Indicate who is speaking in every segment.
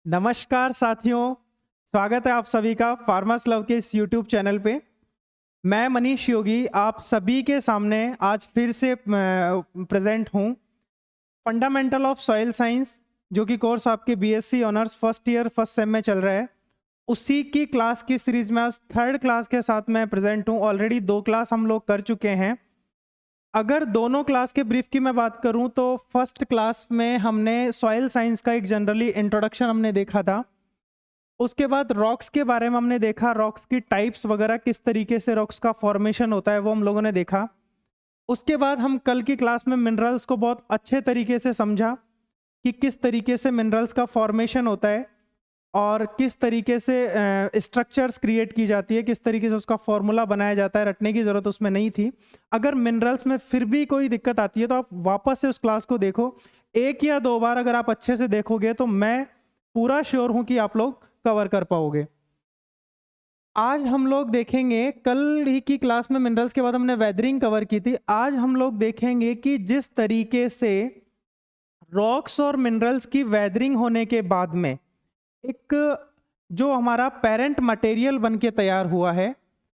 Speaker 1: नमस्कार साथियों, स्वागत है आप सभी का फार्मर्स लव के इस यूट्यूब चैनल पे। मैं मनीष योगी आप सभी के सामने आज फिर से प्रेजेंट हूँ। फंडामेंटल ऑफ सॉइल साइंस जो कि कोर्स आपके BSc honours first year first sem में चल रहा है, उसी की क्लास की सीरीज में आज थर्ड क्लास के साथ मैं प्रेजेंट हूँ। ऑलरेडी 2 क्लास हम लोग कर चुके हैं। अगर दोनों क्लास के ब्रीफ की मैं बात करूं तो फर्स्ट क्लास में हमने सॉइल साइंस का एक जनरली इंट्रोडक्शन हमने देखा था। उसके बाद रॉक्स के बारे में हमने देखा, रॉक्स की टाइप्स वगैरह, किस तरीके से रॉक्स का फॉर्मेशन होता है वो हम लोगों ने देखा। उसके बाद हम कल की क्लास में मिनरल्स को बहुत अच्छे तरीके से समझा कि किस तरीके से मिनरल्स का फॉर्मेशन होता है और किस तरीके से स्ट्रक्चर्स क्रिएट की जाती है, किस तरीके से उसका फॉर्मूला बनाया जाता है। रटने की ज़रूरत उसमें नहीं थी। अगर मिनरल्स में फिर भी कोई दिक्कत आती है तो आप वापस से उस क्लास को देखो। 1 या 2 बार अगर आप अच्छे से देखोगे तो मैं पूरा श्योर हूं कि आप लोग कवर कर पाओगे। आज हम लोग देखेंगे, कल ही की क्लास में मिनरल्स के बाद हमने वेदरिंग कवर की थी। आज हम लोग देखेंगे कि जिस तरीके से रॉक्स और मिनरल्स की वेदरिंग होने के बाद में एक जो हमारा पेरेंट मटेरियल बन के तैयार हुआ है,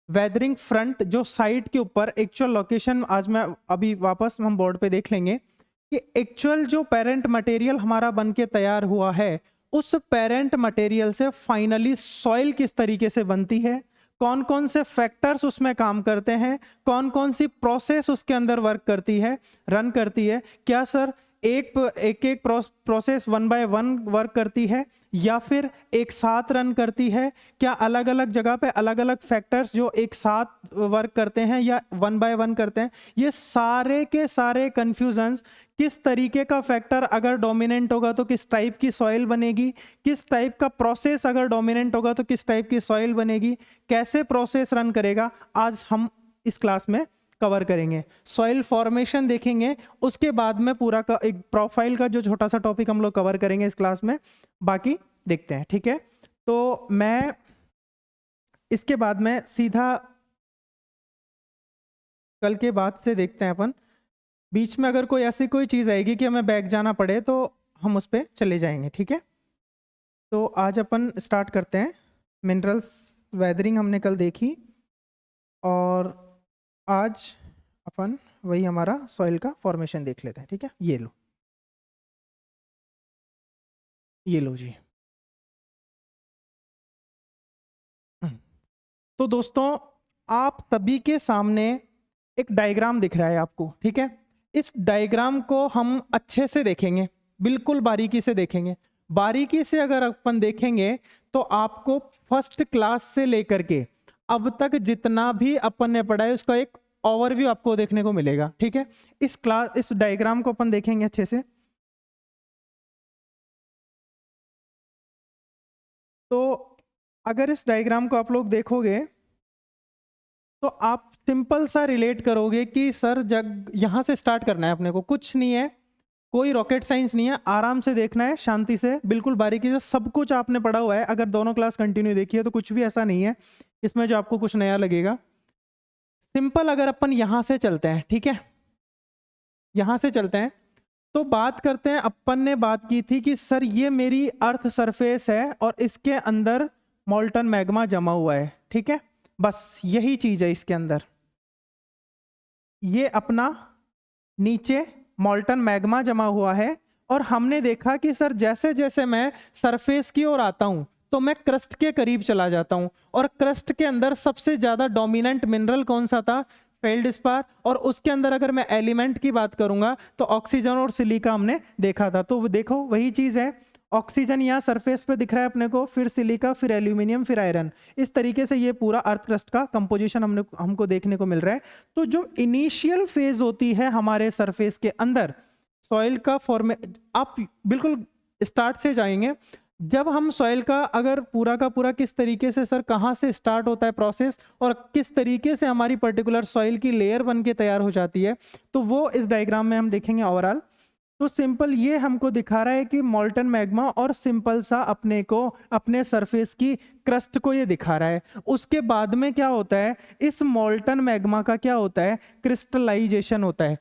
Speaker 1: वेदरिंग फ्रंट जो साइट के ऊपर एक्चुअल लोकेशन आज मैं अभी वापस हम बोर्ड पे देख लेंगे कि एक्चुअल जो पेरेंट मटेरियल हमारा बन के तैयार हुआ है, उस पेरेंट मटेरियल से फाइनली सॉइल किस तरीके से बनती है, कौन कौन से फैक्टर्स उसमें काम करते हैं, कौन कौन सी प्रोसेस उसके अंदर वर्क करती है, रन करती है। क्या सर एक एक प्रोसेस 1 बाय 1 वर्क करती है या फिर एक साथ रन करती है? क्या अलग अलग जगह पे अलग अलग फैक्टर्स जो एक साथ वर्क करते हैं या 1 बाय 1 करते हैं? ये सारे के सारे कंफ्यूजन्स, किस तरीके का फैक्टर अगर डोमिनेंट होगा तो किस टाइप की सॉइल बनेगी, किस टाइप का प्रोसेस अगर डोमिनेंट होगा तो किस टाइप की सॉइल बनेगी, कैसे प्रोसेस रन करेगा, आज हम इस क्लास में कवर करेंगे। सॉइल फॉर्मेशन देखेंगे, उसके बाद में पूरा का एक प्रोफाइल का जो छोटा सा टॉपिक हम लोग कवर करेंगे इस क्लास में। बाकी देखते हैं, ठीक है। तो मैं इसके बाद में सीधा कल के बाद से देखते हैं अपन। बीच में अगर कोई ऐसी कोई चीज़ आएगी कि हमें बैक जाना पड़े तो हम उस पर चले जाएंगे, ठीक है। तो आज अपन स्टार्ट करते हैं। मिनरल्स वेदरिंग हमने कल देखी और आज अपन वही हमारा सॉइल का फॉर्मेशन देख लेते हैं, ठीक है। ये लो, ये लो जी। तो दोस्तों, आप सभी के सामने एक डायग्राम दिख रहा है आपको, ठीक है। इस डायग्राम को हम अच्छे से देखेंगे, बिल्कुल बारीकी से देखेंगे। बारीकी से अगर अपन देखेंगे तो आपको फर्स्ट क्लास से लेकर के अब तक जितना भी अपन ने पढ़ा है उसका एक ओवरव्यू आपको देखने को मिलेगा, ठीक है। इस डायग्राम को अपन देखेंगे अच्छे से। तो अगर इस डायग्राम को आप लोग देखोगे तो आप सिंपल सा रिलेट करोगे कि सर जग यहां से स्टार्ट करना है अपने को, कुछ नहीं है, कोई रॉकेट साइंस नहीं है, आराम से देखना है, शांति से, बिल्कुल बारीकी से। सब कुछ आपने पढ़ा हुआ है, अगर दोनों क्लास कंटिन्यू देखी है तो कुछ भी ऐसा नहीं है इसमें जो आपको कुछ नया लगेगा। सिंपल अगर अपन यहां से चलते हैं, ठीक है, यहां से चलते हैं तो बात करते हैं। अपन ने बात की थी कि सर ये मेरी अर्थ सरफेस है और इसके अंदर मोल्टन मैग्मा जमा हुआ है, ठीक है। बस यही चीज है इसके अंदर, ये अपना नीचे मोल्टन मैग्मा जमा हुआ है। और हमने देखा कि सर जैसे जैसे मैं सरफेस की ओर आता हूं तो मैं क्रस्ट के करीब चला जाता हूं, और क्रस्ट के अंदर सबसे ज्यादा डोमिनेंट मिनरल कौन सा था? फेल्डस्पार। और उसके अंदर अगर मैं एलिमेंट की बात करूंगा तो ऑक्सीजन और सिलिका हमने देखा था। तो देखो वही चीज है, ऑक्सीजन यहाँ सरफेस पे दिख रहा है अपने को, फिर सिलिका, फिर एल्यूमिनियम, फिर आयरन। इस तरीके से ये पूरा अर्थ क्रस्ट का कंपोजिशन हमको देखने को मिल रहा है। तो जो इनिशियल फेज होती है हमारे सरफेस के अंदर सॉइल का फॉर्मे, आप बिल्कुल स्टार्ट से जाएंगे। जब हम सॉइल का अगर पूरा का पूरा किस तरीके से सर कहाँ से स्टार्ट होता है प्रोसेस और किस तरीके से हमारी पर्टिकुलर सॉइल की लेयर बन के तैयार हो जाती है, तो वो इस डायग्राम में हम देखेंगे ओवरऑल। तो सिंपल ये हमको दिखा रहा है कि मॉल्टन मैग्मा और सिंपल सा अपने को अपने सरफेस की क्रस्ट को ये दिखा रहा है। उसके बाद में क्या होता है, इस मॉल्टन मैग्मा का क्या होता है, क्रिस्टलाइजेशन होता है।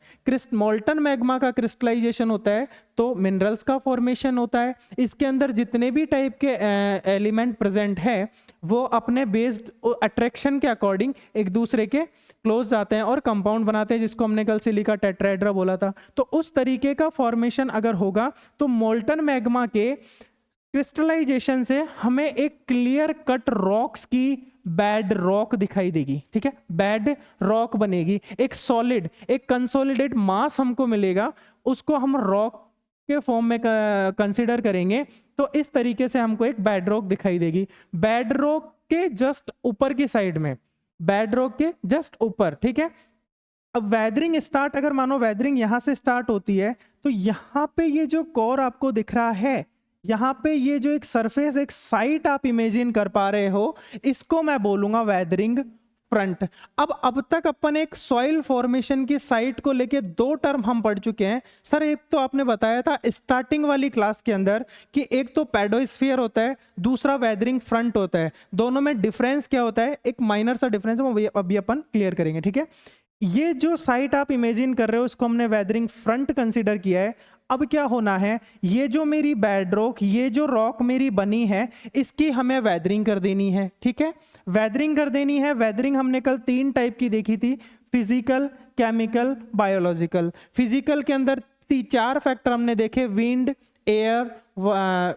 Speaker 1: मॉल्टन मैग्मा का क्रिस्टलाइजेशन होता है तो मिनरल्स का फॉर्मेशन होता है। इसके अंदर जितने भी टाइप के एलिमेंट प्रेजेंट है वो अपने बेस्ड अट्रैक्शन के अकॉर्डिंग एक दूसरे के क्लोज जाते हैं और कंपाउंड बनाते हैं, जिसको हमने कल सिलिका टेट्राहेड्रा बोला था। तो उस तरीके का फॉर्मेशन अगर होगा तो मोल्टन मैग्मा के क्रिस्टलाइजेशन से हमें एक क्लियर कट रॉक्स की बेड रॉक दिखाई देगी। ठीक है, बेड रॉक बनेगी, एक सॉलिड एक कंसोलिडेट मास हमको मिलेगा, उसको हम रॉक के फॉर्म में कंसीडर करेंगे। तो इस तरीके से हमको एक बेड रॉक दिखाई देगी, बेड रॉक के जस्ट ऊपर की साइड में, बेड रॉक के जस्ट ऊपर। ठीक है, अब वेदरिंग स्टार्ट, अगर मानो वेदरिंग यहां से स्टार्ट होती है तो यहां पे ये जो कोर आपको दिख रहा है, यहाँ पे ये जो एक सरफेस, एक साइट आप इमेजिन कर पा रहे हो, इसको मैं बोलूंगा वेदरिंग फ्रंट। अब तक अपन एक सॉइल फॉर्मेशन की साइट को लेके दो टर्म हम पढ़ चुके हैं सर। एक तो आपने बताया था स्टार्टिंग वाली क्लास के अंदर कि एक तो पैडोस्फीयर होता है, दूसरा वेदरिंग फ्रंट होता है। दोनों में डिफरेंस क्या होता है, एक माइनर सा डिफरेंस है, वो अभी अपन क्लियर करेंगे। ठीक है, ये जो साइट आप इमेजिन कर रहे हो इसको हमने वेदरिंग फ्रंट कंसीडर किया है। अब क्या होना है, ये जो मेरी बेड रॉक, ये जो रॉक मेरी बनी है, इसकी हमें वेदरिंग कर देनी है। ठीक है, वेदरिंग कर देनी है। वेदरिंग हमने कल 3 टाइप की देखी थी, फिजिकल, केमिकल, बायोलॉजिकल। फिजिकल के अंदर 4 फैक्टर हमने देखे, wind, air,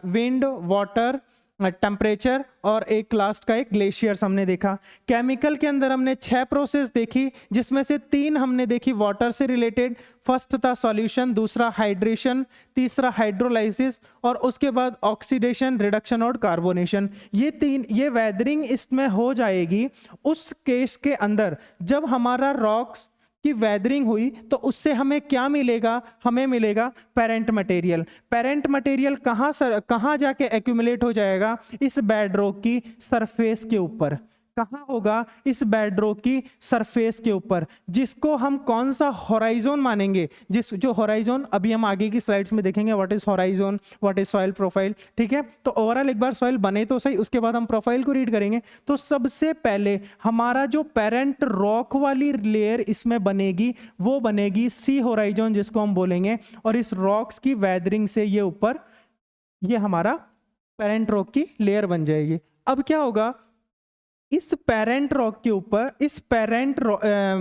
Speaker 1: wind, water, temperature, और एक लास्ट का एक ग्लेशियर्स हमने देखा। केमिकल के अंदर हमने 6 प्रोसेस देखी, जिसमें से 3 हमने देखी वाटर से रिलेटेड। फर्स्ट था सॉल्यूशन, दूसरा हाइड्रेशन, तीसरा हाइड्रोलाइसिस, और उसके बाद ऑक्सीडेशन, रिडक्शन और कार्बोनेशन। ये वेदरिंग इसमें हो जाएगी उस केस के अंदर जब हमारा रॉक्स की वेदरिंग हुई, तो उससे हमें क्या मिलेगा, हमें मिलेगा पेरेंट मटेरियल। पेरेंट मटेरियल कहाँ जाके एक्यूमुलेट हो जाएगा, इस बेड रॉक की सरफेस के ऊपर। कहाँ होगा, इस बेड रॉक की सरफेस के ऊपर, जिसको हम कौन सा होराइजन मानेंगे, जो होराइजन अभी हम आगे की स्लाइड्स में देखेंगे, what is horizon, what is soil profile. ठीक है, तो ओवरऑल एक बार सॉइल बने तो सही, उसके बाद हम प्रोफाइल को रीड करेंगे। तो सबसे पहले हमारा जो पेरेंट रॉक वाली लेयर इसमें बनेगी, वो बनेगी सी होराइजन, जिसको हम बोलेंगे। और इस रॉक्स की वेदरिंग से ये ऊपर, ये हमारा पेरेंट रॉक की लेयर बन जाएगी। अब क्या होगा, इस पेरेंट रॉक के ऊपर, इस पेरेंट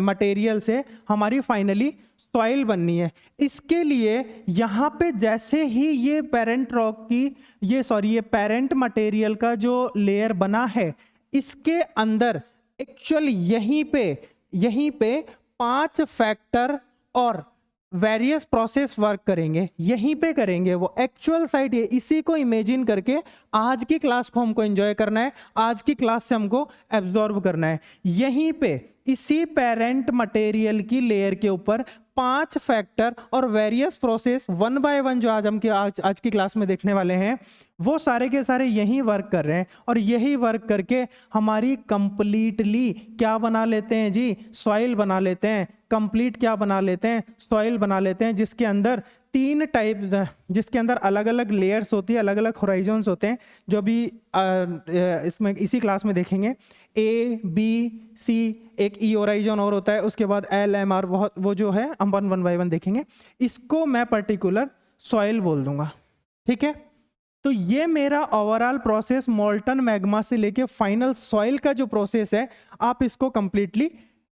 Speaker 1: मटेरियल से हमारी फाइनली सॉइल बननी है। इसके लिए यहाँ पे जैसे ही ये पेरेंट रॉक की ये पेरेंट मटेरियल का जो लेयर बना है, इसके अंदर एक्चुअल यहीं पे 5 फैक्टर और वेरियस प्रोसेस वर्क करेंगे, यहीं पे करेंगे वो एक्चुअल साइट। इसी को इमेजिन करके आज की क्लास को हमको एंजॉय करना है, आज की क्लास से हमको एब्जॉर्ब करना है। यहीं पे इसी पेरेंट मटेरियल की लेयर के ऊपर 5 फैक्टर और वेरियस प्रोसेस 1 बाय 1 जो आज की क्लास में देखने वाले हैं, वो सारे के सारे यही वर्क कर रहे हैं। और यही वर्क करके हमारी कंप्लीटली क्या बना लेते हैं जी, सॉइल बना लेते हैं। कंप्लीट क्या बना लेते हैं, सॉइल बना लेते हैं, जिसके अंदर 3 टाइप, जिसके अंदर अलग अलग लेयर्स होती है, अलग अलग होराइजन्स होते हैं, जो भी इसमें इसी क्लास में देखेंगे। A, B, C, एक E होराइजन और होता है, उसके बाद L, M, R, वो जो है हम 1 बाय 1 देखेंगे। इसको मैं पर्टिकुलर सॉइल बोल दूंगा। ठीक है, तो ये मेरा ओवरऑल प्रोसेस मोल्टन मैग्मा से लेके फाइनल सॉइल का जो प्रोसेस है, आप इसको कंप्लीटली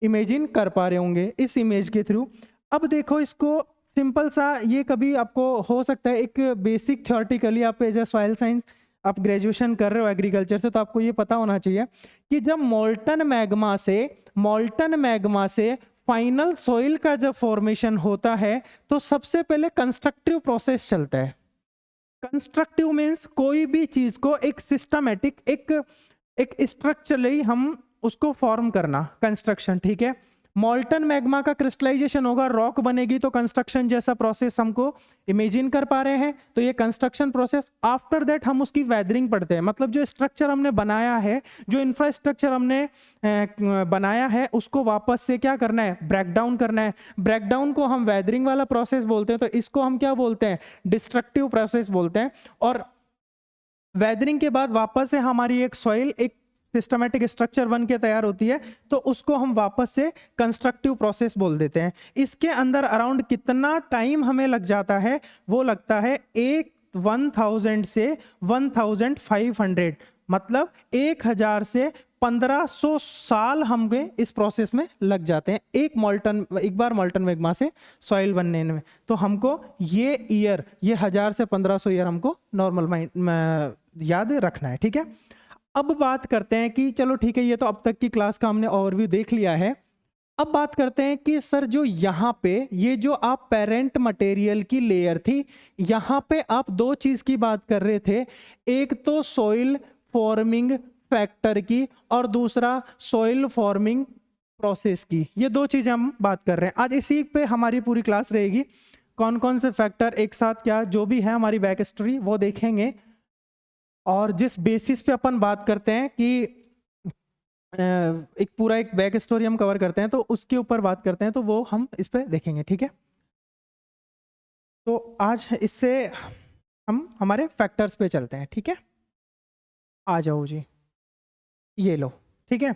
Speaker 1: इमेजिन कर पा रहे होंगे इस इमेज के थ्रू। अब देखो इसको सिंपल सा, ये कभी आपको हो सकता है एक बेसिक थ्योरेटिकली आप एज ए सॉइल साइंस आप ग्रेजुएशन कर रहे हो एग्रीकल्चर से, तो आपको ये पता होना चाहिए कि जब मोल्टन मैग्मा से फाइनल सॉइल का जब फॉर्मेशन होता है, तो सबसे पहले कंस्ट्रक्टिव प्रोसेस चलता है। कंस्ट्रक्टिव मीन्स कोई भी चीज को एक सिस्टमैटिक, एक स्ट्रक्चरली हम उसको फॉर्म करना, कंस्ट्रक्शन। ठीक है, मॉल्टन मैग्मा का क्रिस्टलाइजेशन होगा, रॉक बनेगी, तो कंस्ट्रक्शन जैसा प्रोसेस हमको इमेजिन कर पा रहे हैं। तो ये कंस्ट्रक्शन प्रोसेस, आफ्टर दैट हम उसकी वेदरिंग पढ़ते हैं, मतलब जो स्ट्रक्चर हमने बनाया है, जो इंफ्रास्ट्रक्चर हमने बनाया है, उसको वापस से क्या करना है, ब्रेक डाउन करना है। ब्रेक डाउन को हम वेदरिंग वाला प्रोसेस बोलते हैं, तो इसको हम क्या बोलते हैं, डिस्ट्रक्टिव प्रोसेस बोलते हैं। और वेदरिंग के बाद वापस से हमारी एक सॉइल एक सिस्टमैटिक स्ट्रक्चर बन के तैयार होती है, तो उसको हम वापस से कंस्ट्रक्टिव प्रोसेस बोल देते हैं। इसके अंदर अराउंड कितना टाइम हमें लग जाता है, वो लगता है 1000 से 1500, मतलब 1000 से 1500 साल हमें इस प्रोसेस में लग जाते हैं, एक बार मॉल्टन मैग्मा से सॉइल बनने में। तो हमको ये 1000 से 1500 ईयर हमको नॉर्मल माइंड याद रखना है, ठीक है। अब बात करते हैं कि चलो ठीक है, ये तो अब तक की क्लास का हमने ओवरव्यू देख लिया है। अब बात करते हैं कि सर जो यहाँ पे ये जो आप पेरेंट मटेरियल की लेयर थी, यहाँ पे आप दो चीज की बात कर रहे थे, एक तो सॉइल फॉर्मिंग फैक्टर की और दूसरा सॉइल फॉर्मिंग प्रोसेस की। ये दो चीजें हम बात कर रहे हैं आज, इसी पे हमारी पूरी क्लास रहेगी। कौन कौन से फैक्टर एक साथ, क्या जो भी है हमारी बैक स्टोरी वो देखेंगे। और जिस बेसिस पे अपन बात करते हैं कि एक पूरा एक बैक स्टोरी हम कवर करते हैं, तो उसके ऊपर बात करते हैं, तो वो हम इस पे देखेंगे, ठीक है। तो आज इससे हम हमारे फैक्टर्स पे चलते हैं, ठीक है। आ जाओ जी, ये लो, ठीक है।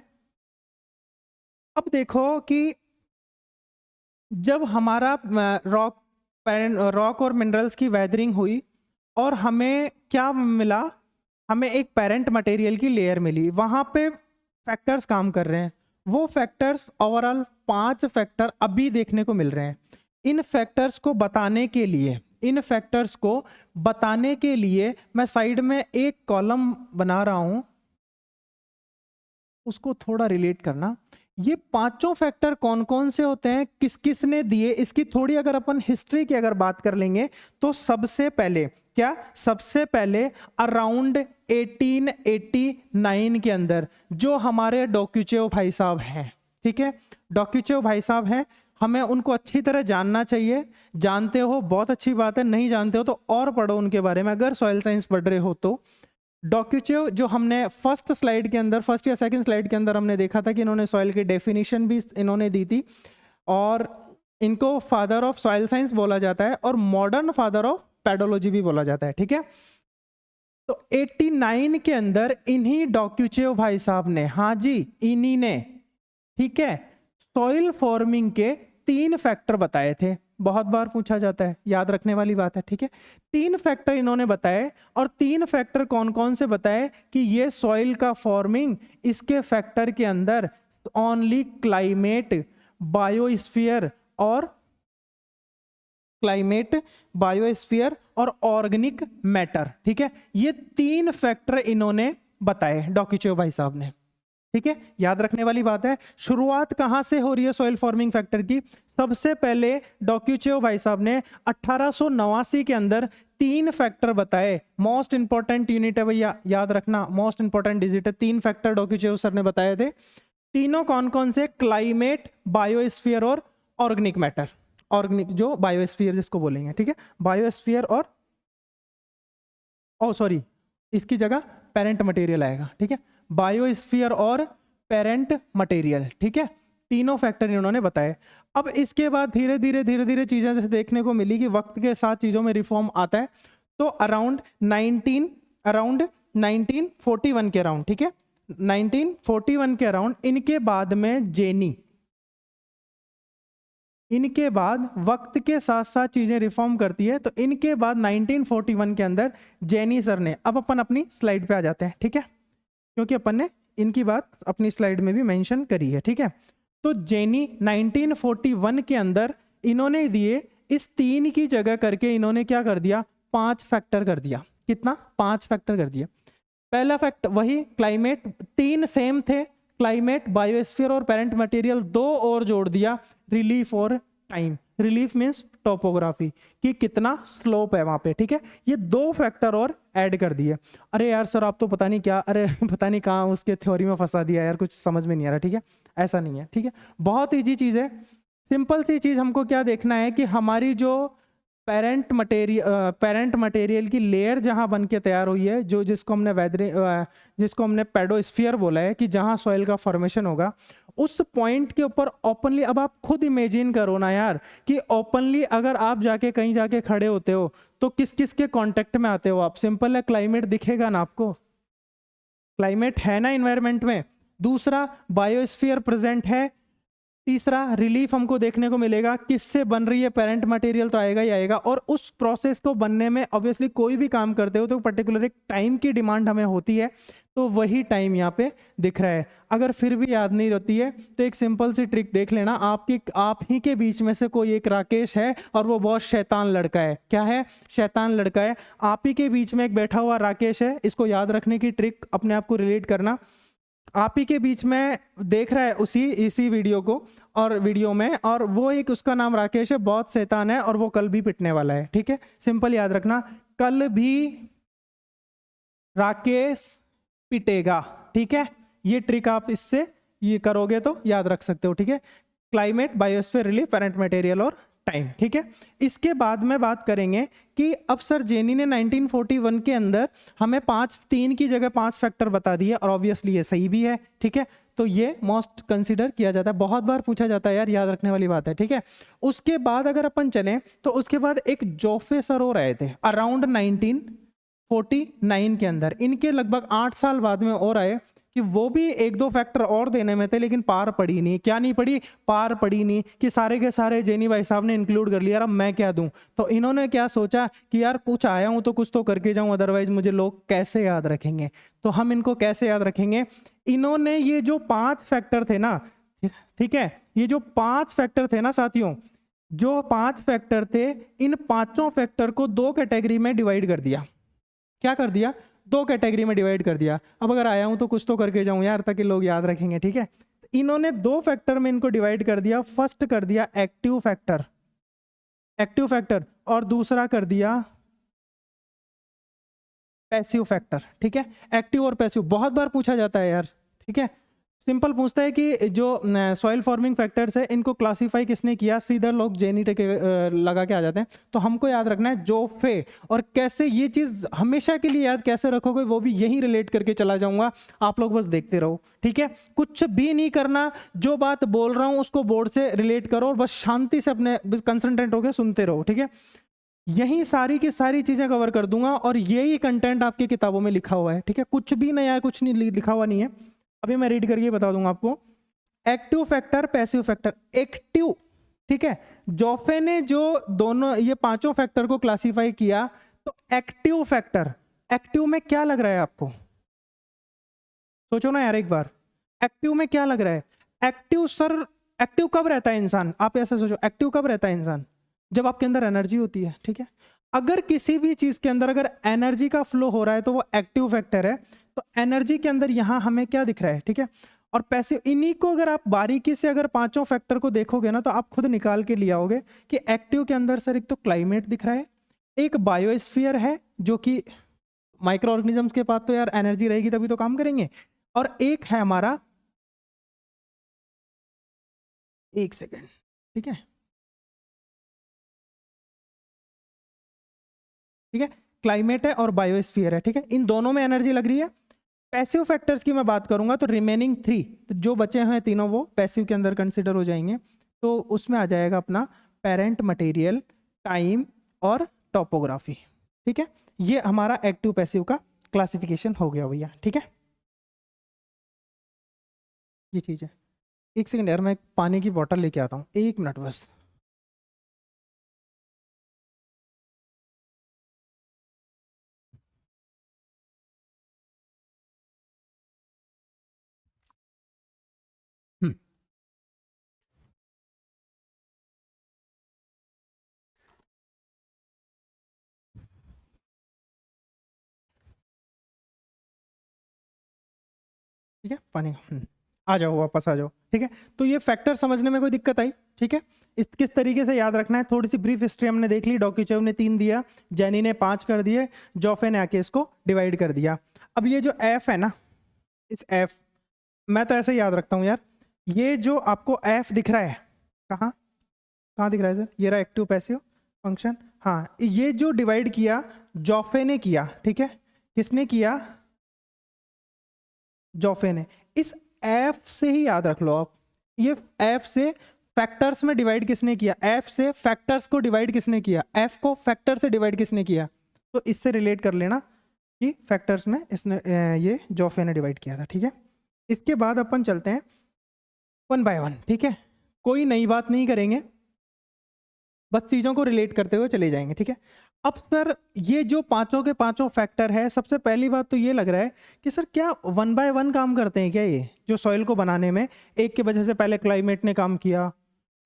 Speaker 1: अब देखो कि जब हमारा रॉक और मिनरल्स की वेदरिंग हुई और हमें क्या मिला, हमें एक पेरेंट मटेरियल की लेयर मिली, वहां पे फैक्टर्स काम कर रहे हैं। वो फैक्टर्स ओवरऑल 5 फैक्टर अभी देखने को मिल रहे हैं। इन फैक्टर्स को बताने के लिए मैं साइड में एक कॉलम बना रहा हूं, उसको थोड़ा रिलेट करना। ये पांचों फैक्टर कौन कौन से होते हैं, किस किस ने दिए, इसकी थोड़ी अगर अपन हिस्ट्री की अगर बात कर लेंगे, तो सबसे पहले अराउंड 1889 के अंदर जो हमारे डॉक्यूचेव भाई साहब हैं, ठीक है, डॉक्यूचेव भाई साहब हैं, हमें उनको अच्छी तरह जानना चाहिए। जानते हो बहुत अच्छी बात है, नहीं जानते हो तो और पढ़ो उनके बारे में, अगर सॉइल साइंस पढ़ रहे हो तो। डॉक्यूचेव जो हमने फर्स्ट या सेकंड स्लाइड के अंदर हमने देखा था कि इन्होंने सॉइल की डेफिनेशन भी इन्होंने दी थी, और इनको फादर ऑफ सॉइल साइंस बोला जाता है और मॉडर्न फादर ऑफ पेडोलॉजी भी बोला जाता है, ठीक है। तो 89 के अंदर इन्हीं डॉक्यूचेव भाई साहब ने, हाँ जी इन्हीं ने, ठीक है, सॉइल फॉर्मिंग के 3 फैक्टर बताए थे। बहुत बार पूछा जाता है, याद रखने वाली बात है, ठीक है। 3 फैक्टर इन्होंने बताए, और 3 फैक्टर कौन कौन से बताए कि ये सॉइल का फॉर्मिंग, इसके फैक्टर के अंदर ओनली क्लाइमेट, बायोस्फीयर और ऑर्गेनिक मैटर, ठीक है। ये 3 फैक्टर इन्होंने बताए डॉक्यूचेव भाई साहब ने, ठीक है। याद रखने वाली बात है। शुरुआत कहां से हो रही है सॉइल फॉर्मिंग फैक्टर की? सबसे पहले डॉक्यूचेव भाई साहब ने 1889 के अंदर 3 फैक्टर बताए। मोस्ट इंपॉर्टेंट यूनिट है भैया, याद रखना, मोस्ट इंपॉर्टेंट डिजिट है। 3 फैक्टर डॉक्यूचेव सर ने बताए थे। तीनों कौन कौन से? क्लाइमेट, बायोस्फीयर और ऑर्गेनिक मैटर। ऑर्गेनिक जो बायोस्फीयर जिसको बोलेंगे, ठीक है, बायोस्फीयर और सॉरी इसकी जगह पेरेंट मटेरियल आएगा, ठीक है, बायोस्फीयर और पेरेंट मटेरियल, ठीक है। तीनों फैक्टर इन्होंने बताए। अब इसके बाद धीरे धीरे चीजें जैसे देखने को मिली कि वक्त के साथ चीजों में रिफॉर्म आता है, तो अराउंड 1941 के अराउंड, ठीक है, 1941 के अराउंड इनके बाद में जेनी, इनके बाद वक्त के साथ साथ चीजें रिफॉर्म करती है, तो इनके बाद 1941 के अंदर जेनी सर ने, अब अपन अपनी स्लाइड पे आ जाते हैं, ठीक है, क्योंकि अपन ने इनकी बात अपनी स्लाइड में भी मेंशन करी है, ठीक है। तो जेनी 1941 के अंदर इन्होंने दिए, इस 3 की जगह करके इन्होंने क्या कर दिया, 5 फैक्टर कर दिया। कितना? 5 फैक्टर कर दिया। पहला फैक्टर वही क्लाइमेट, 3 सेम थे, क्लाइमेट, बायोस्फीयर और पेरेंट मटेरियल, 2 और जोड़ दिया, रिलीफ और टाइम। रिलीफ मीन्स टोपोग्राफी, कि कितना स्लोप है वहां पे, ठीक है। ये 2 फैक्टर और ऐड कर दिए। अरे यार सर आप तो पता नहीं क्या, अरे पता नहीं कहाँ उसके थ्योरी में फंसा दिया यार, कुछ समझ में नहीं आ रहा, ठीक है। ऐसा नहीं है, ठीक है, बहुत ईजी चीज है। सिंपल सी चीज हमको क्या देखना है कि हमारी जो पेरेंट मटेरियल की लेयर जहां बन के तैयार हुई है, जो जिसको हमने पेडोस्फीयर बोला है, कि जहां सॉइल का फॉर्मेशन होगा, उस पॉइंट के ऊपर ओपनली, अब आप खुद इमेजिन करो ना यार, कि ओपनली अगर आप जाके कहीं जाके खड़े होते हो तो किस किस के कांटेक्ट में आते हो आप? सिंपल है, क्लाइमेट दिखेगा ना आपको, क्लाइमेट है ना इन्वायरमेंट में। दूसरा, बायोस्फीयर प्रेजेंट है। तीसरा, रिलीफ हमको देखने को मिलेगा। किससे बन रही है? पेरेंट मटेरियल तो आएगा ही आएगा। और उस प्रोसेस को बनने में ऑब्वियसली कोई भी काम करते हो तो पर्टिकुलर एक टाइम की डिमांड हमें होती है, तो वही टाइम यहाँ पे दिख रहा है। अगर फिर भी याद नहीं रहती है तो एक सिंपल सी ट्रिक देख लेना, आप ही के बीच में से कोई एक राकेश है और वो बहुत शैतान लड़का है। क्या है? शैतान लड़का है। आप ही के बीच में एक बैठा हुआ राकेश है। इसको याद रखने की ट्रिक, अपने आप को रिलेट करना, आप ही के बीच में देख रहा है इसी वीडियो को और वीडियो में, और वो एक, उसका नाम राकेश है, बहुत शैतान है और वो कल भी पिटने वाला है, ठीक है। सिंपल याद रखना, कल भी राकेश पिटेगा, ठीक है। ये ट्रिक आप इससे ये करोगे तो याद रख सकते हो, ठीक है। Climate, biosphere, relief, parent material और टाइम, ठीक है। इसके बाद में बात करेंगे कि अब सर जेनी ने 1941 के अंदर हमें 3 की जगह 5 फैक्टर बता दिए, और ऑब्वियसली ये सही भी है, ठीक है। तो ये मोस्ट कंसीडर किया जाता है, बहुत बार पूछा जाता है यार, याद रखने वाली बात है, ठीक है। उसके बाद अगर अपन चलें तो उसके बाद एक जोफे सर और आए थे अराउंड 1949 के अंदर। इनके लगभग 8 साल बाद में और आए कि वो भी 1-2 फैक्टर और देने में थे, लेकिन पार पड़ी नहीं। क्या नहीं पड़ी? पार पड़ी नहीं, कि सारे के सारे जेनी भाई साहब ने इंक्लूड कर लिया, अब मैं क्या दूं। तो इन्होंने क्या सोचा कि यार कुछ आया हूं तो कुछ तो करके जाऊं, अदरवाइज मुझे लोग कैसे याद रखेंगे। तो हम इनको कैसे याद रखेंगे? इन्होंने ये जो 5 फैक्टर थे ना, ठीक है, ये जो 5 फैक्टर थे ना साथियों, जो 5 फैक्टर थे, इन 5 फैक्टर को 2 कैटेगरी में डिवाइड कर दिया। क्या कर दिया? 2 कैटेगरी में डिवाइड कर दिया। अब अगर आया हूं तो कुछ तो करके जाऊं यार, ताकि लोग याद रखेंगे, ठीक है। इन्होंने 2 फैक्टर में इनको डिवाइड कर दिया। फर्स्ट कर दिया एक्टिव फैक्टर, और दूसरा कर दिया पैसिव फैक्टर, ठीक है। एक्टिव और पैसिव बहुत बार पूछा जाता है यार, ठीक है। सिंपल पूछता है कि जो सॉइल फॉर्मिंग फैक्टर्स है, इनको क्लासिफाई किसने किया? सीधा लोग जेनी टेक लगा के आ जाते हैं। तो हमको याद रखना है जोफे, और कैसे ये चीज हमेशा के लिए याद कैसे रखोगे वो भी यही रिलेट करके चला जाऊंगा, आप लोग बस देखते रहो, ठीक है। कुछ भी नहीं करना, जो बात बोल रहा हूं उसको बोर्ड से रिलेट करो और बस शांति से अपने कंसंट्रेट होकर सुनते रहो, ठीक है। यही सारी की सारी चीजें कवर कर दूंगा और यही कंटेंट आपकी किताबों में लिखा हुआ है, ठीक है। कुछ भी नया है, कुछ नहीं लिखा हुआ नहीं है। अभी मैं रीड करके बता दूंगा आपको। Active factor, passive factor. Active, ठीक है, जोफे ने जो दोनों ये 5 फैक्टर को क्लासिफाई किया, तो एक्टिव फैक्टर, एक्टिव में क्या लग रहा है आपको? सोचो ना यार एक बार, एक्टिव में क्या लग रहा है? एक्टिव सर, एक्टिव कब रहता है इंसान? आप ऐसे सोचो, एक्टिव कब रहता है इंसान? जब आपके अंदर एनर्जी होती है, ठीक है। अगर किसी भी चीज के अंदर अगर एनर्जी का फ्लो हो रहा है तो वो एक्टिव फैक्टर है। तो एनर्जी के अंदर यहां हमें क्या दिख रहा है, ठीक है। और पैसिव, इन्हीं को अगर आप बारीकी से अगर 5 फैक्टर को देखोगे ना, तो आप खुद निकाल के ले आओगे कि एक्टिव के अंदर सर एक तो क्लाइमेट दिख रहा है, एक बायोस्फीयर है जो कि माइक्रो ऑर्गेनिजम्स के पास तो यार एनर्जी रहेगी तभी तो काम करेंगे, और एक है हमारा, एक सेकेंड, ठीक है, ठीक है, क्लाइमेट है और बायोस्फीयर है, ठीक है। इन दोनों में एनर्जी लग रही है। पैसिव फैक्टर्स की मैं बात करूंगा तो रिमेनिंग 3 जो बचे हैं तीनों वो पैसिव के अंदर कंसिडर हो जाएंगे। तो उसमें आ जाएगा अपना पेरेंट मटेरियल, टाइम और टोपोग्राफी, ठीक है। ये हमारा एक्टिव पैसिव का क्लासिफिकेशन हो गया भैया, ठीक है। ये चीज़ है। एक सेकेंड यार, मैं पानी की बॉटल लेके आता हूँ, 1 मिनट बस। हम्म, ठीक है, पानी का, आ जाओ वापस आ जाओ, ठीक है। तो ये फैक्टर समझने में कोई दिक्कत आई? ठीक है, इस किस तरीके से याद रखना है, थोड़ी सी ब्रीफ हिस्ट्री हमने देख ली। डॉकिचेव ने 3 दिया, जेनी ने 5 कर दिए, जोफे ने आके इसको डिवाइड कर दिया। अब ये जो एफ है ना, इस एफ मैं तो ऐसे याद रखता हूँ यार, ये जो आपको एफ दिख रहा है, कहाँ कहाँ दिख रहा है सर, ये रहा एक्टिव पैसिव फंक्शन। हाँ, ये जो डिवाइड किया जोफे ने किया, ठीक है, किसने किया, जोफे ने। इस एफ से ही याद रख लो आप, ये एफ से फैक्टर्स में डिवाइड किसने किया, एफ से फैक्टर्स को डिवाइड किसने किया, एफ को फैक्टर से डिवाइड किसने किया, तो इससे रिलेट कर लेना कि फैक्टर्स में इसने ये जोफे ने डिवाइड किया था, ठीक है। इसके बाद अपन चलते हैं 1 बाय 1, ठीक है, कोई नई बात नहीं करेंगे, बस चीज़ों को रिलेट करते हुए चले जाएंगे, ठीक है। अब सर ये जो पांचों के पांचों फैक्टर है, सबसे पहली बात तो ये लग रहा है कि सर क्या 1 बाय 1 काम करते हैं क्या ये जो सॉइल को बनाने में, एक की वजह से पहले क्लाइमेट ने काम किया,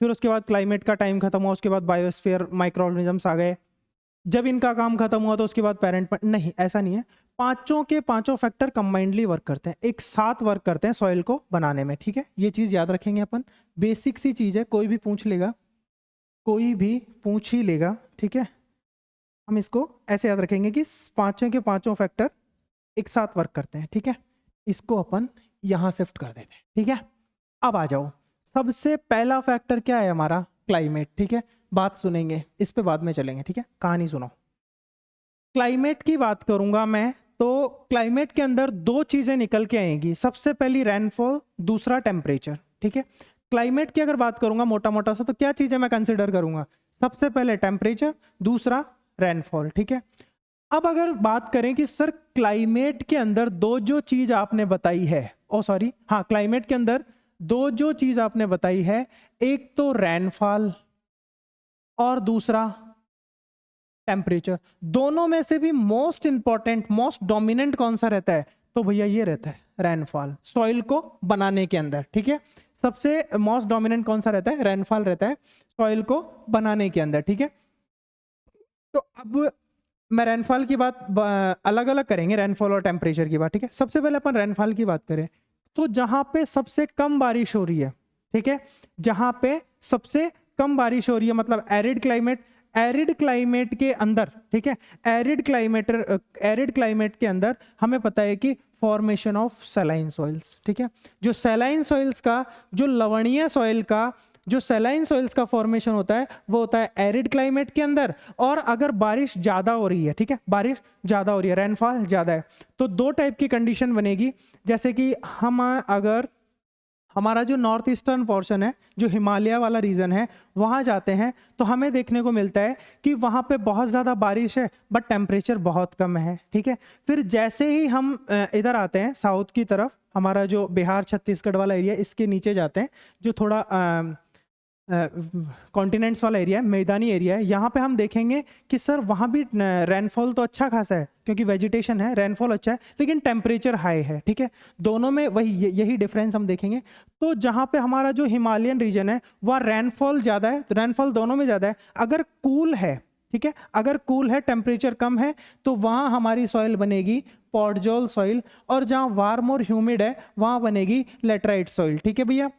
Speaker 1: फिर उसके बाद क्लाइमेट का टाइम खत्म हुआ, उसके बाद बायोस्फीयर माइक्रो ऑर्गेनिजम्स आ गए, जब इनका काम खत्म हुआ तो उसके बाद पेरेंट, नहीं ऐसा नहीं है, पांचों के पांचों फैक्टर कंबाइंडली वर्क करते हैं, एक साथ वर्क करते हैं सॉइल को बनाने में, ठीक है। ये चीज़ याद रखेंगे अपन, बेसिक सी चीज़ है, कोई भी पूछ लेगा, कोई भी पूछ ही लेगा, ठीक है। हम इसको ऐसे याद रखेंगे कि पांचों के पांचों फैक्टर एक साथ वर्क करते हैं, ठीक है। इसको अपन यहाँ शिफ्ट कर देते हैं, ठीक है। अब आ जाओ, सबसे पहला फैक्टर क्या है हमारा, क्लाइमेट, ठीक है। बात सुनेंगे, इस पे बाद में चलेंगे, ठीक है, कहानी सुनो। क्लाइमेट की बात करूंगा मैं तो क्लाइमेट के अंदर 2 चीजें निकल के आएंगी, सबसे पहली रेनफॉल, दूसरा टेम्परेचर, ठीक है। क्लाइमेट की अगर बात करूंगा मोटा मोटा सा, तो क्या चीजें मैं कंसिडर करूंगा, सबसे पहले टेम्परेचर, दूसरा रेनफॉल, ठीक है। अब अगर बात करें कि सर क्लाइमेट के अंदर 2 जो चीज आपने बताई है, हाँ, क्लाइमेट के अंदर 2 जो चीज आपने बताई है, एक तो रेनफॉल और दूसरा टेम्परेचर, दोनों में से भी मोस्ट इंपॉर्टेंट, मोस्ट डोमिनेंट कौन सा रहता है, तो भैया ये रहता है रेनफॉल, सॉइल को बनाने के अंदर, ठीक है। सबसे मोस्ट डोमिनेंट कौन सा रहता है, रेनफॉल रहता है सॉइल को बनाने के अंदर, ठीक है। तो अब मैं रेनफॉल की बात अलग अलग करेंगे, रेनफॉल और टेम्परेचर की बात, ठीक है। सबसे पहले अपन रेनफॉल की बात करें तो जहां पे सबसे कम बारिश हो रही है, ठीक है, जहां पे सबसे कम बारिश हो रही है, मतलब एरिड क्लाइमेट के अंदर, ठीक है, एरिड क्लाइमेट के अंदर हमें पता है कि फॉर्मेशन ऑफ सैलाइन सॉइल्स, ठीक है। जो सैलाइन सॉइल्स का, जो लवणीय सॉइल का, जो सैलाइन सॉइल्स का फॉर्मेशन होता है वो होता है एरिड क्लाइमेट के अंदर। और अगर बारिश ज़्यादा हो रही है, ठीक है, बारिश ज़्यादा हो रही है, रेनफॉल ज़्यादा है, तो 2 टाइप की कंडीशन बनेगी। जैसे कि हम अगर हमारा जो नॉर्थ ईस्टर्न पोर्शन है, जो हिमालय वाला रीजन है, वहाँ जाते हैं तो हमें देखने को मिलता है कि वहाँ पे बहुत ज़्यादा बारिश है बट टेम्परेचर बहुत कम है, ठीक है। फिर जैसे ही हम इधर आते हैं साउथ की तरफ, हमारा जो बिहार छत्तीसगढ़ वाला एरिया, इसके नीचे जाते हैं, जो थोड़ा कॉन्टिनेंट्स वाला एरिया है, मैदानी एरिया है, यहाँ पे हम देखेंगे कि सर वहाँ भी रेनफॉल तो अच्छा खासा है क्योंकि वेजिटेशन है, रेनफॉल अच्छा है, लेकिन टेम्परेचर हाई है, ठीक है। दोनों में यही डिफरेंस हम देखेंगे। तो जहाँ पे हमारा जो हिमालयन रीजन है वहाँ रेनफॉल ज़्यादा है, तो रेनफॉल दोनों में ज़्यादा है। अगर कूल है, ठीक है, अगर कूल है, टेम्परेचर कम है, तो वहाँ हमारी सॉइल बनेगी पॉडजोल सॉइल, और जहाँ वार्म और ह्यूमिड है वहाँ बनेगी लेटराइट सॉइल, ठीक है भैया।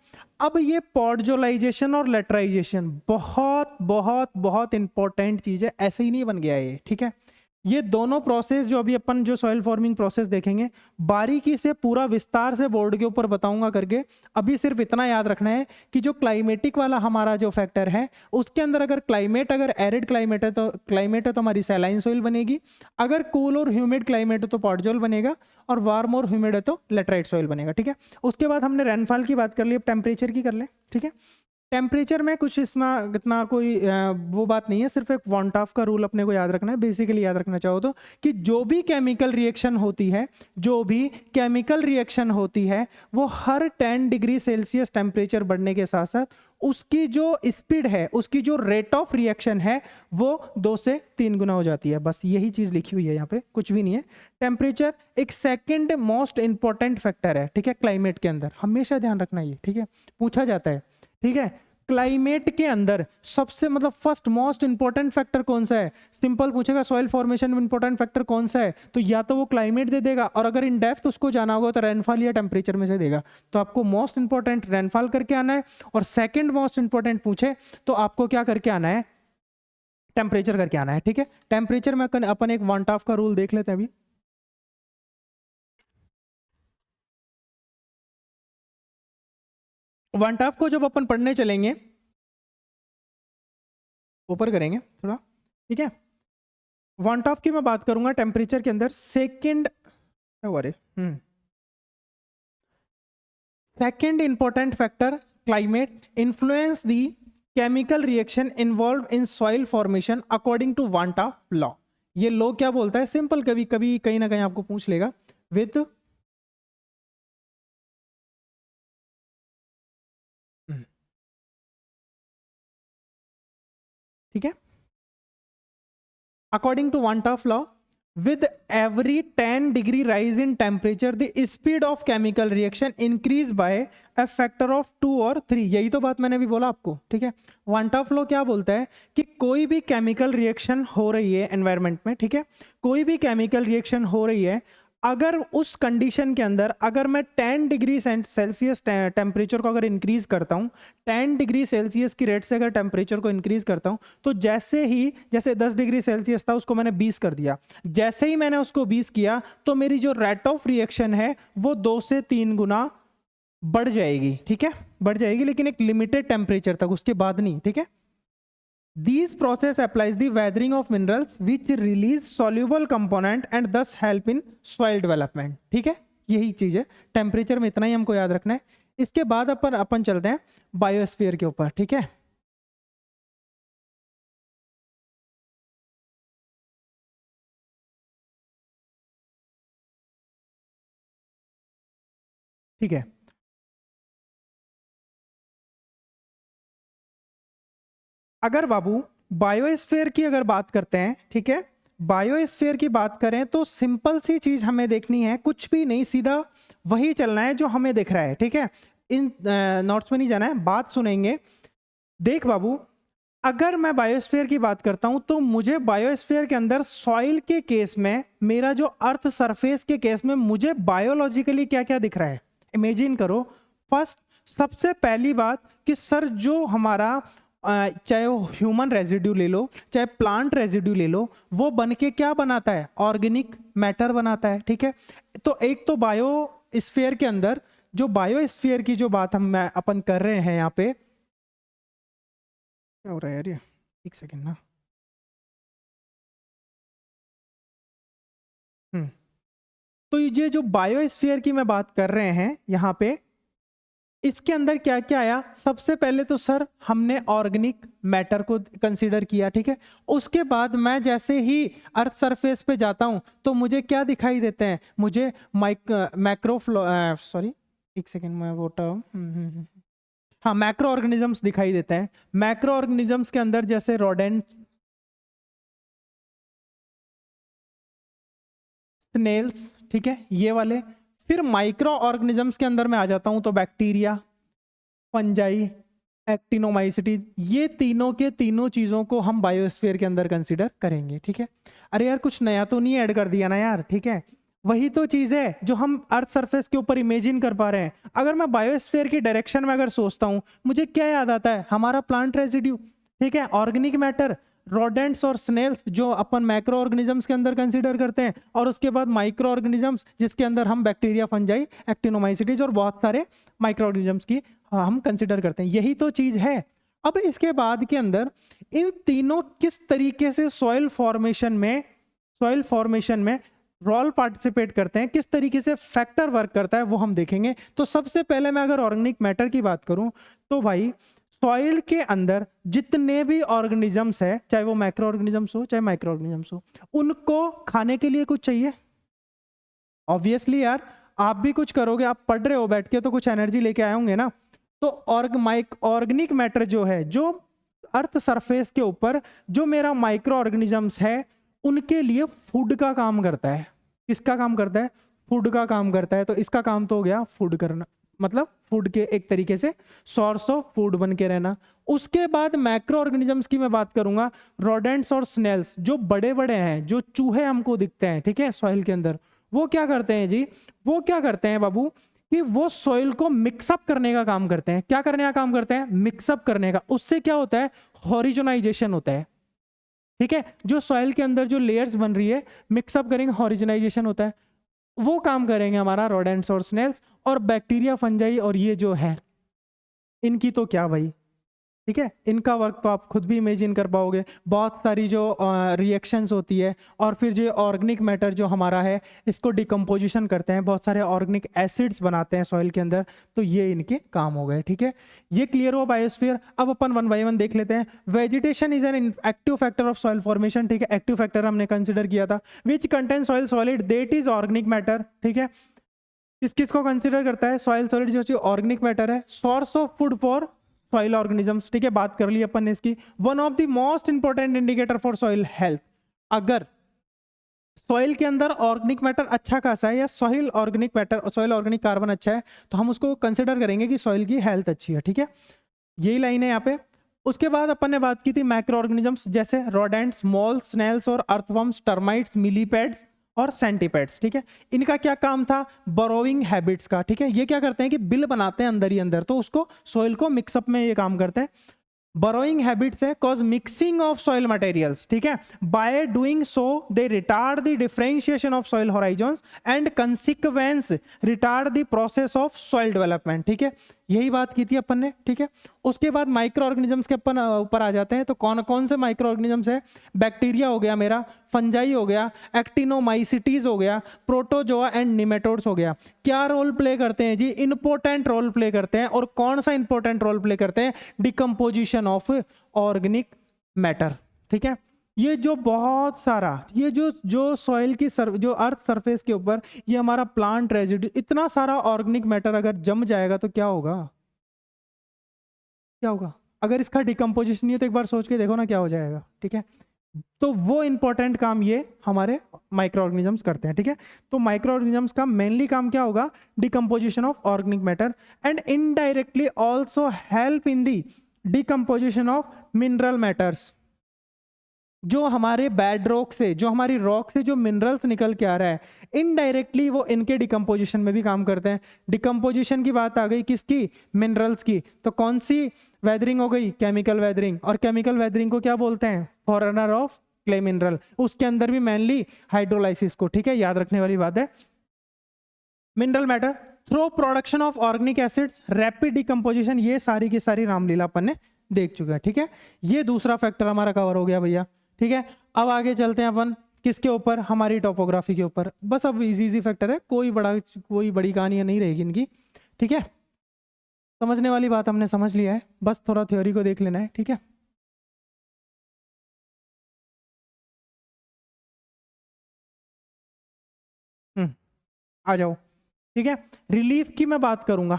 Speaker 1: अब ये पॉडजोलाइजेशन और लेटराइजेशन बहुत बहुत बहुत इंपॉर्टेंट चीज़ है, ऐसे ही नहीं बन गया ये, ठीक है। ये दोनों प्रोसेस जो अभी अपन जो सॉइल फॉर्मिंग प्रोसेस देखेंगे, बारीकी से पूरा विस्तार से बोर्ड के ऊपर बताऊंगा करके। अभी सिर्फ इतना याद रखना है कि जो क्लाइमेटिक वाला हमारा जो फैक्टर है, उसके अंदर अगर एरिड क्लाइमेट है तो हमारी सैलाइन सॉइल बनेगी, अगर कूल और ह्यूमिड क्लाइमेट है तो पॉडजोल बनेगा, और वार्म और ह्यूमिड है तो लेटराइट सॉइल बनेगा, ठीक है। उसके बाद हमने रेनफॉल की बात कर ली, अब टेम्परेचर की कर ले, ठीक है। टेम्परेचर में कुछ इसमें इतना कोई वो बात नहीं है, सिर्फ एक वॉन्ट ऑफ का रूल अपने को याद रखना है, बेसिकली याद रखना चाहो तो, कि जो भी केमिकल रिएक्शन होती है वो हर 10 डिग्री सेल्सियस टेम्परेचर बढ़ने के साथ साथ उसकी जो स्पीड है, उसकी जो रेट ऑफ रिएक्शन है वो 2 से 3 गुना हो जाती है। बस यही चीज़ लिखी हुई है यहाँ पे, कुछ भी नहीं है। टेम्परेचर एक सेकेंड मोस्ट इंपॉर्टेंट फैक्टर है, ठीक है, क्लाइमेट के अंदर, हमेशा ध्यान रखना ये, ठीक है, पूछा जाता है, ठीक है। क्लाइमेट के अंदर सबसे मतलब फर्स्ट मोस्ट इंपॉर्टेंट फैक्टर कौन सा है? सिंपल पूछेगा सॉइल फॉर्मेशन में इंपॉर्टेंट फैक्टर कौन सा है, तो या तो वो क्लाइमेट दे देगा, और अगर इन डेप्थ उसको जाना होगा तो रेनफॉल या टेम्परेचर में से देगा। तो आपको मोस्ट इंपॉर्टेंट रेनफॉल करके आना है, और सेकंड मोस्ट इंपॉर्टेंट पूछे तो आपको क्या करके आना है? टेम्परेचर करके आना है। ठीक है, टेम्परेचर में अपन एक वन ऑफ का रूल देख लेते हैं अभी। वन ऑफ को जब अपन पढ़ने चलेंगे, ऊपर करेंगे थोड़ा, ठीक है। वन ऑफ की मैं बात करूंगा टेम्परेचर के अंदर। Second second important factor climate influence the chemical reaction involve in soil formation according to Van't Hoff law. ये लॉ क्या बोलता है? सिंपल, कभी कभी कहीं ना कहीं आपको पूछ लेगा विद ठीक है, according to Van't Hoff law with every 10 degree rise in temperature the speed of chemical reaction increase by a factor of 2 और 3। यही तो बात मैंने भी बोला आपको। ठीक है, वन ऑफ लॉ क्या बोलता है कि कोई भी केमिकल रिएक्शन हो रही है एनवायरनमेंट में, ठीक है, कोई भी केमिकल रिएक्शन हो रही है, अगर उस कंडीशन के अंदर अगर मैं 10 डिग्री सेल्सियस टेम्परेचर को अगर इंक्रीज करता हूँ, 10 डिग्री सेल्सियस की रेट से अगर टेम्परेचर को इंक्रीज करता हूँ, तो जैसे 10 डिग्री सेल्सियस था उसको मैंने 20 कर दिया, जैसे ही मैंने उसको 20 किया तो मेरी जो रेट ऑफ रिएक्शन है वो 2 से 3 गुना बढ़ जाएगी। ठीक है, बढ़ जाएगी, लेकिन एक लिमिटेड टेम्परेचर तक, उसके बाद नहीं। ठीक है, These process applies the weathering of minerals which release soluble component and thus help in soil development। ठीक है, यही चीज है, टेम्परेचर में इतना ही हमको याद रखना है। इसके बाद अपन चलते हैं बायोस्फीयर के ऊपर। ठीक है, ठीक है, अगर बाबू बायोस्फीयर की अगर बात करते हैं, ठीक है, बायोस्फीयर की बात करें तो सिंपल सी चीज हमें देखनी है, कुछ भी नहीं, सीधा वही चलना है जो हमें दिख रहा है। ठीक है, इन नोट्स में नहीं जाना है, बात सुनेंगे। देख बाबू, अगर मैं बायोस्फीयर की बात करता हूं तो मुझे बायोस्फीयर के अंदर सॉइल के केस में, मेरा जो अर्थ सरफेस के केस में, मुझे बायोलॉजिकली क्या क्या दिख रहा है? इमेजिन करो, फर्स्ट सबसे पहली बात कि सर जो हमारा चाहे वो ह्यूमन रेजिड्यू ले लो, चाहे प्लांट रेजिड्यू ले लो, वो बन के क्या बनाता है? ऑर्गेनिक मैटर बनाता है। ठीक है, तो एक तो बायोस्फीयर के अंदर, जो बायोस्फीयर की जो बात अपन कर रहे हैं यहाँ पे, क्या हो रहा है यार, ये एक सेकेंड ना। तो ये जो बायोस्फीयर की मैं बात कर रहे हैं यहाँ पे, इसके अंदर क्या क्या आया? सबसे पहले तो सर हमने ऑर्गेनिक मैटर को कंसीडर किया। ठीक है, उसके बाद मैं जैसे ही अर्थ सरफेस पे जाता हूं तो मुझे क्या दिखाई देते हैं? मुझे मैक्रो सॉरी एक सेकेंड, मैं वो टर्म हाँ, मैक्रो ऑर्गेनिजम्स दिखाई देते हैं। मैक्रो ऑर्गेनिजम्स के अंदर जैसे रोडेंट्स, स्नेल्स, ठीक है, ये वाले। फिर माइक्रो ऑर्गेनिजम्स के अंदर मैं आ जाता हूं तो बैक्टीरिया, फंजाई, एक्टिनोमाइसिटी, ये तीनों के तीनों चीजों को हम बायोस्फीयर के अंदर कंसीडर करेंगे। ठीक है, अरे यार कुछ नया तो नहीं ऐड कर दिया ना यार? ठीक है, वही तो चीज है जो हम अर्थ सरफेस के ऊपर इमेजिन कर पा रहे हैं। अगर मैं बायोस्फीयर की डायरेक्शन में अगर सोचता हूं, मुझे क्या याद आता है? हमारा प्लांट रेजिड्यू, ठीक है, ऑर्गेनिक मैटर, रोडेंट्स और स्नेल्स जो अपन मैक्रो ऑर्गेनिजम्स के अंदर कंसीडर करते हैं, और उसके बाद माइक्रो ऑर्गेनिजम्स जिसके अंदर हम बैक्टीरिया, फंजाई, एक्टिनोमाइसिटीज और बहुत सारे माइक्रो ऑर्गेनिजम्स की हम कंसीडर करते हैं। यही तो चीज है। अब इसके बाद के अंदर इन तीनों किस तरीके से सॉइल फॉर्मेशन में रोल पार्टिसिपेट करते हैं, किस तरीके से फैक्टर वर्क करता है, वो हम देखेंगे। तो सबसे पहले मैं अगर ऑर्गेनिक मैटर की बात करूं तो भाई सॉइल के अंदर जितने भी ऑर्गेनिजम्स है, चाहे वो मैक्रो ऑर्गेनिजम्स हो चाहे माइक्रो ऑर्गेनिजम्स हो, उनको खाने के लिए कुछ चाहिए। ऑब्वियसली यार, आप भी कुछ करोगे, आप पढ़ रहे हो बैठ के तो कुछ एनर्जी लेके आए होंगे ना। तो ऑर्गेनिक मैटर जो है, जो अर्थ सरफेस के ऊपर जो मेरा माइक्रो ऑर्गेनिजम्स है, उनके लिए फूड का काम करता है। किसका काम करता है? फूड का काम करता है। तो इसका काम तो हो गया फूड करना, मतलब फूड के एक तरीके से सोर्स ऑफ फूड बन के रहना। उसके बाद मैक्रो ऑर्गेनिजम्स की मैं बात करूंगा, रोडेंट्स और स्नेल्स, जो बड़े बड़े हैं, जो चूहे हमको दिखते हैं, ठीक है, सॉइल के अंदर, वो क्या करते हैं जी, वो क्या करते हैं बाबू कि वो सॉइल को मिक्सअप करने का काम करते हैं। क्या करने का काम करते हैं? मिक्सअप करने का। उससे क्या होता है? हॉरिजोनाइजेशन होता है, ठीक है, जो सॉइल के अंदर जो लेयर्स बन रही है मिक्सअप करेंगे, हॉरिजोनाइजेशन होता है, वो काम करेंगे हमारा रोडेंट्स और स्नेल्स। और बैक्टीरिया, फंजाई और ये जो है, इनकी तो क्या भाई, ठीक है, इनका वर्क तो आप खुद भी इमेजिन कर पाओगे। बहुत सारी जो रिएक्शंस होती है, और फिर जो ऑर्गेनिक मैटर जो हमारा है इसको डिकम्पोजिशन करते हैं, बहुत सारे ऑर्गेनिक एसिड्स बनाते हैं सॉइल के अंदर, तो ये इनके काम हो गए, ठीक है। ये क्लियर हुआ बायोस्फीयर। अब अपन वन बाय वन देख लेते हैं। Vegetation is an active factor of soil formation, ठीक है, एक्टिव फैक्टर हमने कंसिडर किया था। Which contain soil solid that is organic matter, ठीक है, किस किस को कंसिडर करता है? सॉइल सॉलिड जो ऑर्गेनिक मैटर है। Source of food for soil organisms, ठीक है, बात कर ली अपन ने इसकी। One of the most important indicator for soil health. अगर सॉइल के अंदर ऑर्गेनिक मैटर अच्छा खासा है, या soil organic matter, soil organic carbon अच्छा है, तो हम उसको कंसिडर करेंगे कि सॉइल की हेल्थ अच्छी है, ठीक है, यही लाइन है यहाँ पे। उसके बाद अपन ने बात की थी मैक्रो ऑर्गेनिजम्स, जैसे रोडेंट्स, मोल्स, स्नेल्स और अर्थवर्म्स, टर्माइट्स, मिलीपेड्स और सेंटीपेड्स, ठीक है। इनका क्या काम था? बरोइंग हैबिट्स का, ठीक है, ये क्या करते हैं कि बिल बनाते हैं अंदर ही अंदर, तो उसको सॉइल को मिक्सअप में ये काम करते हैं। बरोइंग हैबिट्स है cause mixing of soil materials, ठीक है, by doing so they retard the differentiation of soil Horizons and consequence retard the process of soil development, ठीक है, यही बात की थी अपन ने, ठीक है। उसके बाद माइक्रो ऑर्गेनिजम्स के अपन ऊपर आ जाते हैं। तो कौन कौन से माइक्रो ऑर्गेनिजम्स है? बैक्टीरिया हो गया मेरा, फंजाई हो गया, एक्टिनोमाइसिटीज हो गया, प्रोटोजोआ एंड निमेटोड्स हो गया। क्या रोल प्ले करते हैं जी? इंपॉर्टेंट रोल प्ले करते हैं। और कौन सा इंपॉर्टेंट रोल प्ले करते हैं? डिकम्पोजिशन ऑफ ऑर्गेनिक मैटर, ठीक है। ये जो बहुत सारा, ये जो सॉइल की जो अर्थ सरफेस के ऊपर ये हमारा प्लांट रेजिड्यू, इतना सारा ऑर्गेनिक मैटर अगर जम जाएगा तो क्या होगा? क्या होगा? अगर इसका डिकम्पोजिशन नहीं है तो एक बार सोच के देखो ना क्या हो जाएगा, ठीक है। तो वो इंपॉर्टेंट काम ये हमारे माइक्रो ऑर्गेनिजम्स करते हैं, ठीक है। तो माइक्रो ऑर्गेनिजम्स का मेनली काम क्या होगा? Decomposition of organic matter and indirectly also help in the decomposition of mineral matters. जो हमारे बेड रॉक से, जो हमारी रॉक से जो मिनरल्स निकल के आ रहा है, इनडायरेक्टली वो इनके डिकम्पोजिशन में भी काम करते हैं। डिकम्पोजिशन की बात आ गई किसकी? मिनरल्स की। तो कौन सी वेदरिंग हो गई? Chemical weathering. और केमिकल वेदरिंग को क्या बोलते हैं? Foreigner of clay mineral. उसके अंदर भी मेनली हाइड्रोलाइसिस को, ठीक है, याद रखने वाली बात है। Mineral matter through production of organic acids, rapid decomposition, ये सारी की सारी रामलीला अपन ने देख चुके हैं, ठीक है। ये दूसरा फैक्टर हमारा कवर हो गया भैया, ठीक है। अब आगे चलते हैं अपन किसके ऊपर? हमारी टोपोग्राफी के ऊपर। बस अब इजी इजी फैक्टर है, कोई बड़ी कहानियां नहीं रहेगी इनकी, ठीक है। समझने वाली बात हमने समझ लिया है, बस थोड़ा थ्योरी को देख लेना है, ठीक है। आ जाओ, ठीक है। रिलीफ की मैं बात करूंगा।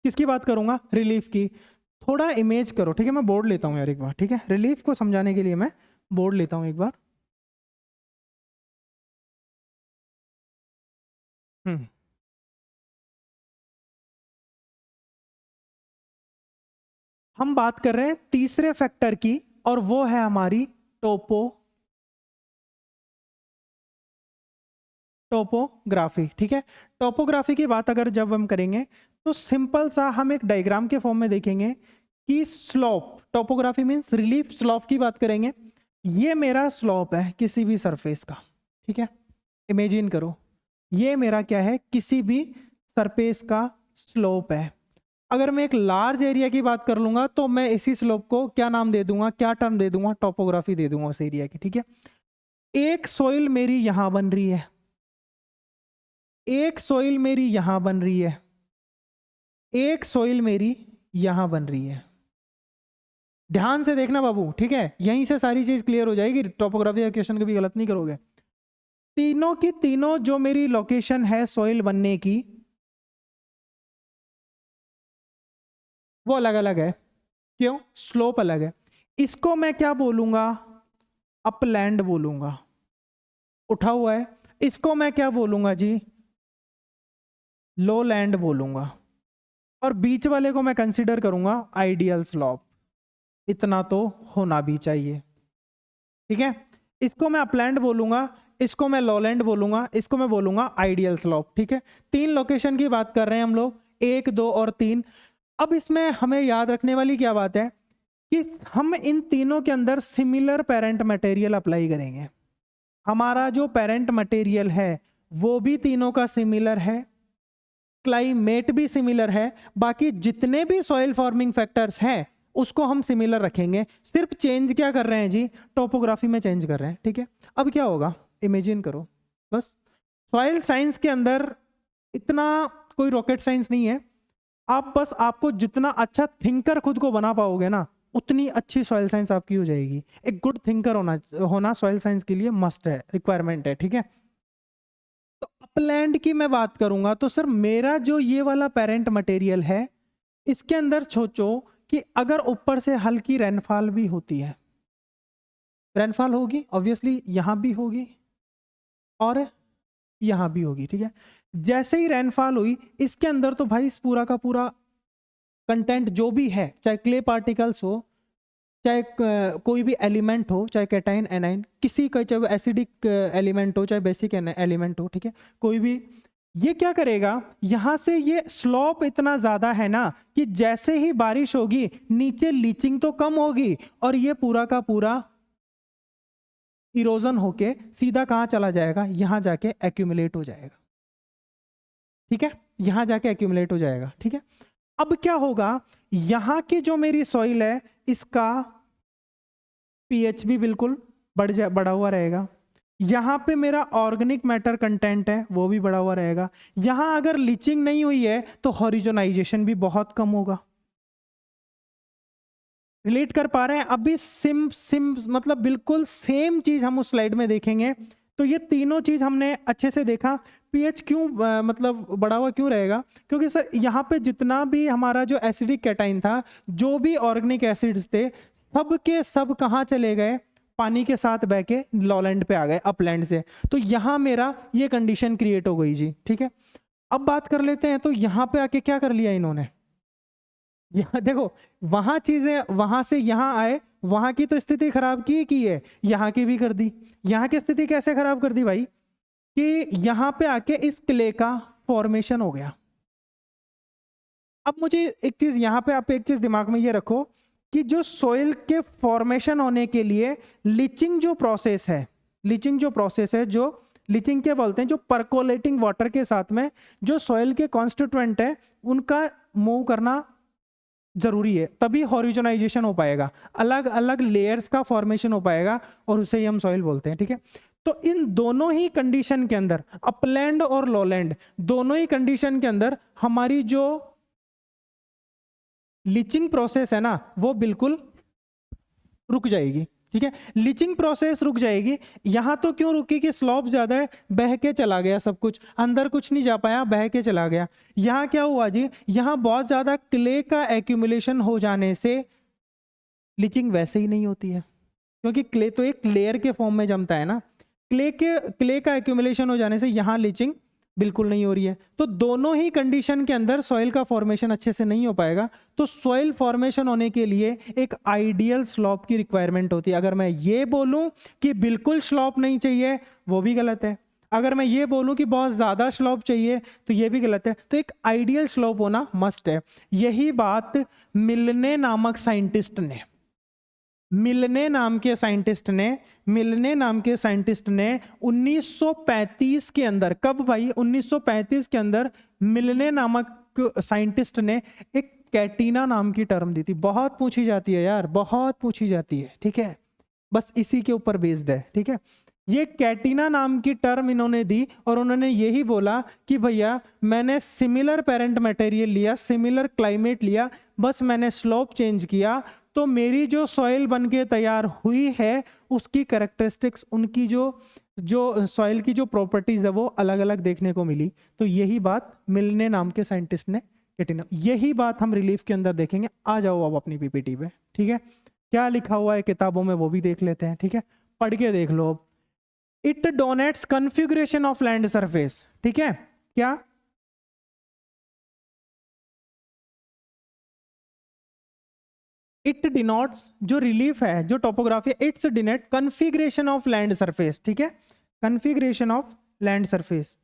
Speaker 1: किसकी बात करूंगा? रिलीफ की। थोड़ा इमेज करो, ठीक है, मैं बोर्ड लेता हूं यार एक बार, ठीक है, रिलीफ को समझाने के लिए मैं बोर्ड लेता हूं एक बार। हम्म हम बात कर रहे हैं तीसरे फैक्टर की, और वो है हमारी टोपोग्राफी, ठीक है। टोपोग्राफी की बात अगर जब हम करेंगे तो सिंपल सा हम एक डायग्राम के फॉर्म में देखेंगे कि slope, topography means relief slope की बात करेंगे। ये मेरा स्लोप है किसी भी सरफेस का, ठीक है, इमेजिन करो ये मेरा क्या है? किसी भी सरफेस का स्लोप है। अगर मैं एक लार्ज एरिया की बात कर लूंगा तो मैं इसी स्लोप को क्या नाम दे दूंगा, क्या टर्म दे दूंगा? टोपोग्राफी दे दूंगा उस एरिया की, ठीक है। एक सोइल मेरी यहां बन रही है, एक सोइल मेरी यहां बन रही है, एक सोइल मेरी यहां बन रही है। ध्यान से देखना बाबू, ठीक है, यहीं से सारी चीज क्लियर हो जाएगी, टोपोग्राफी का क्वेश्चन कभी गलत नहीं करोगे। तीनों की तीनों जो मेरी लोकेशन है सोइल बनने की, वो अलग अलग है। क्यों? स्लोप अलग है। इसको मैं क्या बोलूंगा? अपलैंड बोलूंगा, उठा हुआ है। इसको मैं क्या बोलूंगा जी? लो लैंड बोलूंगा, और बीच वाले को मैं कंसिडर करूंगा आइडियल स्लॉप। इतना तो होना भी चाहिए, ठीक है। इसको मैं अपलैंड बोलूंगा, इसको मैं लॉलैंड बोलूंगा, इसको मैं बोलूंगा आइडियल स्लॉप, ठीक है। 3 लोकेशन की बात कर रहे हैं हम लोग, 1, 2 और 3। अब इसमें हमें याद रखने वाली क्या बात है कि हम इन तीनों के अंदर सिमिलर पेरेंट मटेरियल अप्लाई करेंगे। हमारा जो पेरेंट मटेरियल है वो भी तीनों का सिमिलर है, क्लाइमेट भी सिमिलर है, बाकी जितने भी सॉइल फॉर्मिंग फैक्टर्स हैं उसको हम सिमिलर रखेंगे। सिर्फ चेंज क्या कर रहे हैं जी, टोपोग्राफी में चेंज कर रहे हैं, ठीक है। अब क्या होगा, इमेजिन करो, बस सॉइल साइंस के अंदर इतना कोई रॉकेट साइंस नहीं है। आप बस, आपको जितना अच्छा थिंकर खुद को बना पाओगे ना, उतनी अच्छी सॉइल साइंस आपकी हो जाएगी। एक गुड थिंकर होना सॉइल साइंस के लिए मस्ट है, रिक्वायरमेंट है, ठीक है। तो अपलैंड की मैं बात करूंगा तो सर मेरा जो ये वाला पेरेंट मटेरियल है, इसके अंदर सोचो कि अगर ऊपर से हल्की रेनफॉल भी होती है, रेनफॉल होगी ऑब्वियसली, यहां भी होगी और यहां भी होगी, ठीक है। जैसे ही रेनफॉल हुई इसके अंदर तो भाई इस पूरा का पूरा कंटेंट जो भी है, चाहे क्ले पार्टिकल्स हो, चाहे कोई भी एलिमेंट हो, चाहे कैटाइन एनाइन किसी का, चाहे एसिडिक एलिमेंट हो, चाहे बेसिक एलिमेंट हो, ठीक है, कोई भी, ये क्या करेगा, यहां से ये स्लोप इतना ज्यादा है ना कि जैसे ही बारिश होगी नीचे लीचिंग तो कम होगी और ये पूरा का पूरा इरोजन होके सीधा कहां चला जाएगा, यहां जाके एक्यूमुलेट हो जाएगा, ठीक है, यहां जाके एक्यूमुलेट हो जाएगा, ठीक है। अब क्या होगा, यहां की जो मेरी सॉइल है इसका पीएच भी बिल्कुल बढ़ा हुआ रहेगा। यहां पे मेरा ऑर्गेनिक मैटर कंटेंट है वो भी बढ़ा हुआ रहेगा। यहां अगर लीचिंग नहीं हुई है तो हॉरिजोनाइजेशन भी बहुत कम होगा। रिलेट कर पा रहे हैं? अभी सिम सिम मतलब बिल्कुल सेम चीज हम उस स्लाइड में देखेंगे। तो ये तीनों चीज हमने अच्छे से देखा। पीएच क्यों मतलब बढ़ा हुआ क्यों रहेगा, क्योंकि सर यहाँ पे जितना भी हमारा जो एसिडिक कैटाइन था, जो भी ऑर्गेनिक एसिड्स थे, सब के सब कहाँ चले गए, पानी के साथ बह के लॉलैंड पे आ गए अपलैंड से। तो यहाँ मेरा ये कंडीशन क्रिएट हो गई जी, ठीक है। अब बात कर लेते हैं, तो यहाँ पे आके क्या कर लिया इन्होंने, यहाँ देखो, वहां चीजें वहां से यहां आए, वहां की तो स्थिति खराब की है, यहाँ की भी कर दी। यहाँ की स्थिति कैसे खराब कर दी भाई, कि यहां पे आके इस क्ले का फॉर्मेशन हो गया। अब मुझे एक चीज यहां पे, आप एक चीज दिमाग में ये रखो कि जो सोइल के फॉर्मेशन होने के लिए लीचिंग जो प्रोसेस है, लीचिंग जो प्रोसेस है, जो लीचिंग क्या बोलते हैं, जो परकोलेटिंग वाटर के साथ में जो सोइल के कॉन्स्टिट्यूएंट है उनका मूव करना जरूरी है, तभी हॉरिजोनाइजेशन हो पाएगा, अलग अलग लेयर्स का फॉर्मेशन हो पाएगा, और उसे ही हम सॉइल बोलते हैं, ठीक है। तो इन दोनों ही कंडीशन के अंदर, अपलैंड और लोलैंड दोनों ही कंडीशन के अंदर हमारी जो लीचिंग प्रोसेस है ना वो बिल्कुल रुक जाएगी, ठीक है। लीचिंग प्रोसेस रुक जाएगी। यहां तो क्यों रुकी कि स्लॉप ज्यादा है, बह के चला गया, सब कुछ अंदर कुछ नहीं जा पाया, बह के चला गया। यहां क्या हुआ जी, यहां बहुत ज्यादा क्ले का एक्यूमुलेशन हो जाने से लीचिंग वैसे ही नहीं होती है, क्योंकि क्ले तो एक लेयर के फॉर्म में जमता है ना। क्ले का एक्यूमुलेशन हो जाने से यहां लीचिंग बिल्कुल नहीं हो रही है। तो दोनों ही कंडीशन के अंदर सॉइल का फॉर्मेशन अच्छे से नहीं हो पाएगा। तो सॉइल फॉर्मेशन होने के लिए एक आइडियल स्लॉप की रिक्वायरमेंट होती है। अगर मैं ये बोलूं कि बिल्कुल स्लॉप नहीं चाहिए, वो भी गलत है। अगर मैं ये बोलूं कि बहुत ज्यादा स्लॉप चाहिए, तो ये भी गलत है। तो एक आइडियल स्लॉप होना मस्ट है। यही बात मिलने नामक साइंटिस्ट ने, मिलने नाम के साइंटिस्ट ने 1935 के अंदर, कब भाई, 1935 के अंदर मिलने नामक साइंटिस्ट ने एक कैटिना नाम की टर्म दी थी। बहुत पूछी जाती है यार, बहुत पूछी जाती है, ठीक है, बस इसी के ऊपर बेस्ड है, ठीक है। ये कैटिना नाम की टर्म इन्होंने दी और उन्होंने यही बोला कि भैया मैंने सिमिलर पेरेंट मटेरियल लिया, सिमिलर क्लाइमेट लिया, बस मैंने स्लोप चेंज किया, तो मेरी जो सॉइल बनके तैयार हुई है उसकी कैरेक्टरिस्टिक्स, उनकी जो सॉइल की जो प्रॉपर्टीज है वो अलग अलग देखने को मिली। तो यही बात मिलने नाम के साइंटिस्ट ने कैटिना, यही बात हम रिलीफ के अंदर देखेंगे। आ जाओ अब अपनी पीपीटी पे, ठीक है, क्या लिखा हुआ है किताबों में वो भी देख लेते हैं, ठीक है, पढ़ के देख लो। अब it denotes configuration of land surface, ठीक है, क्या इट डिनोट्स, जो रिलीफ है, जो topography, it's denote configuration of land surface, ठीक है, कन्फिग्रेशन ऑफ लैंड सरफेस।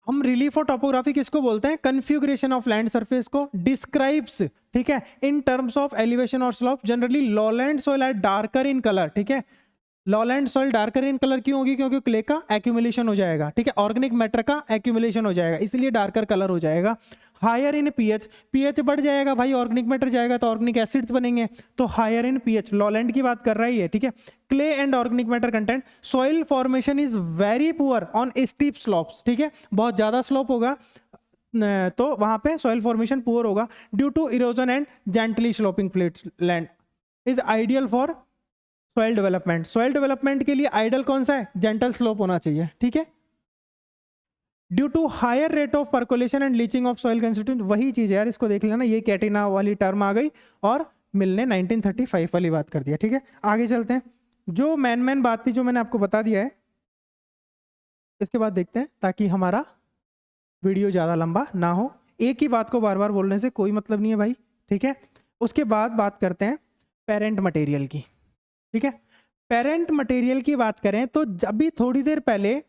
Speaker 1: हम रिलीफ और टोपोग्राफी किसको बोलते हैं? कन्फिग्रेशन ऑफ लैंड सरफेस को डिस्क्राइब्स, ठीक है, इन टर्म्स ऑफ एलिवेशन और slope. Generally lowland soil are darker in colour, ठीक है, lowland soil darker in colour क्यों होगी? क्योंकि क्ले का एक्यूमुलेशन हो जाएगा, ठीक है, ऑर्गेनिक मैटर का एक्यूमुलेशन हो जाएगा, इसलिए डार्कर कलर हो जाएगा। हायर इन पीएच, पीएच बढ़ जाएगा भाई, ऑर्गेनिक मैटर जाएगा तो ऑर्गेनिक एसिड्स बनेंगे, तो हायर इन पीएच, लॉलैंड की बात कर रही है, ठीक है। Clay and organic matter content, soil formation is very poor on steep slopes, ठीक है, बहुत ज्यादा स्लोप होगा तो वहां पे सॉइल फॉर्मेशन पुअर होगा। Due to erosion and gently sloping flat land is ideal for soil development. Soil development के लिए आइडियल कौन सा है? जेंटल स्लोप होना चाहिए, ठीक है। Due to higher rate of percolation and leaching of soil constituent, वही चीज है यार, इसको देख लेना, ये कैटिना वाली टर्म आ गई और मिल ने 1935 वाली बात कर दिया, ठीक है। आगे चलते हैं, जो मैन बात थी जो मैंने आपको बता दिया है, इसके बाद देखते हैं ताकि हमारा वीडियो ज़्यादा लंबा ना हो। एक ही बात को बार बार बोलने से कोई मतलब नहीं है भाई, ठीक है। उसके बाद बात करते हैं पेरेंट मटेरियल की, ठीक है। पेरेंट मटेरियल की बात करें तो अभी थोड़ी देर पहले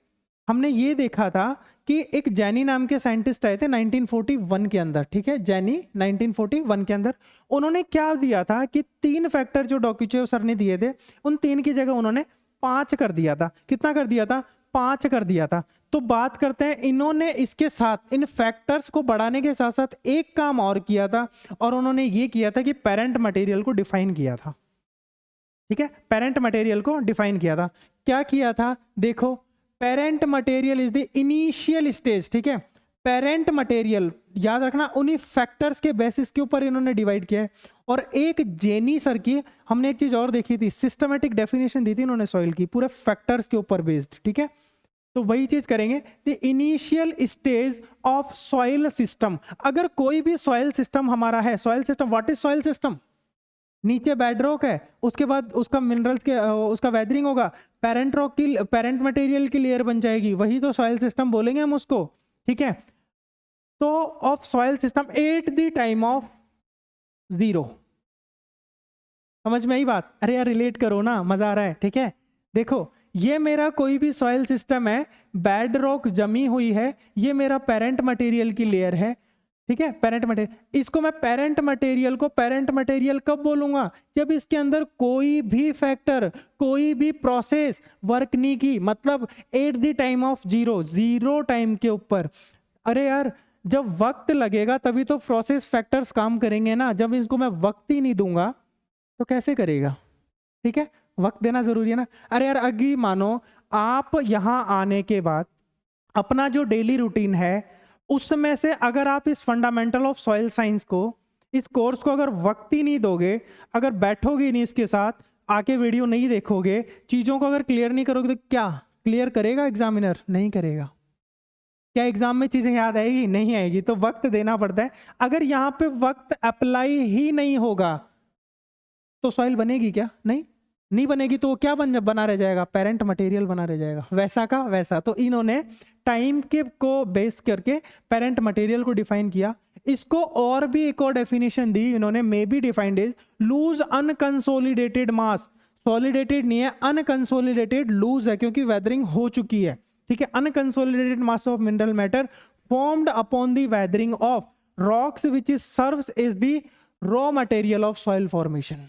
Speaker 1: हमने ये देखा था कि एक जैनी नाम के साइंटिस्ट आए थे 1941 के अंदर, ठीक है, जैनी 1941 के अंदर। उन्होंने क्या दिया था कि 3 फैक्टर जो डॉक्यूचेव सर ने दिए थे, उन 3 की जगह उन्होंने 5 कर दिया था। कितना कर दिया था? 5 कर दिया था। तो बात करते हैं, इन्होंने इसके साथ इन फैक्टर्स को बढ़ाने के साथ साथ एक काम और किया था, और उन्होंने ये किया था कि पेरेंट मटेरियल को डिफाइन किया था, ठीक है, पेरेंट मटेरियल को डिफाइन किया था। क्या किया था? देखो, parent material is the initial stage, ठीक है। पेरेंट मटेरियल याद रखना, उन्हीं फैक्टर्स के बेसिस के ऊपर इन्होंने डिवाइड किया है। और एक जेनी सर की हमने एक चीज और देखी थी, सिस्टमेटिक डेफिनेशन दी थी इन्होंने सॉइल की, पूरे फैक्टर्स के ऊपर बेस्ड, ठीक है। तो वही चीज करेंगे, the initial stage of soil system. अगर कोई भी सॉइल सिस्टम हमारा है, soil system, what is soil system? नीचे बेडरॉक है, उसके बाद उसका मिनरल्स के उसका वेदरिंग होगा, पेरेंट रॉक की, पेरेंट मटेरियल की लेयर बन जाएगी, वही तो सॉइल सिस्टम बोलेंगे हम उसको, ठीक है। तो of soil system at the time of 0, समझ में आई बात? अरे यार रिलेट करो ना, मजा आ रहा है, ठीक है। देखो, ये मेरा कोई भी सॉइल सिस्टम है, बेड रॉक जमी हुई है, ये मेरा पेरेंट मटेरियल की लेयर है, ठीक है, पेरेंट मटेरियल। इसको मैं पेरेंट मटेरियल को पेरेंट मटेरियल कब बोलूंगा? जब इसके अंदर कोई भी फैक्टर, कोई भी प्रोसेस वर्क नहीं की, मतलब at the time of 0, 0 time के ऊपर। अरे यार, जब वक्त लगेगा तभी तो प्रोसेस फैक्टर्स काम करेंगे ना, जब इसको मैं वक्त ही नहीं दूंगा तो कैसे करेगा, ठीक है, वक्त देना जरूरी है ना। अरे यार, अभी मानो आप यहां आने के बाद अपना जो डेली रूटीन है उसमें से अगर आप इस फंडामेंटल ऑफ सॉइल साइंस को, इस कोर्स को अगर वक्त ही नहीं दोगे, अगर बैठोगे नहीं इसके साथ, आके वीडियो नहीं देखोगे, चीज़ों को अगर क्लियर नहीं करोगे, तो क्या क्लियर करेगा एग्जामिनर? नहीं करेगा। क्या एग्जाम में चीज़ें याद आएगी? नहीं आएगी। तो वक्त देना पड़ता है। अगर यहाँ पे वक्त अप्लाई ही नहीं होगा तो सॉइल बनेगी क्या? नहीं बनेगी। तो क्या बना रह जाएगा? पेरेंट मटेरियल बना रह जाएगा, वैसा का वैसा। तो इन्होंने टाइम के को बेस करके पेरेंट मटेरियल को डिफाइन किया। इसको और भी एक और डेफिनेशन दी इन्होंने, may be defined as loose unconsolidated mass. Solidated नहीं है, अनकंसोलिडेटेड, लूज है क्योंकि वेदरिंग हो चुकी है, ठीक है। Unconsolidated mass of mineral matter formed upon the weathering of rocks which is serves as the raw material of soil formation.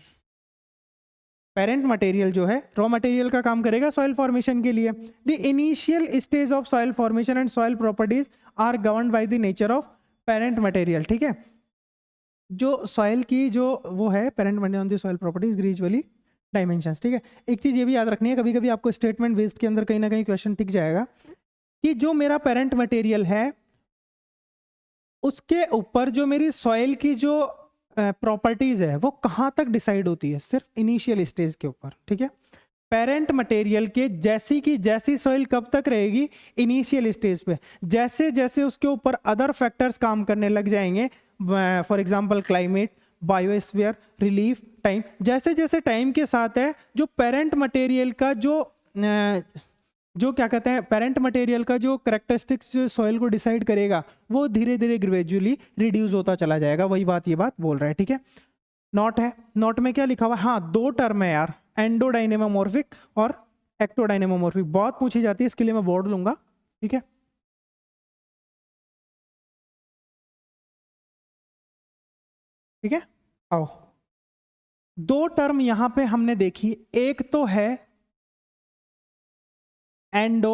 Speaker 1: Parent material जो है रॉ मटेरियल का काम करेगा सॉइल फॉर्मेशन के लिए। The initial stage of soil formation and soil properties are governed by the nature of parent material, ठीक है। जो सॉइल की जो वो है parent material on the soil properties gradually dimensions, ठीक है। एक चीज ये भी याद रखनी है, कभी कभी आपको स्टेटमेंट बेस्ड के अंदर कहीं ना कहीं क्वेश्चन टिक जाएगा कि जो मेरा पेरेंट मटेरियल है उसके ऊपर जो मेरी सॉइल की जो प्रॉपर्टीज है वो कहाँ तक डिसाइड होती है? सिर्फ इनिशियल स्टेज के ऊपर, ठीक है। पेरेंट मटेरियल के जैसी की जैसी सॉइल कब तक रहेगी? इनिशियल स्टेज पे। जैसे जैसे उसके ऊपर अदर फैक्टर्स काम करने लग जाएंगे, for example climate, biosphere, relief, time, जैसे जैसे टाइम के साथ है जो पेरेंट मटेरियल का जो जो क्या कहते हैं पेरेंट मटेरियल का जो करेक्टरिस्टिक्स जो सॉइल को डिसाइड करेगा वो धीरे धीरे ग्रेजुअली रिड्यूस होता चला जाएगा, वही बात ये बात बोल रहा है, ठीक है। नोट है, नोट में क्या लिखा हुआ है, हाँ 2 टर्म है यार, एंडोडाइनेमोमॉर्फिक और एक्टोडाइनेमोमॉर्फिक, बहुत पूछी जाती है, इसके लिए मैं बोर्ड लूंगा, ठीक है। ठीक है, आओ 2 टर्म यहां पे हमने देखी, एक तो है एंडो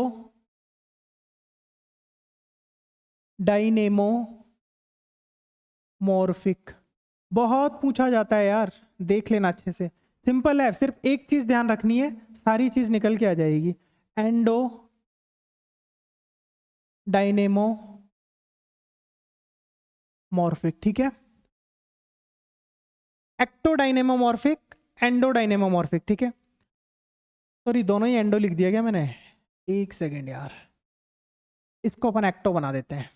Speaker 1: डाइनेमोमॉर्फिक, बहुत पूछा जाता है यार, देख लेना अच्छे से, सिंपल है, सिर्फ एक चीज ध्यान रखनी है, सारी चीज निकल के आ जाएगी। एंडो डाइनेमोमॉर्फिक, ठीक है। एक्टोडाइनेमोमॉर्फिक, एंडोडाइनेमोमॉर्फिक, ठीक है। सॉरी दोनों ही एंडो लिख दिया क्या मैंने, एक सेकेंड यार, इसको अपन एक्टो बना देते हैं,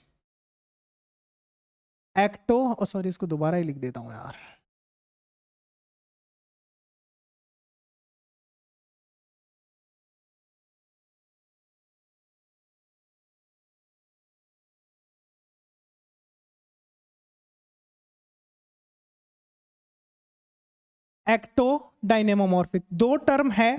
Speaker 1: एक्टो, और सॉरी इसको दोबारा ही लिख देता हूं यार, एक्टो डायनेमोमॉर्फिक, 2 टर्म है,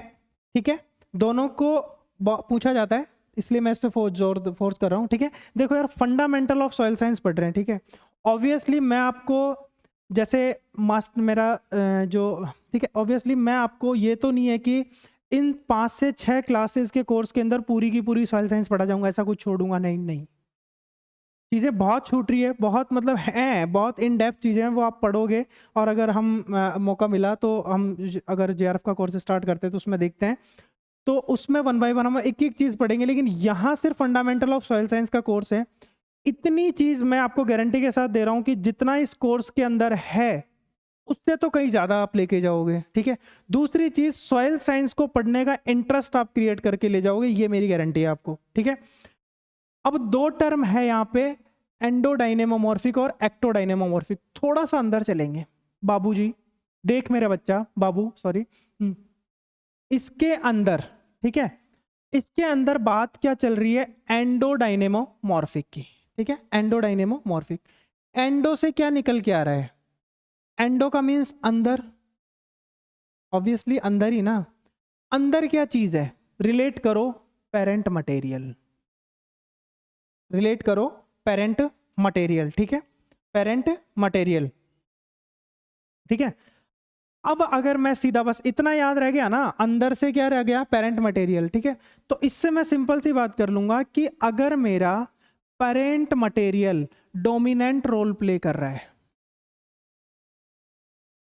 Speaker 1: ठीक है, दोनों को पूछा जाता है, इसलिए मैं इस पे फोर्स कर रहा हूँ, ठीक है। देखो यार, फंडामेंटल ऑफ सॉइल साइंस पढ़ रहे हैं, ठीक है, ऑब्वियसली मैं आपको जैसे मास्टर मेरा जो, ठीक है, ऑब्वियसली मैं आपको ये तो नहीं है कि इन 5 से 6 क्लासेस के कोर्स के अंदर पूरी की पूरी सॉइल साइंस पढ़ा जाऊंगा, ऐसा कुछ छोड़ूंगा नहीं, नहीं, चीज़ें बहुत छूट रही है, बहुत मतलब हैं, बहुत इन डेप्थ चीज़ें हैं, वो आप पढ़ोगे, और अगर हम मौका मिला तो हम अगर जेआरएफ का कोर्स स्टार्ट करते हैं तो उसमें देखते हैं, तो उसमें 1 बाय 1 हम एक एक चीज़ पढ़ेंगे, लेकिन यहाँ सिर्फ फंडामेंटल ऑफ सॉइल साइंस का कोर्स है, इतनी चीज़ मैं आपको गारंटी के साथ दे रहा हूँ कि जितना इस कोर्स के अंदर है उससे तो कहीं ज़्यादा आप लेके जाओगे, ठीक है। दूसरी चीज़, सॉइल साइंस को पढ़ने का इंटरेस्ट आप क्रिएट करके ले जाओगे, ये मेरी गारंटी है आपको, ठीक है। अब 2 टर्म है यहाँ पे, एंडोडाइनेमोमॉर्फिक और एक्टोडाइनेमोमॉर्फिक, थोड़ा सा अंदर चलेंगे, बाबूजी देख मेरा बच्चा, बाबू सॉरी, इसके अंदर, ठीक है, इसके अंदर बात क्या चल रही है, एंडोडाइनेमोमॉर्फिक की, ठीक है, एंडोडाइनेमोमॉर्फिक, एंडो से क्या निकल के आ रहा है, एंडो का मीन्स अंदर, ऑब्वियसली अंदर ही ना, अंदर क्या चीज है, रिलेट करो पेरेंट मटेरियल, रिलेट करो पेरेंट मटेरियल, ठीक है, पेरेंट मटेरियल, ठीक है। अब अगर मैं सीधा बस इतना याद रह गया ना, अंदर से क्या रह गया, पेरेंट मटेरियल, ठीक है, तो इससे मैं सिंपल सी बात कर लूंगा कि अगर मेरा parent material dominant role play कर रहा है,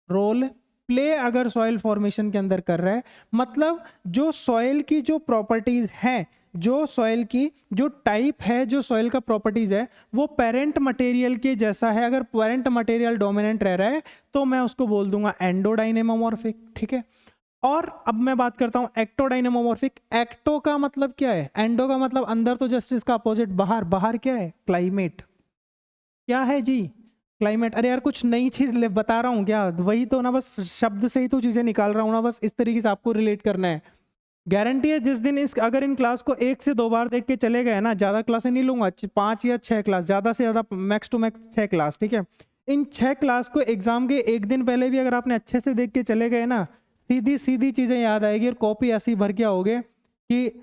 Speaker 1: रोल प्ले अगर सॉइल फॉर्मेशन के अंदर कर रहा है, मतलब जो सॉइल की जो प्रॉपर्टीज हैं, जो सॉइल की जो टाइप है, जो सॉइल का प्रॉपर्टीज है, वो पेरेंट मटेरियल के जैसा है, अगर पेरेंट मटेरियल डोमिनेंट रह रहा है तो मैं उसको बोल दूंगा एंडोडाइनेमोमॉर्फिक, ठीक है। और अब मैं बात करता हूं एक्टोडाइनेमोमॉर्फिक, एक्टो का मतलब क्या है, एंडो का मतलब अंदर, तो जस्ट इसका अपोजिट बाहर, बाहर क्या है, क्लाइमेट, क्या है जी, क्लाइमेट, अरे यार कुछ नई चीज बता रहा हूँ क्या, वही तो ना, बस शब्द से ही तो चीजें निकाल रहा हूँ ना, बस इस तरीके से आपको रिलेट करना है, गारंटी है जिस दिन इस अगर इन क्लास को 1 से 2 बार देख के चले गए ना, ज्यादा क्लासें नहीं लूंगा, 5 या 6 क्लास, ज्यादा से ज्यादा मैक्स टू मैक्स 6 क्लास, ठीक है। इन 6 क्लास को एग्जाम के एक दिन पहले भी अगर आपने अच्छे से देख के चले गए ना, सीधी सीधी चीजें याद आएगी, और कॉपी ऐसी भर के आओगे कि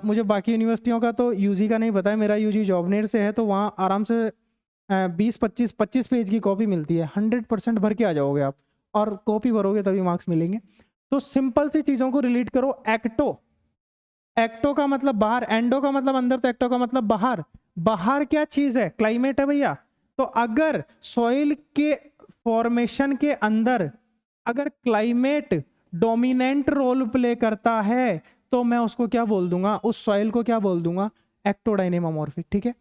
Speaker 1: मुझे बाकी यूनिवर्सिटियों का तो यूजी का नहीं पता है, मेरा यूजी जॉबनेट से है, तो वहाँ आराम से 20-25 पेज की कॉपी मिलती है, 100% भर के आ जाओगे आप, और कॉपी भरोगे तभी मार्क्स मिलेंगे। तो सिंपल सी चीजों को रिलेट करो, एक्टो, एक्टो का मतलब बाहर, एंडो का मतलब अंदर, तो एक्टो का मतलब बाहर, बाहर क्या चीज है, क्लाइमेट है भैया। तो अगर सॉइल के फॉर्मेशन के अंदर अगर क्लाइमेट डोमिनेंट रोल प्ले करता है तो मैं उसको क्या बोल दूंगा, उस सॉइल को क्या बोल दूंगा, एक्टोडाइनेमोमॉर्फिक, ठीक है।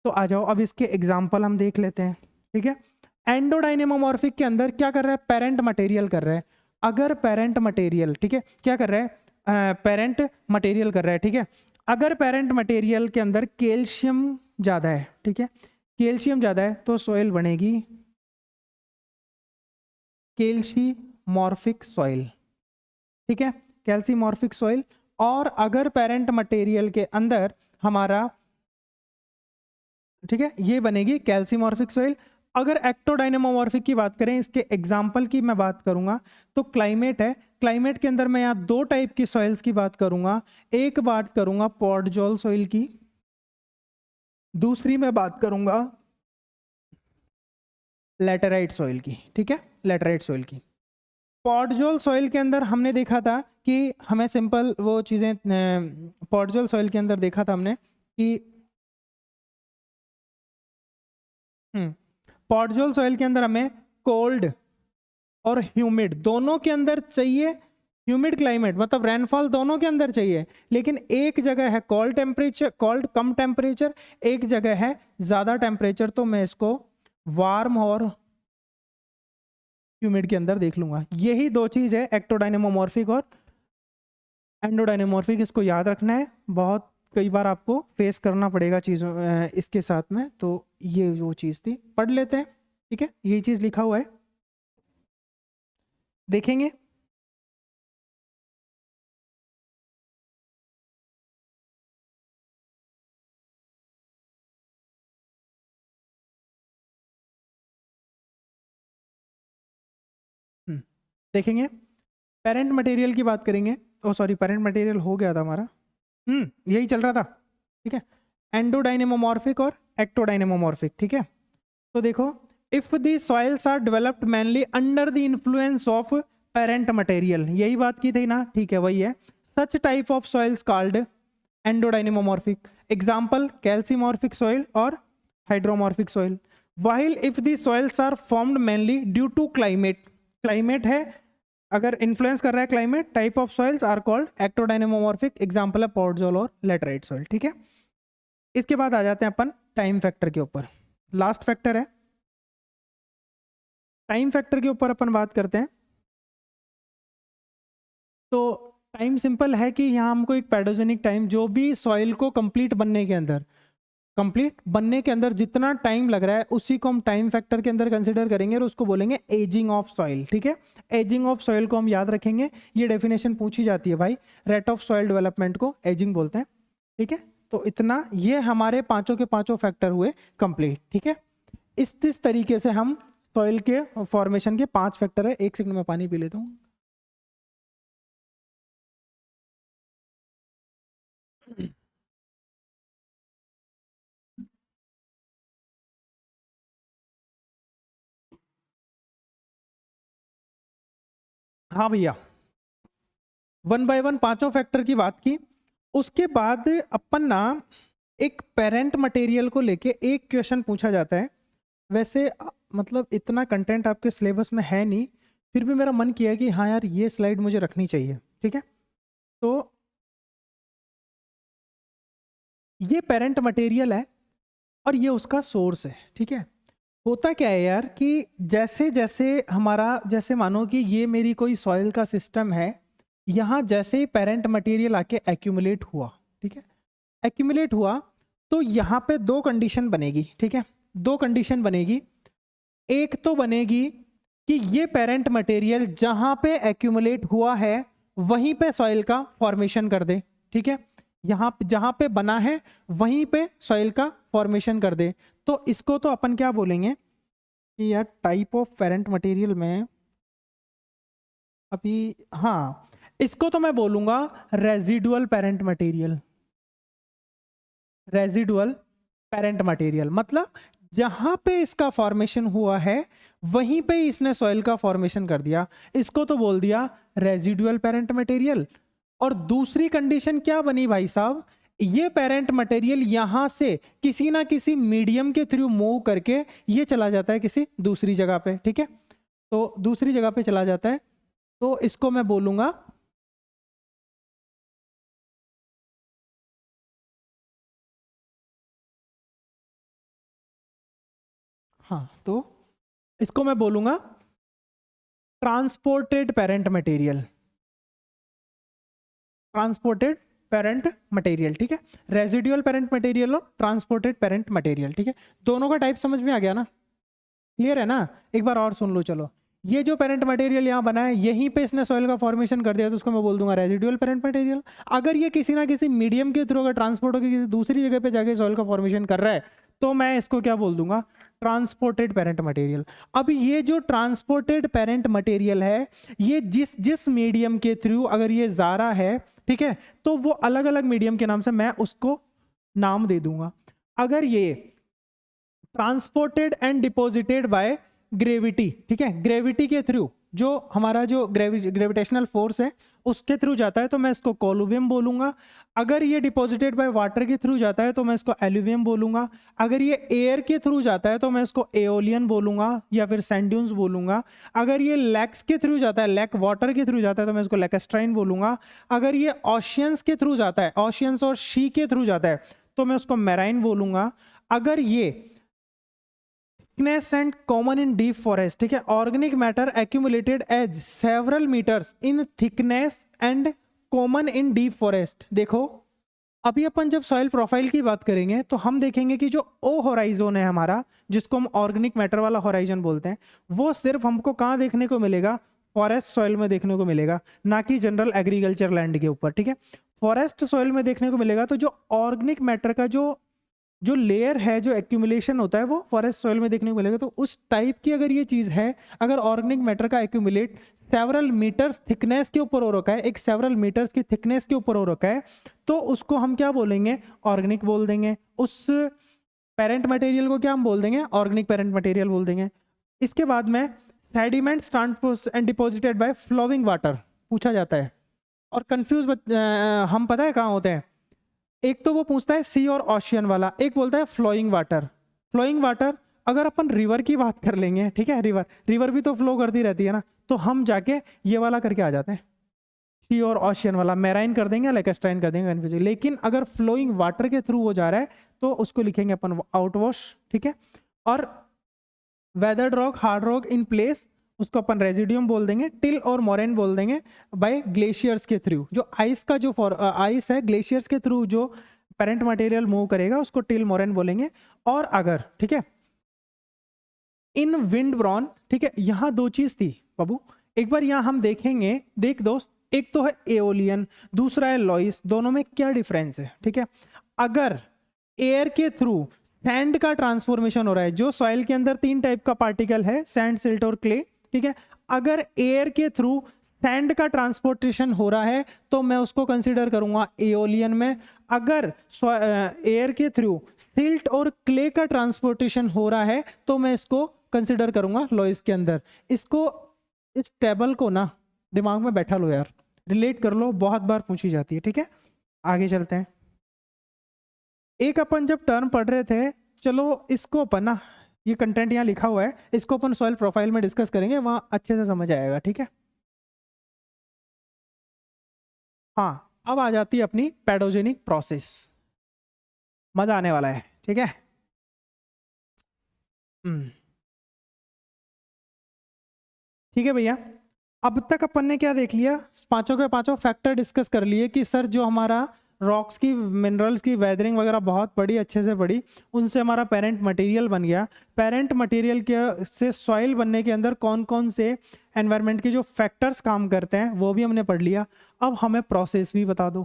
Speaker 1: तो आ जाओ अब इसके एग्जाम्पल हम देख लेते हैं, ठीक है। एंडोडाइनेमोमॉर्फिक के अंदर क्या कर रहा है, पेरेंट मटेरियल कर रहा है, अगर पेरेंट मटेरियल, ठीक है, क्या कर रहा है, पेरेंट मटेरियल कर रहा है, ठीक है, अगर पेरेंट मटेरियल के अंदर कैल्शियम ज़्यादा है, ठीक है, कैल्शियम ज़्यादा है तो सॉइल बनेगी कैल्शियमॉर्फिक सॉइल, ठीक है, कैल्शियमॉर्फिक सॉइल, और अगर पेरेंट मटेरियल के अंदर हमारा, ठीक है, ये बनेगी कैल्सिमॉर्फिक सॉइल। अगर एक्टोडायनेमोमॉर्फिक की बात करें, इसके एग्जाम्पल की मैं बात करूंगा तो क्लाइमेट है। क्लाइमेट के अंदर मैं यहाँ दो टाइप की सॉइल्स की बात करूंगा। एक बात करूंगा पॉडजोल सॉइल की, दूसरी मैं बात करूंगा लैटेराइट सॉइल की। ठीक है, लैटेराइट सॉइल की। पॉडजोल सॉइल के अंदर हमने देखा था कि हमें सिंपल वो चीज़ें, पॉडजोल सॉइल के अंदर देखा था हमने कि पॉडजोल सॉइल के अंदर हमें कोल्ड और ह्यूमिड दोनों के अंदर चाहिए। ह्यूमिड क्लाइमेट मतलब रेनफॉल दोनों के अंदर चाहिए, लेकिन एक जगह है कोल्ड टेम्परेचर, कोल्ड कम टेम्परेचर, एक जगह है ज़्यादा टेम्परेचर। तो मैं इसको वार्म और ह्यूमिड के अंदर देख लूंगा। यही दो चीज़ है, एक्टोडायनेमोमॉर्फिक और एंडोडायनेमॉर्फिक। इसको याद रखना है, बहुत कई बार आपको फेस करना पड़ेगा चीज़ों इसके साथ में। तो ये वो चीज़ थी, पढ़ लेते हैं। ठीक है, यही चीज़ लिखा हुआ है, देखेंगे। देखेंगे, पेरेंट मटेरियल की बात करेंगे। ओ सॉरी, पेरेंट मटेरियल हो गया था हमारा, यही चल रहा था। ठीक है, एंडोडायनेमोमॉर्फिक और एक्टोडायनेमोमॉर्फिक। ठीक है, तो देखो, if the soils are developed mainly under the influence of parent material, यही बात की थी ना। ठीक है, वही है। Such type of soils called endodynamomorphic. Example calcimorphic soil और hydromorphic soil. While if the soils are formed mainly due to climate, climate है अगर इन्फ्लुएंस कर रहा है climate, type of soils are called ectodynamomorphic. Example है podzol और laterite soil. ठीक है, इसके बाद आ जाते हैं अपन टाइम फैक्टर के ऊपर। लास्ट फैक्टर है, टाइम फैक्टर के ऊपर अपन बात करते हैं। तो टाइम सिंपल है कि यहाँ हमको एक पैडोजेनिक टाइम, जो भी सॉइल को कंप्लीट बनने के अंदर, कंप्लीट बनने के अंदर जितना टाइम लग रहा है उसी को हम टाइम फैक्टर के अंदर कंसिडर करेंगे और उसको बोलेंगे एजिंग ऑफ सॉइल। ठीक है, एजिंग ऑफ सॉइल को हम याद रखेंगे, ये डेफिनेशन पूछी जाती है भाई। रेट ऑफ सॉइल डेवलपमेंट को एजिंग बोलते हैं। ठीक है, तो इतना, ये हमारे पांचों के पांचों फैक्टर हुए कंप्लीट। ठीक है, इस तरीके से हम सॉइल के फॉर्मेशन के 5 फैक्टर है। एक सेकंड में पानी पी लेता हूँ। हाँ भैया, 1 बाय 1 पांचों फैक्टर की बात की। उसके बाद अपन ना एक पेरेंट मटेरियल को लेके एक क्वेश्चन पूछा जाता है। वैसे मतलब इतना कंटेंट आपके सिलेबस में है नहीं, फिर भी मेरा मन किया कि हाँ यार ये स्लाइड मुझे रखनी चाहिए। ठीक है, तो ये पेरेंट मटेरियल है और ये उसका सोर्स है। ठीक है, होता क्या है यार कि जैसे जैसे हमारा, जैसे मानो कि ये मेरी कोई सॉइल का सिस्टम है, यहाँ जैसे ही पेरेंट मटेरियल आके एक्यूमुलेट हुआ, ठीक है, एक्यूमुलेट हुआ, तो यहाँ पे दो कंडीशन बनेगी। ठीक है, दो कंडीशन बनेगी। एक तो बनेगी कि ये पेरेंट मटेरियल जहाँ पे एक्यूमुलेट हुआ है वहीं पे सॉइल का फॉर्मेशन कर दे। ठीक है, यहाँ जहाँ पे बना है वहीं पे सॉइल का फॉर्मेशन कर दे। तो इसको तो अपन क्या बोलेंगे कि यार टाइप ऑफ पेरेंट मटेरियल में अभी, हाँ, इसको तो मैं बोलूंगा residual parent material. Residual parent material मतलब जहां पे इसका फॉर्मेशन हुआ है वहीं पे इसने सॉइल का फॉर्मेशन कर दिया, इसको तो बोल दिया रेजिडुअल पेरेंट मटेरियल। और दूसरी कंडीशन क्या बनी भाई साहब, ये पेरेंट मटेरियल यहां से किसी ना किसी मीडियम के थ्रू मूव करके ये चला जाता है किसी दूसरी जगह पे। ठीक है, तो दूसरी जगह पे चला जाता है, तो इसको मैं बोलूंगा, हाँ, तो इसको मैं बोलूंगा transported parent material. Transported parent material. ठीक है, रेजिडुअल पेरेंट मटेरियल और ट्रांसपोर्टेड पेरेंट मटेरियल। ठीक है, दोनों का टाइप समझ में आ गया ना, क्लियर है ना। एक बार और सुन लो, चलो। ये जो पेरेंट मटेरियल यहाँ बना है यहीं पे इसने सॉइल का फॉर्मेशन कर दिया, तो उसको मैं बोल दूंगा रेजिडुअल पेरेंट मटेरियल। अगर ये किसी ना किसी मीडियम के थ्रू अगर ट्रांसपोर्ट होकर किसी दूसरी जगह पे जाके सॉइल का फॉर्मेशन कर रहा है तो मैं इसको क्या बोल दूंगा, ट्रांसपोर्टेड पेरेंट मटेरियल। अब ये जो ट्रांसपोर्टेड पेरेंट मटेरियल है ये जिस जिस मीडियम के थ्रू अगर ये जा रहा है, ठीक है, तो वो अलग अलग मीडियम के नाम से मैं उसको नाम दे दूंगा। अगर ये transported and deposited by gravity, ठीक है, ग्रेविटी के थ्रू जो हमारा जो ग्रेविटेशनल फोर्स है उसके थ्रू जाता है तो मैं इसको कोलुवियम बोलूंगा। अगर ये डिपॉजिटेड बाय वाटर के थ्रू जाता है तो मैं इसको एलुवियम बोलूंगा। अगर ये एयर के थ्रू जाता है तो मैं इसको एओलियन बोलूंगा या फिर सैंड ड्यून्स बोलूंगा। अगर ये लैक्स के थ्रू जाता है, लैक वाटर के थ्रू जाता है तो मैं इसको लैकेस्ट्राइन बोलूंगा। अगर ये ओशियंस के थ्रू जाता है, ओशियंस और शी के थ्रू जाता है तो मैं उसको मैराइन बोलूंगा। अगर ये thickness and common in deep forest, ठीक है, organic matter accumulated as several meters in thickness and common in deep forest। देखो अभी अपन जब सॉइल प्रोफाइल की बात करेंगे तो हम देखेंगे कि जो ओ होराइजन है हमारा, जिसको हम ऑर्गेनिक मैटर वाला होराइजन बोलते हैं, वो सिर्फ हमको कहाँ देखने को मिलेगा, फॉरेस्ट सॉइल में देखने को मिलेगा, ना कि जनरल एग्रीकल्चर लैंड के ऊपर, ठीक है। फॉरेस्ट सॉइल में देखने को मिलेगा तो जो ऑर्गेनिक मैटर का जो लेयर है, जो एक्यूमुलेशन होता है वो फॉरेस्ट सॉइल में देखने को मिलेगा। तो उस टाइप की अगर ये चीज़ है, अगर ऑर्गेनिक मैटर का एक्यूमुलेट सेवरल मीटर्स थिकनेस के ऊपर हो रखा है, एक सेवरल मीटर्स की थिकनेस के ऊपर हो रखा है, तो उसको हम क्या बोलेंगे, ऑर्गेनिक बोल देंगे। उस पेरेंट मटेरियल को क्या हम बोल देंगे, ऑर्गेनिक पेरेंट मटेरियल बोल देंगे। इसके बाद में sediments transport and deposited by flowing water पूछा जाता है, और कंफ्यूज हम पता है कहाँ होते हैं, एक तो वो पूछता है सी और ओशियन वाला, एक बोलता है फ्लोइंग वाटर। फ्लोइंग वाटर अगर अपन रिवर की बात कर लेंगे, ठीक है, रिवर भी तो फ्लो करती रहती है ना, तो हम जाके ये वाला करके आ जाते हैं, सी और ओशियन वाला मैराइन कर देंगे, लैकेस्ट्राइन कर देंगे, कन्फ्यूजन। लेकिन अगर फ्लोइंग वाटर के थ्रू वो जा रहा है तो उसको लिखेंगे अपन आउटवॉश, ठीक है। और weathered rock, hard rock in place, उसको अपन रेजिडियम बोल देंगे। टिल और मोरेन बोल देंगे बाय ग्लेशियर्स के थ्रू, जो आइस का जो आइस है ग्लेशियर्स के थ्रू जो पेरेंट मटेरियल मूव करेगा उसको टिल मोरेन बोलेंगे। और अगर, ठीक है, इन विंड ब्रॉन, ठीक है, यहाँ दो चीज थी बाबू, एक बार यहाँ हम देखेंगे, देख दोस्त, एक तो है एओलियन, दूसरा है लॉइस, दोनों में क्या डिफरेंस है, ठीक है। अगर एयर के थ्रू सैंड का ट्रांसफॉर्मेशन हो रहा है, जो सॉइल के अंदर तीन टाइप का पार्टिकल है, सैंड, सिल्ट और क्ले, ठीक है, अगर एयर के थ्रू सैंड का ट्रांसपोर्टेशन हो रहा है तो मैं उसको कंसीडर करूंगा एओलियन में। अगर एयर के थ्रू सिल्ट और क्ले का ट्रांसपोर्टेशन हो रहा है तो मैं इसको कंसीडर करूंगा लॉइस के अंदर। इसको, इस टेबल को ना दिमाग में बैठा लो यार, रिलेट कर लो, बहुत बार पूछी जाती है, ठीक है। आगे चलते हैं। एक अपन जब टर्म पढ़ रहे थे, चलो इसको अपन ना, ये कंटेंट यहाँ लिखा हुआ है, इसको अपन सॉइल प्रोफाइल में डिस्कस करेंगे, वहां अच्छे से समझ आएगा, ठीक है। हाँ, अब आ जाती है अपनी पैडोजेनिक प्रोसेस, मजा आने वाला है, ठीक है। ठीक है भैया, अब तक अपन ने क्या देख लिया, पांचों के पांचों फैक्टर डिस्कस कर लिए कि सर जो हमारा रॉक्स की, मिनरल्स की वेदरिंग वगैरह बहुत पड़ी, अच्छे से पड़ी, उनसे हमारा पेरेंट मटेरियल बन गया। पेरेंट मटेरियल के से सॉइल बनने के अंदर कौन कौन से एनवायरनमेंट के जो फैक्टर्स काम करते हैं वो भी हमने पढ़ लिया। अब हमें प्रोसेस भी बता दो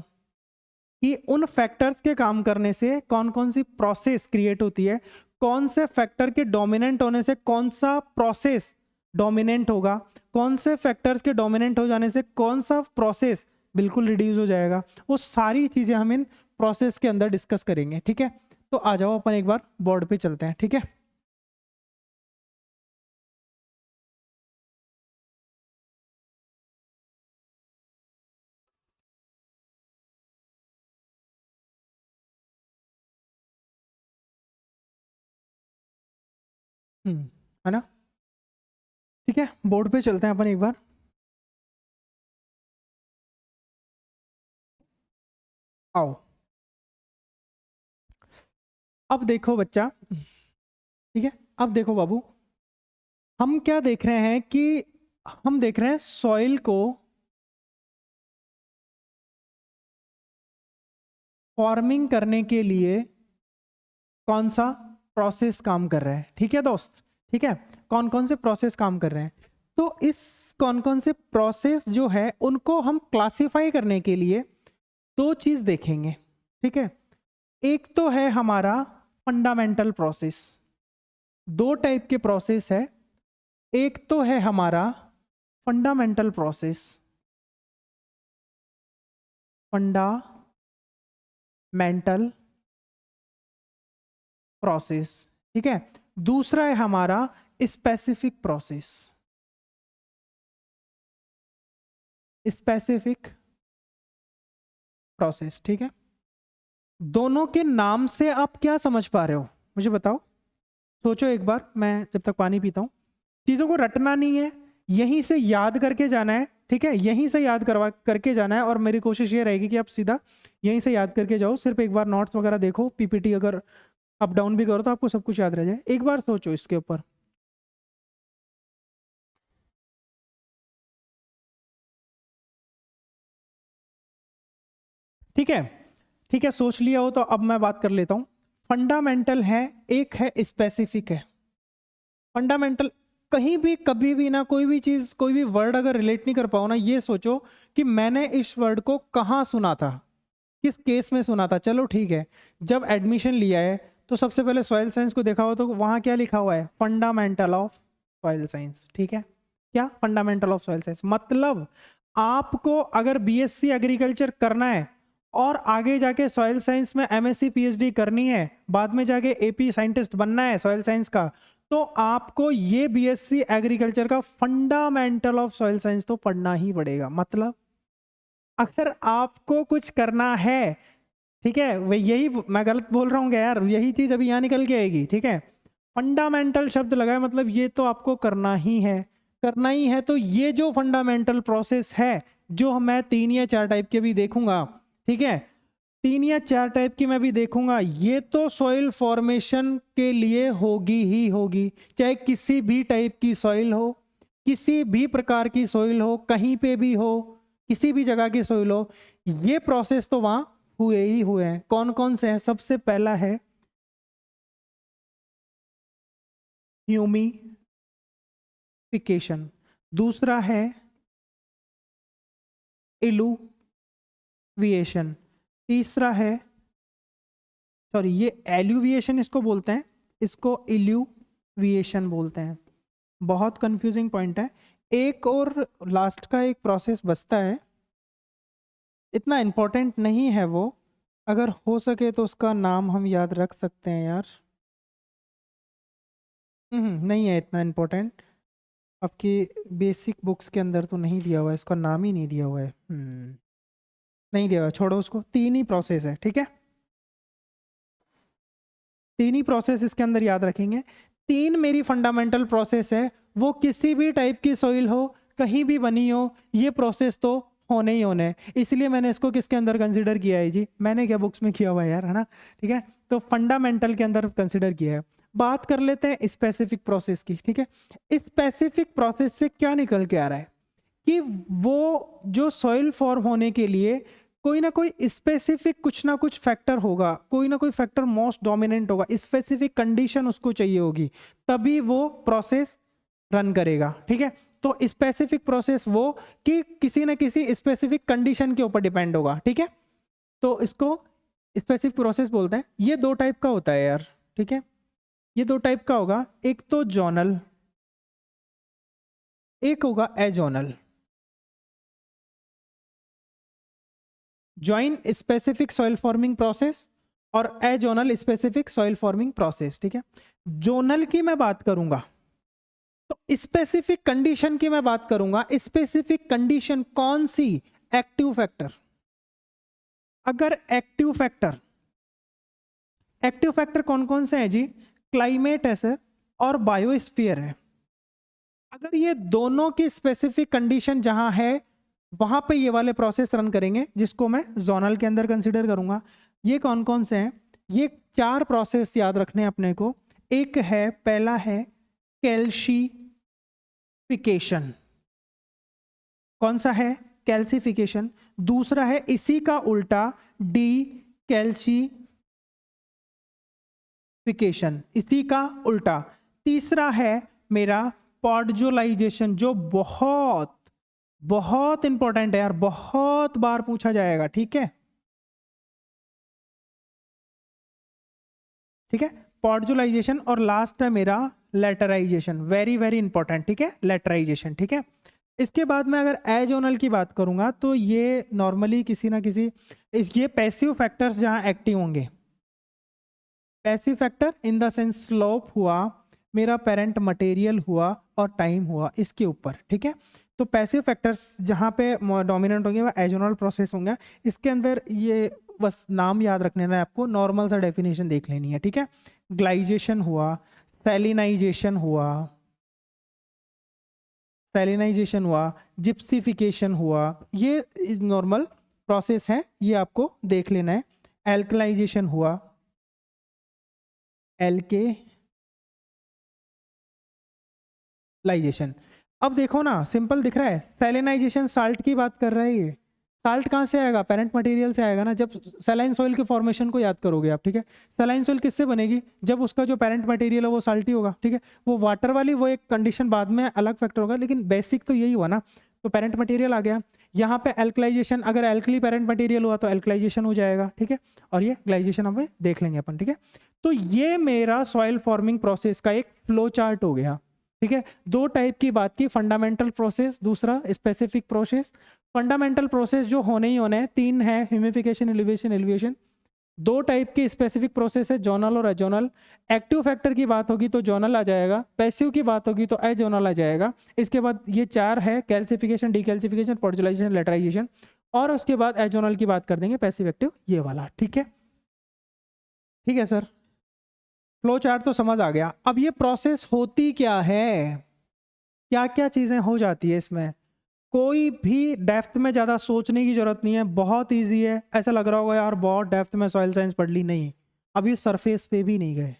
Speaker 1: कि उन फैक्टर्स के काम करने से कौन कौन सी प्रोसेस क्रिएट होती है, कौन से फैक्टर के डोमिनेंट होने से कौन सा प्रोसेस डोमिनेंट होगा, कौन से फैक्टर्स के डोमिनेंट हो जाने से कौन सा प्रोसेस बिल्कुल रिड्यूस हो जाएगा। वो सारी चीजें हम इन प्रोसेस के अंदर डिस्कस करेंगे, ठीक है। तो आ जाओ अपन एक बार बोर्ड पे चलते हैं, ठीक है। है ना, ठीक है, बोर्ड पे चलते हैं अपन एक बार। आओ, अब देखो बच्चा, ठीक है, अब देखो बाबू, हम क्या देख रहे हैं कि हम देख रहे हैं सॉइल को फॉर्मिंग करने के लिए कौन सा प्रोसेस काम कर रहा है, ठीक है दोस्त, ठीक है, कौन कौन से प्रोसेस काम कर रहे हैं। तो इस कौन कौन से प्रोसेस जो है उनको हम क्लासिफाई करने के लिए दो चीज देखेंगे, ठीक है। एक तो है हमारा फंडामेंटल प्रोसेस, दो टाइप के प्रोसेस है। एक तो है हमारा फंडामेंटल प्रोसेस, फंडामेंटल प्रोसेस, ठीक है। दूसरा है हमारा स्पेसिफिक प्रोसेस, स्पेसिफिक प्रोसेस, ठीक है। दोनों के नाम से आप क्या समझ पा रहे हो मुझे बताओ, सोचो एक बार, मैं जब तक पानी पीता हूं। चीजों को रटना नहीं है, यहीं से याद करके जाना है, ठीक है। यहीं से याद करके जाना है, और मेरी कोशिश ये रहेगी कि आप सीधा यहीं से याद करके जाओ। सिर्फ एक बार नोट्स वगैरह देखो, पीपीटी अगर अप डाउन भी करो तो आपको सब कुछ याद रह जाए। एक बार सोचो इसके ऊपर। ठीक है, ठीक है, सोच लिया हो तो अब मैं बात कर लेता हूं। फंडामेंटल है, एक है स्पेसिफिक है। फंडामेंटल कहीं भी कभी भी ना, कोई भी चीज कोई भी वर्ड अगर रिलेट नहीं कर पाओ ना, ये सोचो कि मैंने इस वर्ड को कहाँ सुना था, किस केस में सुना था। चलो ठीक है, जब एडमिशन लिया है तो सबसे पहले सॉइल साइंस को देखा हो तो वहां क्या लिखा हुआ है, फंडामेंटल ऑफ सॉइल साइंस, ठीक है। क्या फंडामेंटल ऑफ सॉइल साइंस, मतलब आपको अगर बीएससी एग्रीकल्चर करना है और आगे जाके सॉइल साइंस में एमएससी पीएचडी करनी है, बाद में जाके एपी साइंटिस्ट बनना है सॉइल साइंस का, तो आपको ये बीएससी एग्रीकल्चर का फंडामेंटल ऑफ सॉइल साइंस तो पढ़ना ही पड़ेगा। मतलब अगर आपको कुछ करना है, ठीक है, वही यही मैं गलत बोल रहा हूँ क्या यार, यही चीज अभी यहाँ निकल के आएगी, ठीक है। फंडामेंटल शब्द लगाए मतलब ये तो आपको करना ही है, करना ही है। तो ये जो फंडामेंटल प्रोसेस है, जो मैं 3 या 4 टाइप के भी देखूंगा, ठीक है, 3 या 4 टाइप की मैं भी देखूंगा, ये तो सॉइल फॉर्मेशन के लिए होगी ही होगी, चाहे किसी भी टाइप की सॉइल हो, किसी भी प्रकार की सॉइल हो, कहीं पे भी हो, किसी भी जगह की सॉइल हो, ये प्रोसेस तो वहां हुए ही हुए हैं। कौन कौन से हैं, सबसे पहला है ह्यूमिफिकेशन, दूसरा है इलुविएशन, तीसरा है, सॉरी ये एल्यूविएशन इसको बोलते हैं, इसको इल्यूविएशन बोलते हैं। बहुत कंफ्यूजिंग पॉइंट है। एक और लास्ट का एक प्रोसेस बचता है, इतना इंपॉर्टेंट नहीं है वो, अगर हो सके तो उसका नाम हम याद रख सकते हैं यार। नहीं है इतना इंपॉर्टेंट, आपकी बेसिक बुक्स के अंदर तो नहीं दिया हुआ है, इसका नाम ही नहीं दिया हुआ है। नहीं दिया हुआ, छोड़ो उसको। 3 ही प्रोसेस है, ठीक है, 3 ही प्रोसेस इसके अंदर याद रखेंगे। 3 मेरी फंडामेंटल प्रोसेस है, वो किसी भी टाइप की सॉइल हो, कहीं भी बनी हो, ये प्रोसेस तो होने ही होने हैं। इसलिए मैंने इसको किसके अंदर कंसिडर किया है जी, मैंने क्या बुक्स में किया हुआ है यार, है ना, ठीक है। तो फंडामेंटल के अंदर कंसिडर किया है। बात कर लेते हैं स्पेसिफिक प्रोसेस की, ठीक है। स्पेसिफिक प्रोसेस से क्या निकल के आ रहा है कि वो जो सॉइल फॉर्म होने के लिए कोई ना कोई स्पेसिफिक कुछ ना कुछ फैक्टर होगा, कोई ना कोई फैक्टर मोस्ट डोमिनेंट होगा, स्पेसिफिक कंडीशन उसको चाहिए होगी, तभी वो प्रोसेस रन करेगा, ठीक है। तो स्पेसिफिक प्रोसेस वो कि किसी ना किसी स्पेसिफिक कंडीशन के ऊपर डिपेंड होगा, ठीक है। तो इसको स्पेसिफिक प्रोसेस बोलते हैं। ये 2 टाइप का होता है यार, ठीक है, ये 2 टाइप का होगा, एक तो जोनल, एक होगा azonal. Zonal specific soil forming process और azonal specific soil forming process, ठीक है। जोनल की मैं बात करूंगा तो स्पेसिफिक कंडीशन की मैं बात करूंगा। स्पेसिफिक कंडीशन कौन सी, एक्टिव फैक्टर। अगर एक्टिव फैक्टर कौन कौन से हैं जी, क्लाइमेट है सर और बायोस्फीयर है। अगर ये दोनों की स्पेसिफिक कंडीशन जहां है वहां पे ये वाले प्रोसेस रन करेंगे, जिसको मैं जोनल के अंदर कंसीडर करूंगा। ये कौन कौन से हैं, ये 4 प्रोसेस याद रखने अपने को। एक है, पहला है कैल्शिफिकेशन, कौन सा है, कैल्सिफिकेशन। दूसरा है इसी का उल्टा, डी कैल्सिफिकेशन, इसी का उल्टा। तीसरा है मेरा पॉडजुलाइजेशन, जो बहुत बहुत इंपॉर्टेंट है यार, बहुत बार पूछा जाएगा, ठीक है, ठीक है, पॉडजुलाइजेशन। और लास्ट है मेरा लेटराइजेशन, वेरी वेरी इंपॉर्टेंट, ठीक है, लेटराइजेशन, ठीक है। इसके बाद में अगर एजोनल की बात करूंगा तो ये नॉर्मली किसी ना किसी ये पैसिव फैक्टर्स जहां एक्टिव होंगे, passive factor in the sense slope हुआ, मेरा पेरेंट मटेरियल हुआ और टाइम हुआ इसके ऊपर, ठीक है। तो पैसिव फैक्टर्स जहाँ पे डोमिनेंट होंगे वह एजोनल प्रोसेस होंगे। इसके अंदर ये बस नाम याद रखने ना, आपको नॉर्मल सा डेफिनेशन देख लेनी है, ठीक है। ग्लाइजेशन हुआ, सैलिनाइजेशन हुआ, सैलिनाइजेशन हुआ, जिप्सिफिकेशन हुआ, ये नॉर्मल प्रोसेस है, ये आपको देख लेना है। एल्कलाइजेशन हुआ, एल्केलाइजेशन। अब देखो ना, सिंपल दिख रहा है, सैलिनाइजेशन साल्ट की बात कर रहा है ये। साल्ट कहाँ से आएगा? पेरेंट मटेरियल से आएगा ना। जब सलाइन सॉइल के फॉर्मेशन को याद करोगे आप, ठीक है, सलाइन सॉइल किससे बनेगी? जब उसका जो पेरेंट मटेरियल है वो साल्टी होगा, ठीक है। वो वाटर वाली वो एक कंडीशन बाद में अलग फैक्टर होगा, लेकिन बेसिक तो यही हुआ ना। तो पेरेंट मटेरियल आ गया, यहाँ पे एल्कलाइजेशन, अगर एल्कली पेरेंट मटेरियल हुआ तो एल्कलाइजेशन हो जाएगा, ठीक है। और ये ग्लाइजेशन हमें देख लेंगे अपन, ठीक है। तो ये मेरा सॉइल फॉर्मिंग प्रोसेस का एक फ्लो चार्ट हो गया, ठीक है। दो टाइप की बात की, फंडामेंटल प्रोसेस, दूसरा स्पेसिफिक प्रोसेस। फंडामेंटल प्रोसेस जो होने ही होने हैं, तीन है, ह्यूमिफिकेशन, एलिवेशन, एलिवेशन। दो टाइप की स्पेसिफिक प्रोसेस है, जोनल और एजोनल। एक्टिव फैक्टर की बात होगी तो जोनल आ जाएगा, पैसिव की बात होगी तो एजोनल आ जाएगा। इसके बाद ये चार है, कैल्सिफिकेशन, डीकैल्सिफिकेशन, पॉडजुलाइजेशन, लेटराइजेशन। और उसके बाद एजोनल की बात कर देंगे, पैसिव एक्टिव, ये वाला, ठीक है। ठीक है सर, फ्लो चार्ट तो समझ आ गया। अब ये प्रोसेस होती क्या है, क्या क्या चीजें हो जाती है इसमें, कोई भी डेप्थ में ज़्यादा सोचने की जरूरत नहीं है, बहुत इजी है। ऐसा लग रहा होगा यार बहुत डेप्थ में सॉइल साइंस पढ़ ली, नहीं, अभी सरफेस पे भी नहीं गए,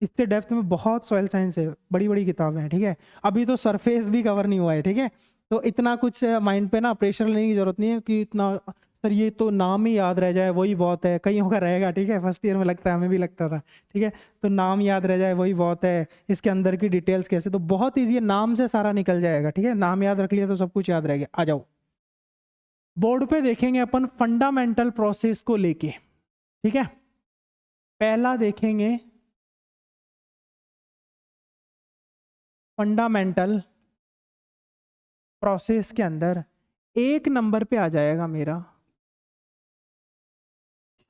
Speaker 1: इससे डेप्थ में बहुत सॉइल साइंस है, बड़ी बड़ी किताबें हैं, ठीक है। अभी तो सरफेस भी कवर नहीं हुआ है, ठीक है। तो इतना कुछ माइंड पे ना प्रेशर लेने की जरूरत नहीं है कि इतना सर ये तो नाम ही याद रह जाए वही बहुत है, कईयों का रहेगा, ठीक है, फर्स्ट ईयर में लगता है, हमें भी लगता था, ठीक है। तो नाम याद रह जाए वही बहुत है, इसके अंदर की डिटेल्स कैसे, तो बहुत ईजी है, नाम से सारा निकल जाएगा, ठीक है। नाम याद रख लिया तो सब कुछ याद रहेगा। आ जाओ, बोर्ड पे देखेंगे अपन फंडामेंटल प्रोसेस को लेके, ठीक है। पहला देखेंगे फंडामेंटल प्रोसेस के अंदर एक नंबर पे आ जाएगा मेरा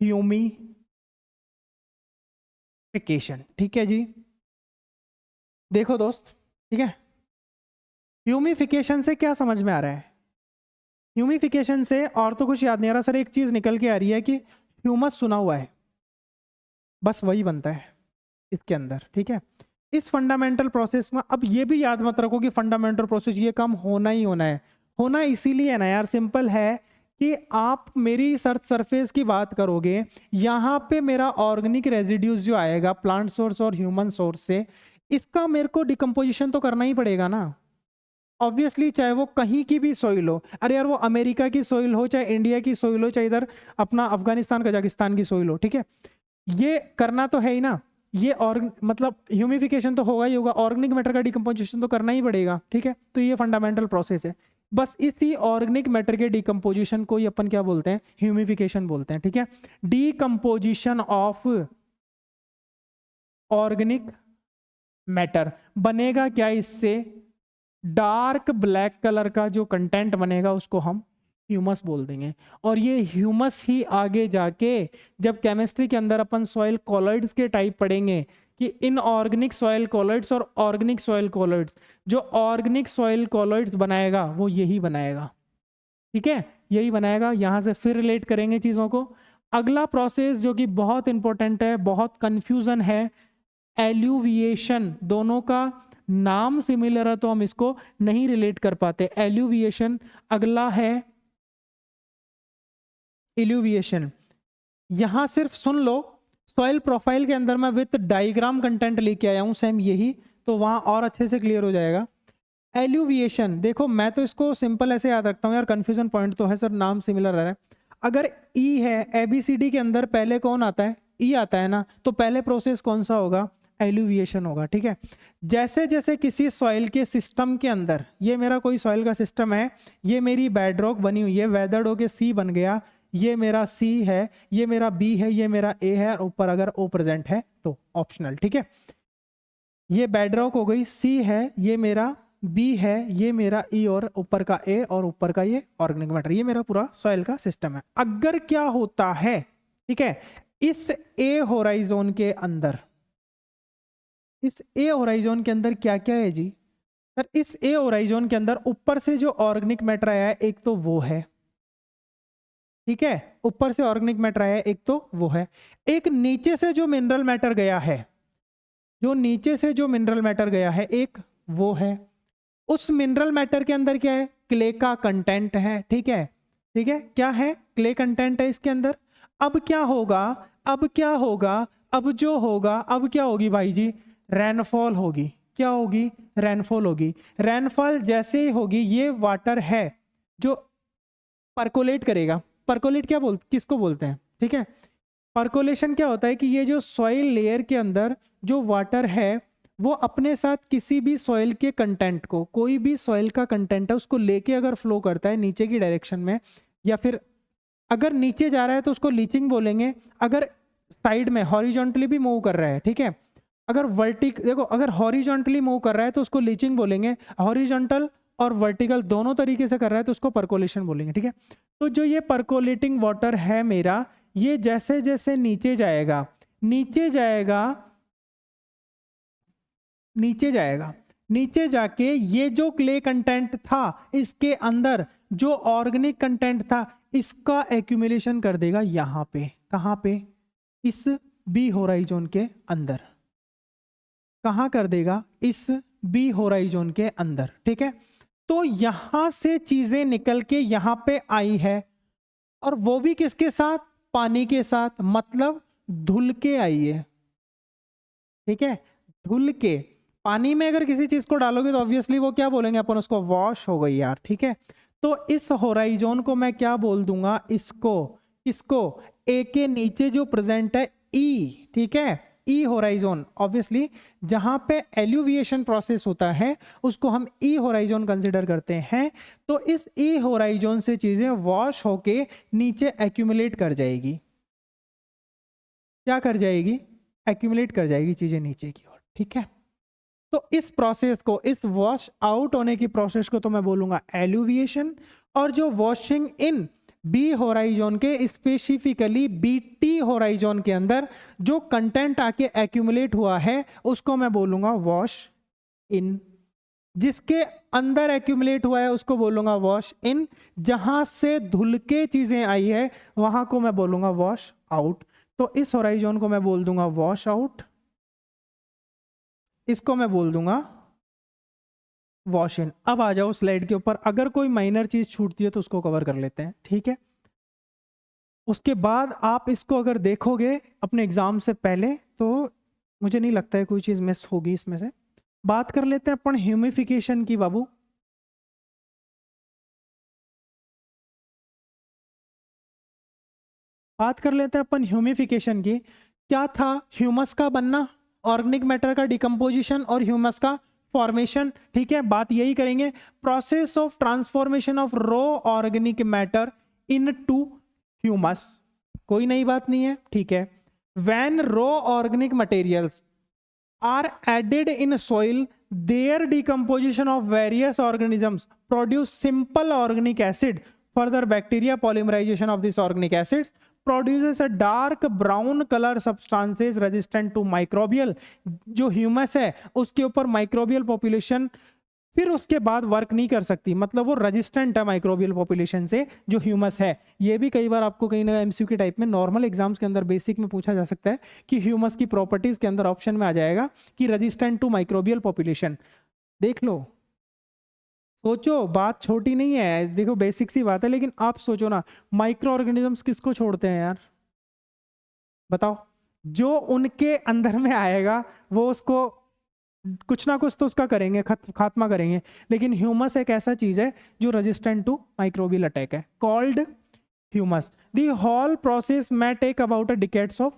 Speaker 1: ह्यूमिफिकेशन, ठीक है जी। देखो दोस्त, ठीक है, ह्यूमिफिकेशन से क्या समझ में आ रहा है? ह्यूमिफिकेशन से और तो कुछ याद नहीं आ रहा सर, एक चीज निकल के आ रही है कि ह्यूमस सुना हुआ है, बस वही बनता है इसके अंदर, ठीक है। इस फंडामेंटल प्रोसेस में अब ये भी याद मत रखो कि फंडामेंटल प्रोसेस ये काम होना ही होना है, होना इसीलिए ना यार, सिंपल है कि आप मेरी सर्च सरफेस की बात करोगे, यहाँ पे मेरा ऑर्गेनिक रेजिड्यूज जो आएगा प्लांट सोर्स और ह्यूमन सोर्स से, इसका मेरे को डिकम्पोजिशन तो करना ही पड़ेगा ना, ऑब्वियसली, चाहे वो कहीं की भी सोइल हो। अरे यार वो अमेरिका की सोइल हो, चाहे इंडिया की सोइल हो, चाहे इधर अपना अफगानिस्तान कजाकिस्तान की सोइल हो, ठीक है, ये करना तो है ही ना। ये और मतलब ह्यूमिफिकेशन तो होगा ही होगा, ऑर्गेनिक मैटर का डिकम्पोजिशन तो करना ही पड़ेगा, ठीक है। तो ये फंडामेंटल प्रोसेस है, बस इसी ऑर्गेनिक मैटर के डिकम्पोजिशन को ही अपन क्या बोलते हैं? ह्यूमिफिकेशन बोलते हैं, ठीक है। डिकम्पोजिशन ऑफ ऑर्गेनिक मैटर बनेगा क्या इससे? डार्क ब्लैक कलर का जो कंटेंट बनेगा उसको हम ह्यूमस बोल देंगे। और ये ह्यूमस ही आगे जाके जब केमिस्ट्री के अंदर अपन सॉइल कॉलॉइड्स के टाइप पढ़ेंगे कि इनऑर्गेनिक सॉइल कॉलॉइड्स और ऑर्गेनिक सॉइल कॉलॉइड्स, जो ऑर्गेनिक सॉइल कॉलॉइड्स बनाएगा वो यही बनाएगा, ठीक है, यही बनाएगा। यहां से फिर रिलेट करेंगे चीजों को। अगला प्रोसेस जो कि बहुत इंपॉर्टेंट है, बहुत कंफ्यूजन है, एल्यूविएशन। दोनों का नाम सिमिलर है तो हम इसको नहीं रिलेट कर पाते। एल्यूविएशन अगला है, इल्यूविएशन। यहां सिर्फ सुन लो, सॉइल प्रोफाइल के अंदर मैं विथ डायग्राम कंटेंट लेके आया हूं सेम यही, तो वहां और अच्छे से क्लियर हो जाएगा। एल्यूविएशन देखो, मैं तो इसको सिंपल ऐसे याद रखता हूं यार, कंफ्यूजन पॉइंट तो है सर, नाम सिमिलर रह रहा है। अगर ई है, एबीसीडी के अंदर पहले कौन आता है? ई आता है ना, तो पहले प्रोसेस कौन सा होगा? एल्यूविएशन होगा, ठीक है। जैसे जैसे किसी सॉइल के सिस्टम के अंदर, ये मेरा कोई सॉइल का सिस्टम है, ये मेरी बेडरॉक बनी हुई है, वेदर्ड होके सी बन गया, ये मेरा सी है, ये मेरा बी है, ये मेरा ए है, और ऊपर अगर ओ प्रेजेंट है तो ऑप्शनल, ठीक है। ये बेडरॉक हो गई, सी है, ये मेरा बी है, ये मेरा ई, और ऊपर का ए, और ऊपर का ये ऑर्गेनिक मैटर, ये मेरा पूरा सॉइल का सिस्टम है। अगर क्या होता है, ठीक है, इस ए होराइजोन के अंदर, इस ए होराइजोन के अंदर क्या क्या है जी सर? इस ए होराइजोन के अंदर ऊपर से जो ऑर्गेनिक मैटर आया है, एक तो वो है, ठीक है, ऊपर से ऑर्गेनिक मैटर आया है, एक तो वो है। एक नीचे से जो मिनरल मैटर गया है, जो नीचे से जो मिनरल मैटर गया है, एक वो है। उस मिनरल मैटर के अंदर क्या है? क्ले का कंटेंट है, ठीक है, ठीक है, क्या है? क्ले कंटेंट है इसके अंदर। अब क्या होगा, अब क्या होगा, अब जो होगा, अब क्या होगी भाई जी? रेनफॉल होगी। क्या होगी? रेनफॉल होगी। रेनफॉल जैसे ही होगी, ये वाटर है जो परकोलेट करेगा। परकोलेट क्या किसको बोलते हैं, ठीक है। परकोलेशन क्या होता है कि ये जो सॉइल लेयर के अंदर जो वाटर है, वो अपने साथ किसी भी सॉइल के कंटेंट को, कोई भी सॉइल का कंटेंट है उसको लेके अगर फ्लो करता है नीचे की डायरेक्शन में, या फिर अगर नीचे जा रहा है तो उसको लीचिंग बोलेंगे, अगर साइड में हॉरिजॉन्टली भी मूव कर रहा है, ठीक है, अगर देखो अगर हॉरिजॉन्टली मूव कर रहा है तो उसको लीचिंग बोलेंगे, हॉरिजॉन्टल और वर्टिकल दोनों तरीके से कर रहा है तो उसको परकोलेशन बोलेंगे, ठीक है। तो जो ये परकोलेटिंग वाटर है मेरा, ये जैसे जैसे नीचे जाएगा, नीचे जाएगा, नीचे जाएगा, नीचे जाके ये जो क्ले कंटेंट था इसके अंदर, जो ऑर्गेनिक कंटेंट था, इसका एक्यूमुलेशन कर देगा यहां पे। कहां पे? इस बी होराइजोन के अंदर। कहां कर देगा? इस बी होराइजोन के अंदर, ठीक है। तो यहां से चीजें निकल के यहां पे आई है, और वो भी किसके साथ? पानी के साथ, मतलब धुल के आई है, ठीक है, धुल के। पानी में अगर किसी चीज को डालोगे तो ऑब्वियसली वो क्या बोलेंगे अपन उसको? वॉश हो गई यार, ठीक है। तो इस होराइजोन को मैं क्या बोल दूंगा? इसको ए के नीचे जो प्रेजेंट है ई, ठीक है, ई होराइजोन। ऑब्वियसली जहां पे एल्यूविएशन प्रोसेस होता है उसको हम ई होराइजोन कंसिडर करते हैं। तो इस ई होराइजोन से चीजें वॉश होके नीचे एक्यूमुलेट कर जाएगी। क्या कर जाएगी? एक्यूमुलेट कर जाएगी चीजें नीचे की ओर, ठीक है। तो इस प्रोसेस को, इस वॉश आउट होने की प्रोसेस को तो मैं बोलूंगा एल्यूविएशन। और जो वॉशिंग इन बी होराइजोन के, स्पेसिफिकली बीटी होराइजोन के अंदर जो कंटेंट आके एक्यूमुलेट हुआ है उसको मैं बोलूंगा वॉश इन। जिसके अंदर एक्यूमुलेट हुआ है उसको बोलूंगा वॉश इन। जहां से धुल के चीजें आई है वहां को मैं बोलूंगा वॉश आउट। तो इस होराइजोन को मैं बोल दूंगा वॉश आउट, इसको मैं बोल दूंगा वॉश इन। अब आ जाओ स्लाइड के ऊपर, अगर कोई माइनर चीज छूटती है तो उसको कवर कर लेते हैं, ठीक है। उसके बाद आप इसको अगर देखोगे अपने एग्जाम से पहले तो मुझे नहीं लगता है कोई चीज मिस होगी इसमें से। बात कर लेते हैं अपन ह्यूमिफिकेशन की बाबू। बात कर लेते हैं अपन ह्यूमिफिकेशन की। क्या था? ह्यूमस का बनना, ऑर्गेनिक मैटर का डिकम्पोजिशन और ह्यूमस का फॉर्मेशन, ठीक है। बात यही करेंगे, process of transformation of raw organic matter into humus. कोई नई बात नहीं है, ठीक है। When raw organic materials are added in soil, their decomposition of various organisms produce simple organic acid. Further bacteria polymerization of these organic acids produces a dark brown color substances resistant to microbial. जो humus है उसके ऊपर microbial population फिर उसके बाद work नहीं कर सकती, मतलब वो रेजिस्टेंट है माइक्रोबियल पॉपुलेशन से, जो ह्यूमस है। ये भी कई बार आपको कहीं ना एमसीक्यू टाइप में नॉर्मल एग्जाम्स के अंदर बेसिक में पूछा जा सकता है कि ह्यूमस की प्रॉपर्टीज के अंदर ऑप्शन में आ जाएगा कि रेजिस्टेंट टू माइक्रोबियल पॉपुलेशन। देख लो, सोचो, बात छोटी नहीं है, देखो बेसिक सी बात है, लेकिन आप सोचो ना, माइक्रो ऑर्गेनिजम्स किसको छोड़ते हैं यार? बताओ। जो उनके अंदर में आएगा वो उसको कुछ ना कुछ तो उसका करेंगे, खात्मा करेंगे। लेकिन ह्यूमस एक ऐसा चीज है जो रेजिस्टेंट टू माइक्रोबियल अटैक है, called humus. The whole process may take about a decades of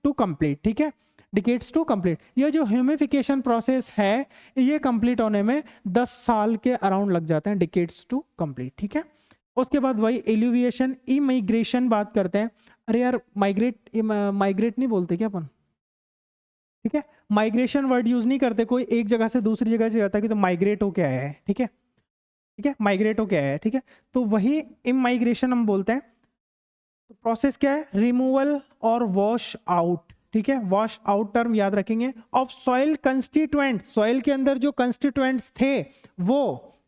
Speaker 1: to complete, ठीक है, डिकेड्स टू कंप्लीट। ये जो ह्यूमिफिकेशन प्रोसेस है ये कंप्लीट होने में 10 साल के अराउंड लग जाते हैं, डिकेड्स टू कंप्लीट, ठीक है। उसके बाद वही एल्यूविएशन, इमाइग्रेशन बात करते हैं। अरे यार माइग्रेट नहीं बोलते क्या अपन, ठीक है, माइग्रेशन वर्ड यूज नहीं करते, कोई एक जगह से दूसरी जगह से जाता है कि तो माइग्रेट होके आया है, ठीक है, ठीक है, माइग्रेट होके आया है, ठीक है, तो वही इमाइग्रेशन हम बोलते हैं। तो प्रोसेस क्या है, रिमूवल और वॉश आउट, ठीक है, वॉश आउट टर्म याद रखेंगे, ऑफ सॉइल कंस्टिट्यूएंट, सॉइल के अंदर जो कंस्टिट्यूएंट्स थे वो,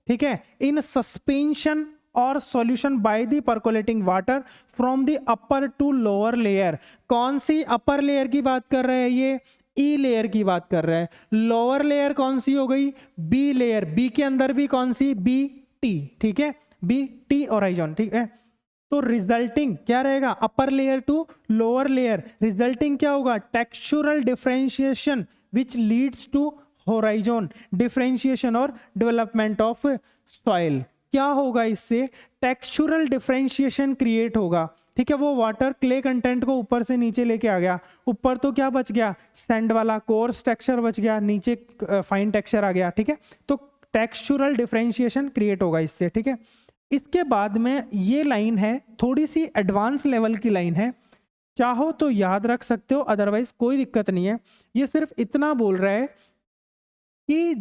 Speaker 1: ठीक है, इन सस्पेंशन और solution by the percolating water from the upper to lower layer. कौन सी अपर लेयर की बात कर रहे हैं, ये ई लेयर की बात कर रहे हैं। लोअर लेयर कौन सी हो गई, बी लेयर, बी के अंदर भी कौन सी, बी टी, ठीक है, बी टी होराइजन, ठीक है। तो रिजल्टिंग क्या रहेगा, upper layer to lower layer, resulting क्या होगा, textural differentiation which leads to horizon differentiation और डेवलपमेंट ऑफ सॉइल। क्या होगा इससे, टेक्सचुरल डिफरेंशिएशन क्रिएट होगा, ठीक है, वो वाटर क्ले कंटेंट को ऊपर से नीचे लेके आ गया, ऊपर तो क्या बच गया, सैंड वाला कोर्स टेक्सचर बच गया, नीचे फाइन टेक्सचर आ गया, ठीक है, तो टेक्सचुरल डिफरेंशिएशन क्रिएट होगा इससे, ठीक है। इसके बाद में ये लाइन है थोड़ी सी एडवांस लेवल की लाइन है, चाहो तो याद रख सकते हो, अदरवाइज कोई दिक्कत नहीं है। ये सिर्फ इतना बोल रहा है कि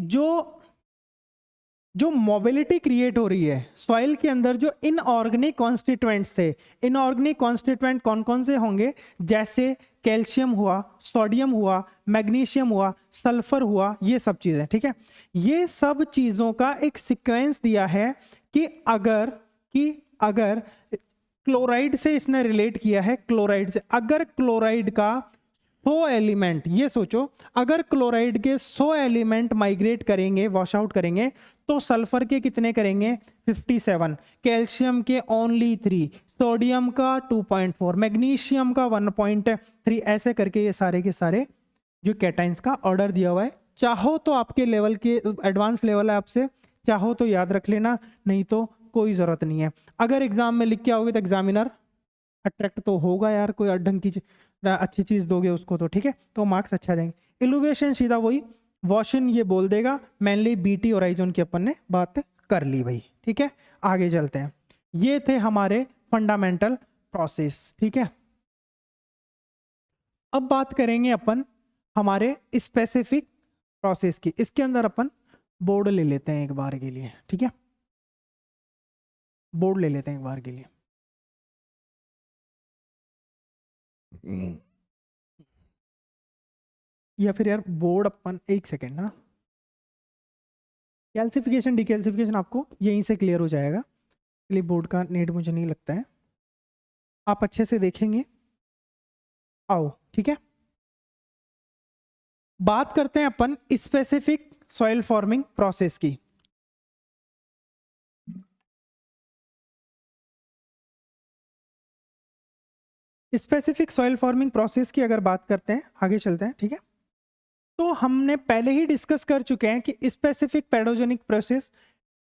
Speaker 1: जो मोबिलिटी क्रिएट हो रही है सॉइल के अंदर, जो इनऑर्गेनिक कॉन्स्टिट्यूएंट्स थे, इनऑर्गेनिक कॉन्स्टिट्यूएंट कौन कौन से होंगे, जैसे कैल्शियम हुआ, सोडियम हुआ, मैग्नीशियम हुआ, सल्फर हुआ, ये सब चीजें, ठीक है। ये सब चीजों का एक सीक्वेंस दिया है कि अगर क्लोराइड से इसने रिलेट किया है, क्लोराइड से, अगर क्लोराइड का 100 एलिमेंट, ये सोचो अगर क्लोराइड के 100 एलिमेंट माइग्रेट करेंगे, वॉश आउट करेंगे, तो सल्फर के कितने करेंगे, 57, कैल्शियम के ओनली 3, सोडियम का 2.4, मैग्नीशियम का 1.3, ऐसे करके ये सारे के सारे जो कैटाइंस का ऑर्डर दिया हुआ है। चाहो तो आपके लेवल के एडवांस लेवल है, आपसे चाहो तो याद रख लेना, नहीं तो कोई जरूरत नहीं है। अगर एग्जाम में लिख के आओगे तो एग्जामिनर अट्रैक्ट तो होगा यार, कोई ढंग की अच्छी चीज दोगे उसको तो, ठीक है, तो मार्क्स अच्छा जाएंगे। इल्यूवेशन सीधा वही, वॉशिंग ये बोल देगा, मेनली बीटी होराइजन की अपन ने बात कर ली भाई, ठीक है। आगे चलते हैं, ये थे हमारे फंडामेंटल प्रोसेस, ठीक है। अब बात करेंगे अपन हमारे स्पेसिफिक प्रोसेस की। इसके अंदर अपन बोर्ड ले लेते हैं एक बार के लिए, ठीक है, बोर्ड ले लेते हैं एक बार के लिए। या फिर यार बोर्ड अपन, एक सेकेंड ना, कैल्सिफिकेशन डिकैल्सिफिकेशन आपको यहीं से क्लियर हो जाएगा, क्लिप बोर्ड का नीड मुझे नहीं लगता है, आप अच्छे से देखेंगे। आओ, ठीक है, बात करते हैं अपन स्पेसिफिक सॉइल फॉर्मिंग प्रोसेस की। स्पेसिफिक सॉइल फॉर्मिंग प्रोसेस की अगर बात करते हैं, आगे चलते हैं, ठीक है। तो हमने पहले ही डिस्कस कर चुके हैं कि specific pathogenic process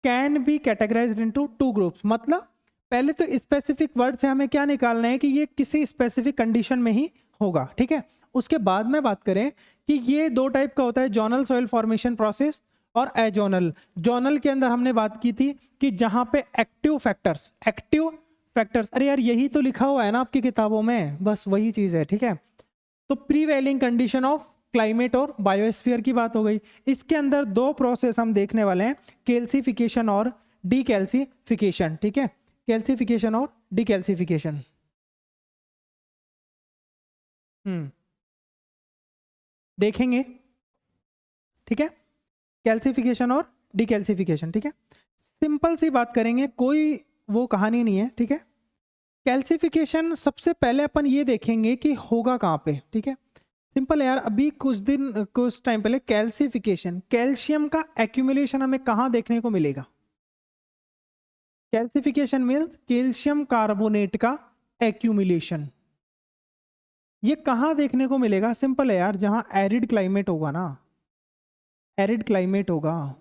Speaker 1: can be categorised into 2 groups. मतलब पहले तो स्पेसिफिक वर्ड से हमें क्या निकालना है कि ये किसी स्पेसिफिक कंडीशन में ही होगा, ठीक है। उसके बाद में बात करें कि ये 2 टाइप का होता है, जोनल सॉइल फॉर्मेशन प्रोसेस और एजोनल। जोनल के अंदर हमने बात की थी कि जहां पे एक्टिव फैक्टर्स, अरे यार यही तो लिखा हुआ है ना आपकी किताबों में, बस वही चीज है, ठीक है। तो प्रीवेलिंग कंडीशन ऑफ क्लाइमेट और बायोस्फीयर की बात हो गई। इसके अंदर 2 प्रोसेस हम देखने वाले हैं, कैल्सिफिकेशन और डीकैल्सिफिकेशन, ठीक है, कैल्सिफिकेशन और डीकैल्सिफिकेशन। देखेंगे, ठीक है, कैल्सिफिकेशन और डीकैल्सिफिकेशन, ठीक है। सिंपल सी बात करेंगे, कोई वो कहानी नहीं है, ठीक है। कैल्सिफिकेशन सबसे पहले अपन ये देखेंगे कि होगा कहाँ पे, ठीक है, सिंपल है यार। अभी कुछ टाइम पहले कैल्सिफिकेशन, कैल्शियम का एक्यूमुलेशन हमें कहाँ देखने को मिलेगा, कैल्सिफिकेशन मीन्स कैल्शियम कार्बोनेट का एक्यूमुलेशन, ये कहाँ देखने को मिलेगा, सिंपल है यार, जहां एरिड क्लाइमेट होगा ना, एरिड क्लाइमेट होगा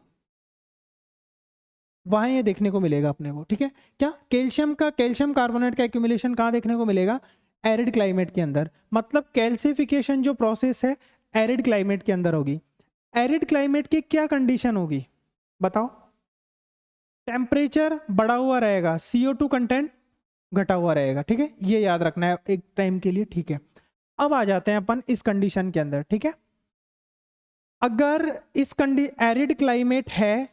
Speaker 1: वहां ये देखने को मिलेगा अपने को, ठीक है। क्या कैल्शियम कार्बोनेट का एक्यूमुलेशन कहाँ देखने को मिलेगा, एरिड क्लाइमेट के अंदर, मतलब कैल्सिफिकेशन जो प्रोसेस है एरिड क्लाइमेट के अंदर होगी। एरिड क्लाइमेट की क्या कंडीशन होगी बताओ? टेम्परेचर बढ़ा हुआ रहेगा, CO2 कंटेंट घटा हुआ रहेगा, ठीक है, ये याद रखना है एक टाइम के लिए, ठीक है। अब आ जाते हैं अपन इस कंडीशन के अंदर, ठीक है। अगर इस एरिड क्लाइमेट है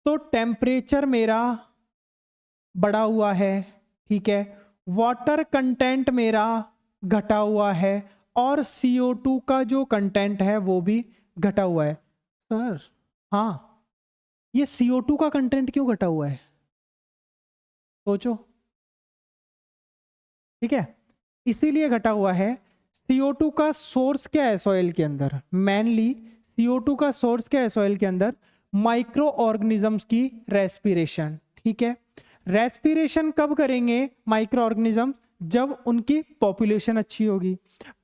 Speaker 1: तो टेम्परेचर मेरा बढ़ा हुआ है, ठीक है, वाटर कंटेंट मेरा घटा हुआ है और CO2 का जो कंटेंट है वो भी घटा हुआ है। सर हाँ, ये CO2 का कंटेंट क्यों घटा हुआ है सोचो, ठीक है। इसीलिए घटा हुआ है, CO2 का सोर्स क्या है सॉइल के अंदर, मेनली CO2 का सोर्स क्या है सॉइल के अंदर, माइक्रो ऑर्गेनिजम्स की रेस्पिरेशन, ठीक है। रेस्पिरेशन कब करेंगे माइक्रो ऑर्गेनिज्म? जब उनकी पॉपुलेशन अच्छी होगी।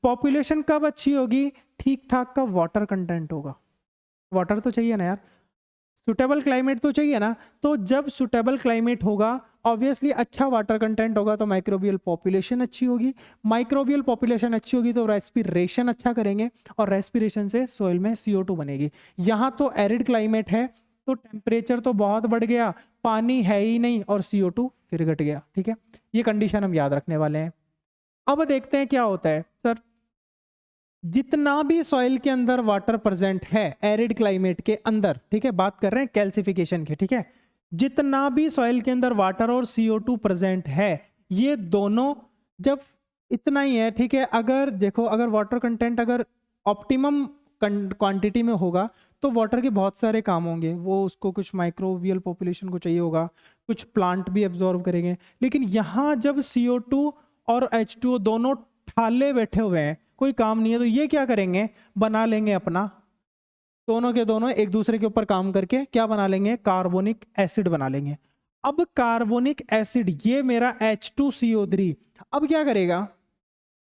Speaker 1: पॉपुलेशन कब अच्छी होगी? ठीक ठाक का वाटर कंटेंट होगा। वाटर तो चाहिए ना यार, सुटेबल क्लाइमेट तो चाहिए ना। तो जब सुटेबल क्लाइमेट होगा, ऑब्वियसली अच्छा वाटर कंटेंट होगा तो माइक्रोबियल पॉपुलेशन अच्छी होगी। माइक्रोबियल पॉपुलेशन अच्छी होगी तो रेस्पिरेशन अच्छा करेंगे और रेस्पिरेशन से सोइल में CO2 बनेगी। यहाँ तो एरिड क्लाइमेट है तो टेम्परेचर तो बहुत बढ़ गया, पानी है ही नहीं और CO2 फिर घट गया, ठीक है। ये कंडीशन हम याद रखने वाले हैं। अब देखते हैं क्या होता है सर। जितना भी सॉइल के अंदर वाटर प्रेजेंट है एरिड क्लाइमेट के अंदर, ठीक है, बात कर रहे हैं कैल्सिफिकेशन की, ठीक है, जितना भी सॉइल के अंदर वाटर और CO2 प्रेजेंट है, ये दोनों जब इतना ही है, ठीक है, अगर देखो अगर वाटर कंटेंट अगर ऑप्टिमम क्वांटिटी में होगा तो वाटर के बहुत सारे काम होंगे, वो उसको कुछ माइक्रोबियल पॉपुलेशन को चाहिए होगा, कुछ प्लांट भी एब्जॉर्ब करेंगे। लेकिन यहाँ जब CO2 और H2O दोनों ठाले बैठे हुए हैं, कोई काम नहीं है, तो ये क्या करेंगे, बना लेंगे अपना, दोनों के दोनों एक दूसरे के ऊपर काम करके क्या बना लेंगे, कार्बोनिक एसिड बना लेंगे। अब कार्बोनिक एसिड ये मेरा H2CO3 अब क्या करेगा,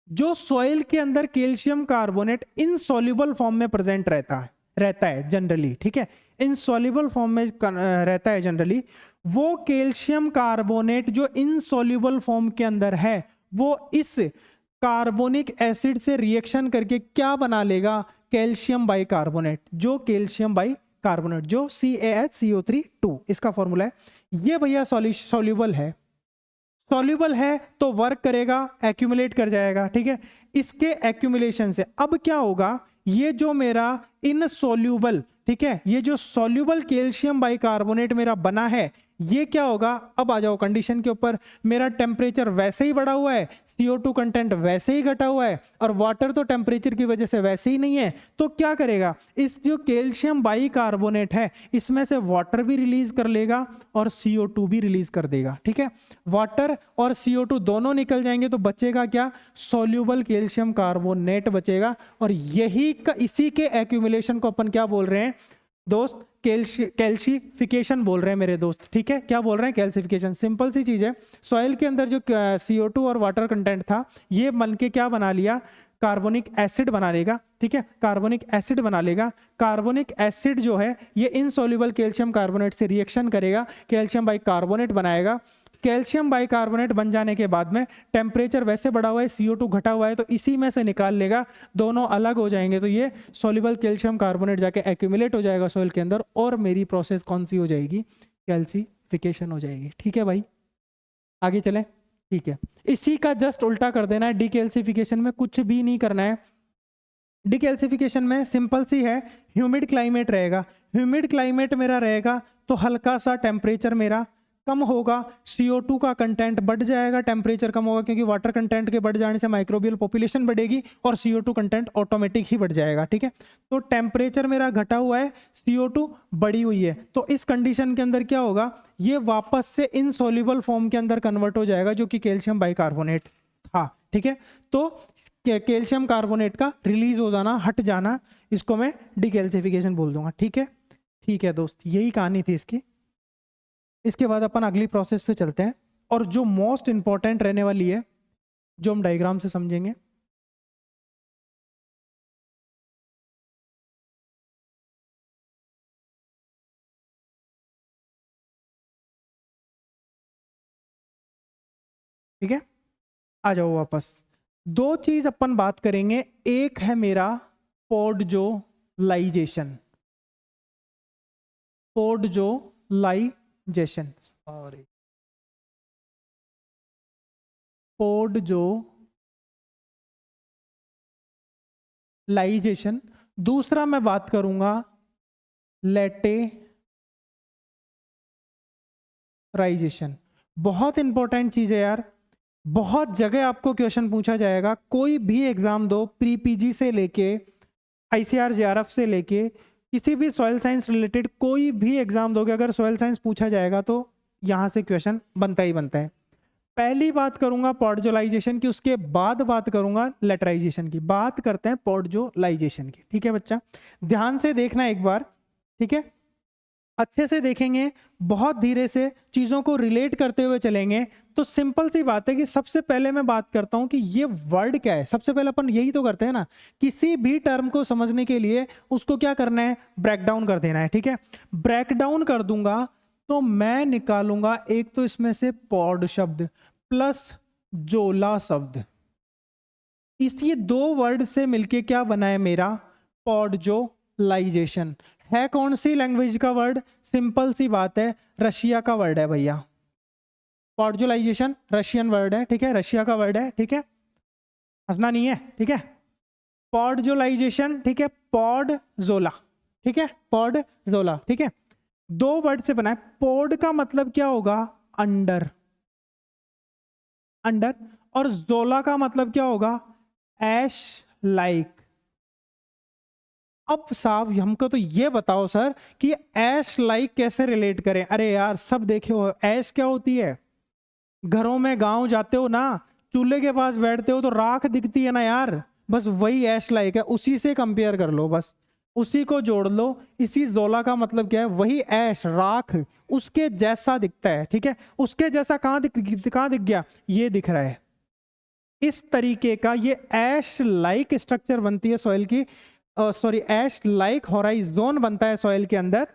Speaker 1: जो सॉइल के अंदर कैल्शियम कार्बोनेट इनसॉल्युबल फॉर्म में प्रेजेंट रहता है जनरली, ठीक है, इनसॉल्युबल फॉर्म में रहता है जनरली, वो कैल्शियम कार्बोनेट जो इनसॉल्युबल फॉर्म के अंदर है वो इस कार्बोनिक एसिड से रिएक्शन करके क्या बना लेगा, कैल्शियम बाइकार्बोनेट, जो कैल्शियम बाइकार्बोनेट जो CaHCO3 इसका फॉर्मूला है। ये भैया सॉल्युबल है, सॉल्युबल है तो वर्क करेगा, एक्यूमुलेट कर जाएगा, ठीक है। इसके एक्यूमुलेशन से अब क्या होगा, ये जो मेरा इनसॉल्युबल, ठीक है, ये जो सॉल्युबल कैल्शियम बाइकार्बोनेट मेरा बना है, ये क्या होगा, अब आ जाओ कंडीशन के ऊपर, मेरा टेम्परेचर वैसे ही बढ़ा हुआ है, CO2 कंटेंट वैसे ही घटा हुआ है और वाटर तो टेम्परेचर की वजह से वैसे ही नहीं है, तो क्या करेगा, इस जो कैल्शियम बाइकार्बोनेट है इसमें से वाटर भी रिलीज कर लेगा और CO2 भी रिलीज कर देगा, ठीक है। वाटर और CO2 दोनों निकल जाएंगे तो बचेगा क्या, सॉल्युबल कैल्शियम कार्बोनेट बचेगा। और यही इसी के एक्यूमुलेशन को अपन क्या बोल रहे हैं दोस्त, कैल्शिफिकेशन बोल रहे हैं मेरे दोस्त, ठीक है। क्या बोल रहे हैं, कैल्शिफिकेशन। सिंपल सी चीज है, सॉइल के अंदर जो CO2 और वाटर कंटेंट था ये बन के क्या बना लिया, कार्बोनिक एसिड बना लेगा, ठीक है, कार्बोनिक एसिड बना लेगा। कार्बोनिक एसिड जो है ये इनसॉल्युबल कैल्शियम कार्बोनेट से रिएक्शन करेगा, कैल्शियम बाइकार्बोनेट बनाएगा। कैल्शियम बाइकार्बोनेट बन जाने के बाद में टेम्परेचर वैसे बढ़ा हुआ है, CO2 घटा हुआ है, तो इसी में से निकाल लेगा, दोनों अलग हो जाएंगे, तो ये सॉल्युबल कैल्शियम कार्बोनेट जाके एक्यूमुलेट हो जाएगा सॉइल के अंदर और मेरी प्रोसेस कौन सी हो जाएगी, कैल्सिफिकेशन हो जाएगी, ठीक है भाई। आगे चलें, ठीक है। इसी का जस्ट उल्टा कर देना है, डीकैल्सिफिकेशन में कुछ भी नहीं करना है। डीकैल्सिफिकेशन में सिंपल सी है, ह्यूमिड क्लाइमेट रहेगा, ह्यूमिड क्लाइमेट मेरा रहेगा तो हल्का सा टेम्परेचर मेरा कम होगा, CO2 का कंटेंट बढ़ जाएगा, टेम्परेचर कम होगा क्योंकि वाटर कंटेंट के बढ़ जाने से माइक्रोबियल पॉपुलेशन बढ़ेगी और CO2 कंटेंट ऑटोमेटिक ही बढ़ जाएगा, ठीक है। तो टेम्परेचर मेरा घटा हुआ है, CO2 बढ़ी हुई है, तो इस कंडीशन के अंदर क्या होगा, ये वापस से इनसॉल्युबल फॉर्म के अंदर कन्वर्ट हो जाएगा जो कि कैल्शियम बाइकार्बोनेट था, ठीक है। तो कैल्शियम कार्बोनेट का रिलीज हो जाना, हट जाना, इसको मैं डीकैल्सिफिकेशन बोल दूंगा, ठीक है। ठीक है दोस्त, यही कहानी थी इसकी। इसके बाद अपन अगली प्रोसेस पे चलते हैं और जो मोस्ट इंपॉर्टेंट रहने वाली है, जो हम डायग्राम से समझेंगे। ठीक है, आ जाओ वापस। दो चीज अपन बात करेंगे, एक है मेरा पोडजोलाइजेशन, पोडजोलाइजेशन, सॉरी, पोडजोलाइजेशन। दूसरा मैं बात करूंगा लेटेराइजेशन। बहुत इंपॉर्टेंट चीज है यार, बहुत जगह आपको क्वेश्चन पूछा जाएगा, कोई भी एग्जाम दो, प्री पीजी से लेके आईसीआर जेआरएफ से लेके किसी भी सॉइल साइंस रिलेटेड कोई भी एग्जाम दोगे, अगर सॉइल साइंस पूछा जाएगा तो यहां से क्वेश्चन बनता ही बनता है। पहली बात करूंगा पोडजोलाइजेशन की, उसके बाद बात करूंगा लेटराइजेशन की। बात करते हैं पोडजोलाइजेशन की, ठीक है बच्चा, ध्यान से देखना एक बार, ठीक है, अच्छे से देखेंगे, बहुत धीरे से चीजों को रिलेट करते हुए चलेंगे। तो सिंपल सी बात है कि सबसे पहले मैं बात करता हूं कि ये वर्ड क्या है। सबसे पहले अपन यही तो करते हैं ना, किसी भी टर्म को समझने के लिए उसको क्या करना है, ब्रेक डाउन कर देना है, ठीक है। ब्रेक डाउन कर दूंगा तो मैं निकालूंगा एक तो इसमें से पॉड शब्द प्लस जोला शब्द, इसी दो वर्ड से मिलके क्या बना है मेरा, पोडजोलाइजेशन। है कौन सी लैंग्वेज का वर्ड, सिंपल सी बात है, रशिया का वर्ड है भैया। पोडजोलाइजेशन रशियन वर्ड है, ठीक है, रशिया का वर्ड है, ठीक है, हंसना नहीं है, ठीक है। पोडजोलाइजेशन, ठीक है, पोडजोला, ठीक है, पोडजोला, ठीक है, दो वर्ड से बना है। पोड का मतलब क्या होगा, अंडर, अंडर, और जोला का मतलब क्या होगा, ऐश लाइक। अब साहब हमको तो ये बताओ सर कि ऐश लाइक कैसे रिलेट करें। अरे यार सब देखे हो, ऐश क्या होती है, घरों में गांव जाते हो ना, चूल्हे के पास बैठते हो तो राख दिखती है ना यार, बस वही ऐश लाइक है, उसी से कंपेयर कर लो, बस उसी को जोड़ लो। इसी जोला का मतलब क्या है, वही ऐश, राख, उसके जैसा दिखता है, ठीक है। उसके जैसा कहां दिख गया, ये दिख रहा है। इस तरीके का ये ऐश लाइक स्ट्रक्चर बनती है सॉइल की, सॉरी ऐश लाइक होराइजोन बनता है सॉइल के अंदर।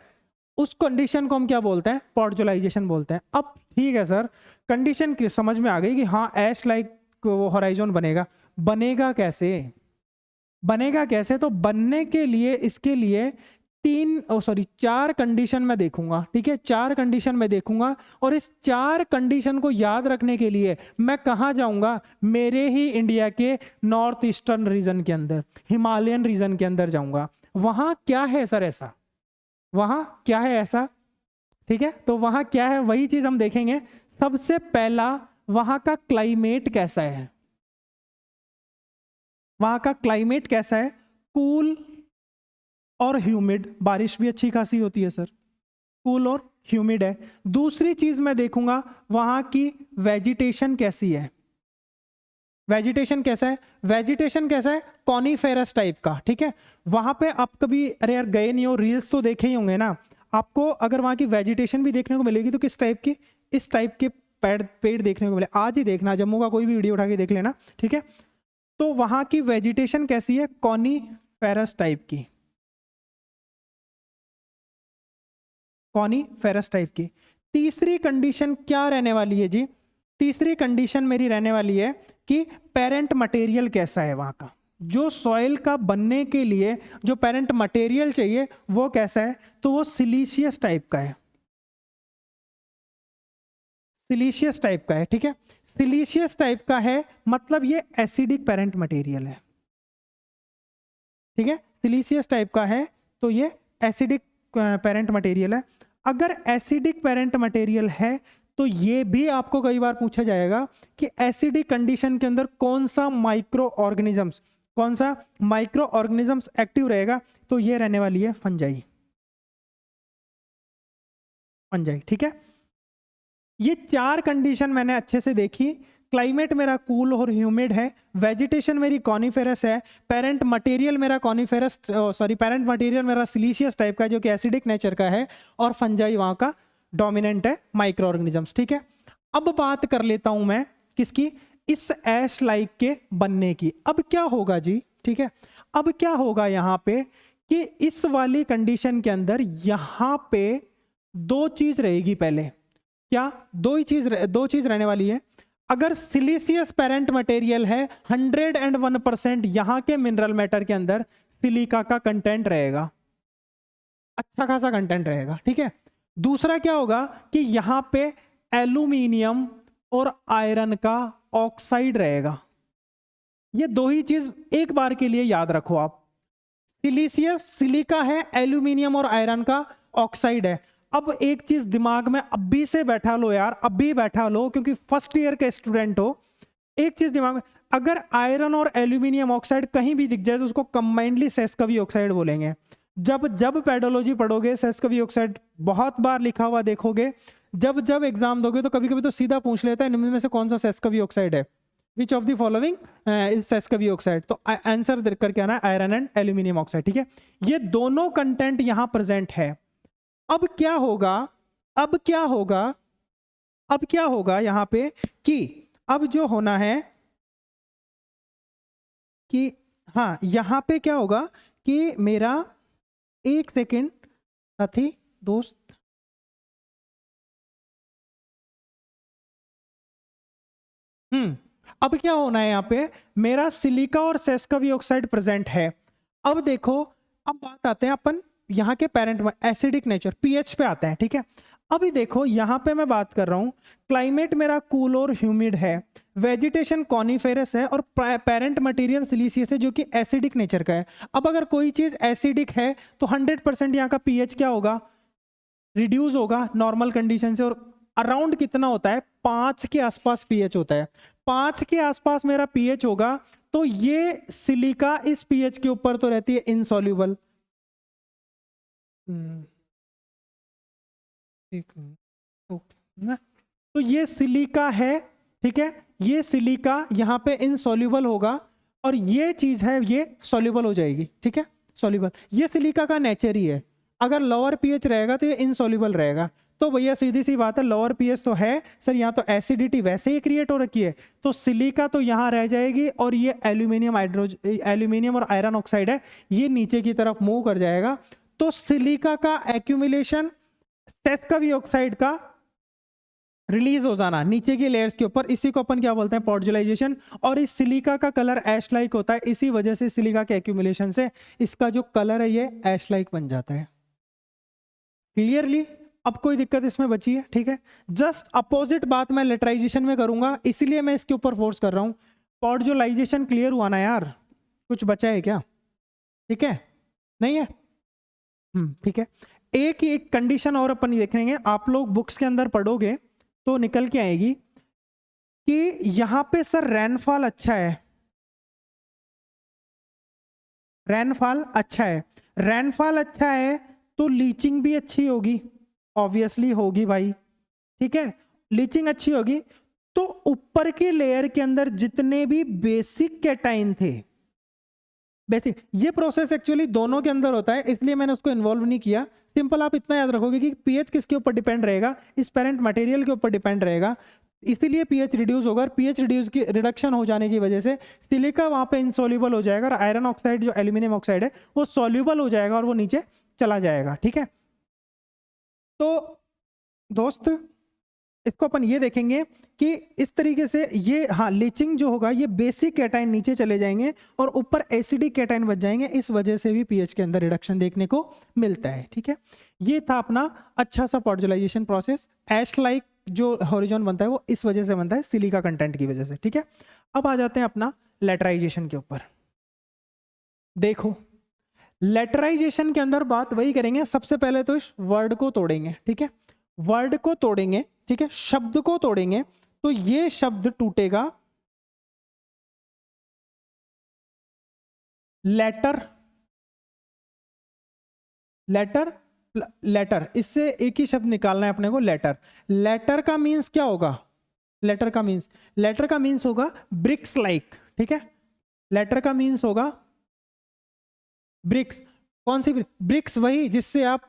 Speaker 1: उस कंडीशन को हम क्या बोलते हैं, पोडजोलाइजेशन बोलते हैं। अब ठीक है सर, कंडीशन समझ में आ गई कि हाँ ऐश लाइक वो होराइजोन बनेगा। बनेगा कैसे, बनेगा कैसे, तो बनने के लिए इसके लिए चार कंडीशन में देखूंगा, ठीक है, चार कंडीशन में देखूंगा। और इस चार कंडीशन को याद रखने के लिए मैं कहां जाऊंगा, मेरे ही इंडिया के नॉर्थ ईस्टर्न रीजन के अंदर, हिमालयन रीजन के अंदर जाऊंगा। वहां क्या है सर ऐसा, वहां क्या है ऐसा, ठीक है, तो वहां क्या है वही चीज हम देखेंगे। सबसे पहला, वहां का क्लाइमेट कैसा है, वहां का क्लाइमेट कैसा है, कूल और ह्यूमिड, बारिश भी अच्छी खासी होती है सर, कूल और ह्यूमिड है। दूसरी चीज मैं देखूंगा वहां की वेजिटेशन कैसी है, वेजिटेशन कैसा है, वेजिटेशन कैसा है, कॉनिफेरस टाइप का, ठीक है। वहां पे आप कभी अरे यार गए नहीं हो, रील्स तो देखे ही होंगे ना, आपको अगर वहां की वेजिटेशन भी देखने को मिलेगी तो किस टाइप की, इस टाइप के पेड़ देखने को मिले। आज ही देखना, जम्मू का कोई भी वीडियो उठा के देख लेना, ठीक है। तो वहां की वेजिटेशन कैसी है, कॉनिफेरस टाइप की, कॉनिफेरस टाइप की। तीसरी कंडीशन क्या रहने वाली है जी, तीसरी कंडीशन मेरी रहने वाली है कि पेरेंट मटेरियल कैसा है वहां का, जो सॉइल का बनने के लिए जो पेरेंट मटेरियल चाहिए वो कैसा है, तो वो सिलीशियस टाइप का है, सिलीशियस टाइप का है, ठीक है। सिलीशियस टाइप का है मतलब ये एसिडिक पेरेंट मटेरियल है, ठीक है, सिलीशियस टाइप का है तो ये एसिडिक पेरेंट मटेरियल है। अगर एसिडिक पेरेंट मटेरियल है तो ये भी आपको कई बार पूछा जाएगा कि एसिडिक कंडीशन के अंदर कौन सा माइक्रो ऑर्गेनिजम्स, कौन सा माइक्रो ऑर्गेनिजम्स एक्टिव रहेगा, तो ये रहने वाली है फंजाई, फंजाई, ठीक है। ये चार कंडीशन मैंने अच्छे से देखी। क्लाइमेट मेरा कूल और ह्यूमिड है, वेजिटेशन मेरी कॉनिफेरस है, पेरेंट मटेरियल मेरा कॉनिफेरस पेरेंट मटेरियल मेरा सिलीशियस टाइप का जो कि एसिडिक नेचर का है, और फंजाई वहां का डोमिनेंट है, माइक्रो ऑर्गेनिजम्स, ठीक है। अब बात कर लेता हूं मैं किसकी, इस ऐश लाइक के बनने की। अब क्या होगा जी, ठीक है, अब क्या होगा यहां पे कि इस वाली कंडीशन के अंदर यहां पे दो चीज रहेगी, पहले क्या, दो चीज रहने वाली है। अगर सिलिशियस पेरेंट मटेरियल है 101% यहां के मिनरल मैटर के अंदर सिलिका का कंटेंट रहेगा, अच्छा खासा कंटेंट रहेगा, ठीक है। दूसरा क्या होगा कि यहां पे एल्यूमिनियम और आयरन का ऑक्साइड रहेगा। ये दो ही चीज एक बार के लिए याद रखो आप, सिलिशियस सिलिका है, एल्यूमिनियम और आयरन का ऑक्साइड है। अब एक चीज दिमाग में अभी से बैठा लो यार, अभी बैठा लो, क्योंकि फर्स्ट ईयर के स्टूडेंट हो। एक चीज दिमाग में, अगर आयरन और एल्यूमिनियम ऑक्साइड कहीं भी दिख जाए तो उसको कंबाइंडली सेस्कवी ऑक्साइड बोलेंगे। जब जब पेडोलॉजी पढ़ोगे सेस्कवी ऑक्साइड बहुत बार लिखा हुआ देखोगे, जब जब एग्जाम दोगे तो कभी कभी तो सीधा पूछ लेता है निम्न में से कौन सा सेस्कवी ऑक्साइड है, which of the following is sesquioxide. तो आंसर करके आना आयरन एंड एल्यूमिनियम ऑक्साइड, ठीक है। ये दोनों कंटेंट यहां प्रेजेंट है। अब क्या होगा, अब क्या होगा, अब क्या होगा यहां पे कि अब जो होना है कि हाँ, यहां पे क्या होगा कि मेरा, एक सेकेंड साथी दोस्त, अब क्या होना है यहां पे, मेरा सिलिका और सेस्कवी ऑक्साइड प्रेजेंट है। अब देखो, अब बात आते हैं अपन यहाँ के पेरेंट में, एसिडिक नेचर पीएच पे आते हैं, ठीक है। अभी देखो यहाँ पे मैं बात कर रहा हूँ, क्लाइमेट मेरा कूल और ह्यूमिड है, वेजिटेशन कॉनिफेरस है और पेरेंट मटेरियल सिलिशियस है जो कि एसिडिक नेचर का है। अब अगर कोई चीज एसिडिक है तो 100% यहाँ का पीएच क्या होगा, रिड्यूस होगा नॉर्मल कंडीशन से। और अराउंड कितना होता है, 5 के आसपास पीएच होता है, 5 के आसपास मेरा पीएच होगा। तो ये सिलिका इस पीएच के ऊपर तो रहती है इनसॉल्युबल, तो ये सिलिका है, ठीक है। ये सिलिका यहाँ पे इनसॉल्युबल होगा और ये चीज है ये सॉल्युबल हो जाएगी, ठीक है, सॉल्युबल। ये सिलिका का नेचर ही है, अगर लोअर पीएच रहेगा तो ये इनसॉल्युबल रहेगा। तो भैया सीधी सी बात है, लोअर पीएच तो है सर, यहाँ तो एसिडिटी वैसे ही क्रिएट हो रखी है, तो सिलिका तो यहाँ रह जाएगी और ये एल्यूमिनियम और आयरन ऑक्साइड है, ये नीचे की तरफ मूव कर जाएगा। तो सिलिका का एक्यूमुलेशन, सेस्कवी ऑक्साइड का रिलीज हो जाना नीचे की लेयर्स के ऊपर, इसी को अपन क्या बोलते हैं, पॉड्जुलाइजेशन। और इस सिलिका का कलर ऐश लाइक होता है, इसी वजह से सिलिका के एक्यूमुलेशन से इसका जो कलर है ये ऐश लाइक बन जाता है। क्लियरली, अब कोई दिक्कत इसमें बची है, ठीक है। जस्ट अपोजिट बात मैं लेटराइजेशन में करूंगा, इसलिए मैं इसके ऊपर फोर्स कर रहा हूं। पॉड्जुलाइजेशन क्लियर हुआ ना यार, कुछ बचा है क्या, ठीक है, नहीं है, ठीक है। एक कंडीशन और अपन देखेंगे, आप लोग बुक्स के अंदर पढ़ोगे तो निकल के आएगी कि यहां पे सर रेनफॉल अच्छा है, रेनफॉल अच्छा है, रेनफॉल अच्छा है तो लीचिंग भी अच्छी होगी, ऑब्वियसली होगी भाई, ठीक है, लीचिंग अच्छी होगी। तो ऊपर के लेयर के अंदर जितने भी बेसिक कैटाइन थे, बेसिक, ये प्रोसेस एक्चुअली दोनों के अंदर होता है, इसलिए मैंने उसको इन्वॉल्व नहीं किया। सिंपल आप इतना याद रखोगे कि पीएच किसके ऊपर डिपेंड रहेगा, इस पेरेंट मटेरियल के ऊपर डिपेंड रहेगा, इसीलिए पीएच रिड्यूस होगा। पीएच रिडक्शन हो जाने की वजह से सिलिका वहां पे इनसॉल्युबल हो जाएगा और आयरन ऑक्साइड जो एल्यूमिनियम ऑक्साइड है वो सॉल्युबल हो जाएगा और वो नीचे चला जाएगा, ठीक है। तो दोस्त इसको अपन ये देखेंगे कि इस तरीके से ये, हाँ, लीचिंग जो होगा ये बेसिक कैटाइन नीचे चले जाएंगे और ऊपर एसिडिक कैटाइन बच जाएंगे, इस वजह से भी पीएच के अंदर रिडक्शन देखने को मिलता है, ठीक है। ये था अपना अच्छा सा पॉड्जुलाइजेशन प्रोसेस। ऐश लाइक जो हॉरिजॉन बनता है वो इस वजह से बनता है, सिलिका कंटेंट की वजह से, ठीक है। अब आ जाते हैं अपना लेटराइजेशन के ऊपर। देखो लेटराइजेशन के अंदर बात वही करेंगे, सबसे पहले तो इस वर्ड को तोड़ेंगे, ठीक है, वर्ड को तोड़ेंगे, ठीक है, शब्द को तोड़ेंगे। तो ये शब्द टूटेगा लेटर, लेटर, लेटर, इससे एक ही शब्द निकालना है अपने को, लेटर। लेटर का मीन्स क्या होगा, लेटर का मीन्स, लेटर का मीन्स होगा ब्रिक्स लाइक, ठीक है, लेटर का मीन्स होगा ब्रिक्स। कौन सी ब्रिक्स, वही जिससे आप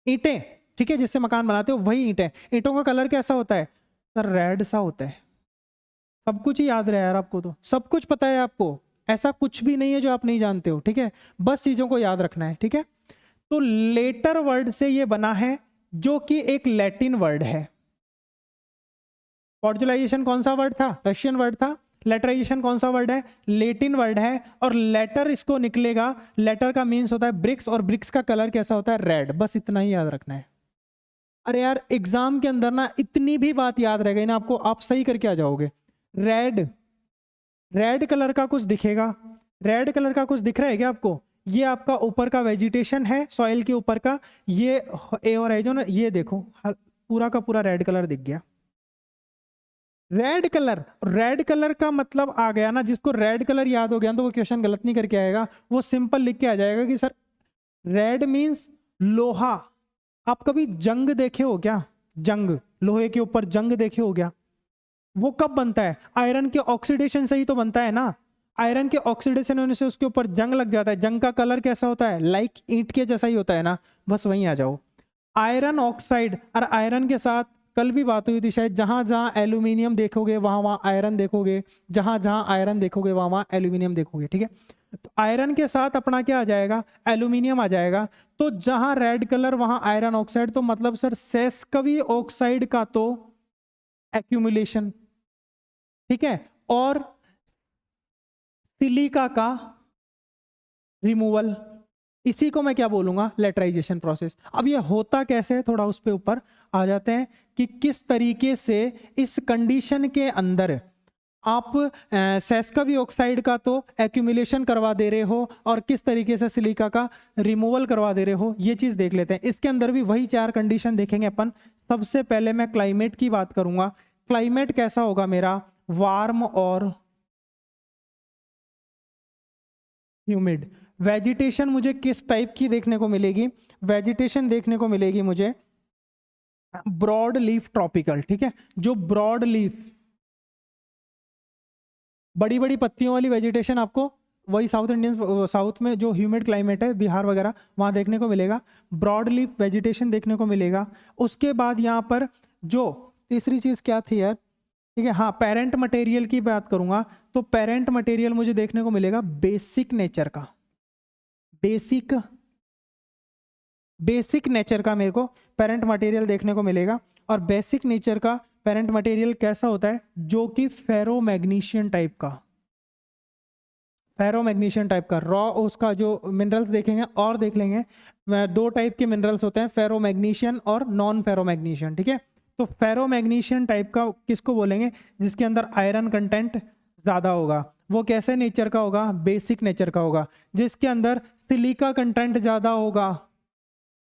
Speaker 1: ईंटें, ठीक है, जिससे मकान बनाते हो वही ईंटें। ईंटों का कलर कैसा होता है सर, रेड सा होता है। सब कुछ ही याद रहा यार आपको, तो सब कुछ पता है आपको, ऐसा कुछ भी नहीं है जो आप नहीं जानते हो, ठीक है, बस चीजों को याद रखना है, ठीक है। तो लेटर वर्ड से ये बना है जो कि एक लैटिन वर्ड है, पॉड्युलाइजेशन कौन सा वर्ड था? रशियन वर्ड था। लेटराइजेशन कौन सा वर्ड है? लेटिन वर्ड है। और लेटर इसको निकलेगा, लेटर का मीन्स होता है ब्रिक्स, और ब्रिक्स का कलर कैसा होता है? रेड। बस इतना ही याद रखना है। अरे यार एग्जाम के अंदर ना इतनी भी बात याद रह गई ना आपको, आप सही करके आ जाओगे। रेड, रेड कलर का कुछ दिखेगा? रेड कलर का कुछ दिख रहा है क्या आपको? ये आपका ऊपर का वेजिटेशन है, सॉइल के ऊपर का। ये ए और आई जो ना, ये देखो पूरा का पूरा रेड कलर दिख गया। रेड कलर, रेड कलर का मतलब आ गया ना, जिसको रेड कलर याद हो गया तो वो क्वेश्चन गलत नहीं करके आएगा, वो सिंपल लिख के आ जाएगा कि सर रेड मीन्स लोहा। आप कभी जंग देखे हो क्या? जंग, लोहे के ऊपर जंग देखे हो क्या? वो कब बनता है? आयरन के ऑक्सीडेशन से ही तो बनता है ना। आयरन के ऑक्सीडेशन होने से उसके ऊपर जंग लग जाता है। जंग का कलर कैसा होता है? लाइक ईंट के जैसा ही होता है ना। बस वहीं आ जाओ। आयरन ऑक्साइड, और आयरन के साथ कल भी बात हुई थी शायद, जहां जहां एल्यूमिनियम देखोगे वहां वहां आयरन देखोगे, जहां जहां आयरन देखोगे वहां वहां एल्यूमिनियम देखोगे, ठीक है। तो आयरन के साथ अपना क्या आ जाएगा? एल्यूमिनियम आ जाएगा। तो जहां रेड कलर वहां आयरन ऑक्साइड, तो मतलब सर सेस्कवी ऑक्साइड का तो एक्यूमुलेशन, ठीक है, और सिलिका का रिमूवल। इसी को मैं क्या बोलूंगा? Laterisation process. अब ये होता कैसे है, थोड़ा उस पे ऊपर आ जाते हैं कि किस तरीके से इस कंडीशन के अंदर आप सेस्कवी ऑक्साइड का तो एक्यूमुलेशन करवा दे रहे हो और किस तरीके से सिलिका का रिमूवल करवा दे रहे हो, ये चीज देख लेते हैं। इसके अंदर भी वही 4 कंडीशन देखेंगे अपन। सबसे पहले मैं क्लाइमेट की बात करूंगा। क्लाइमेट कैसा होगा मेरा? वार्म और ह्यूमिड। वेजिटेशन मुझे किस टाइप की देखने को मिलेगी? वेजिटेशन देखने को मिलेगी मुझे ब्रॉड लीफ ट्रॉपिकल, ठीक है। जो ब्रॉड लीफ, बड़ी बड़ी पत्तियों वाली वेजिटेशन आपको वही साउथ इंडियन, साउथ में जो ह्यूमिड क्लाइमेट है, बिहार वगैरह, वहाँ देखने को मिलेगा। ब्रॉड लीफ वेजिटेशन देखने को मिलेगा। उसके बाद यहाँ पर जो तीसरी चीज़ क्या थी यार, ठीक है, हाँ, पेरेंट मटेरियल की बात करूँगा तो पेरेंट मटेरियल मुझे देखने को मिलेगा बेसिक नेचर का। बेसिक नेचर का मेरे को पेरेंट मटेरियल देखने को मिलेगा। और बेसिक नेचर का पेरेंट मटेरियल कैसा होता है? जो कि फेरोमैग्नीशियन टाइप का, फेरोमैग्नीशियन टाइप का। रॉ उसका जो मिनरल्स देखेंगे और देख लेंगे, 2 टाइप के मिनरल्स होते हैं, फेरोमैग्नीशियन और नॉन फेरोमैग्नीशियन, ठीक है। तो फेरोमैग्नीशियन टाइप का किसको बोलेंगे? जिसके अंदर आयरन कंटेंट ज़्यादा होगा। वो कैसे नेचर का होगा? बेसिक नेचर का होगा। जिसके अंदर सिलिका कंटेंट ज़्यादा होगा,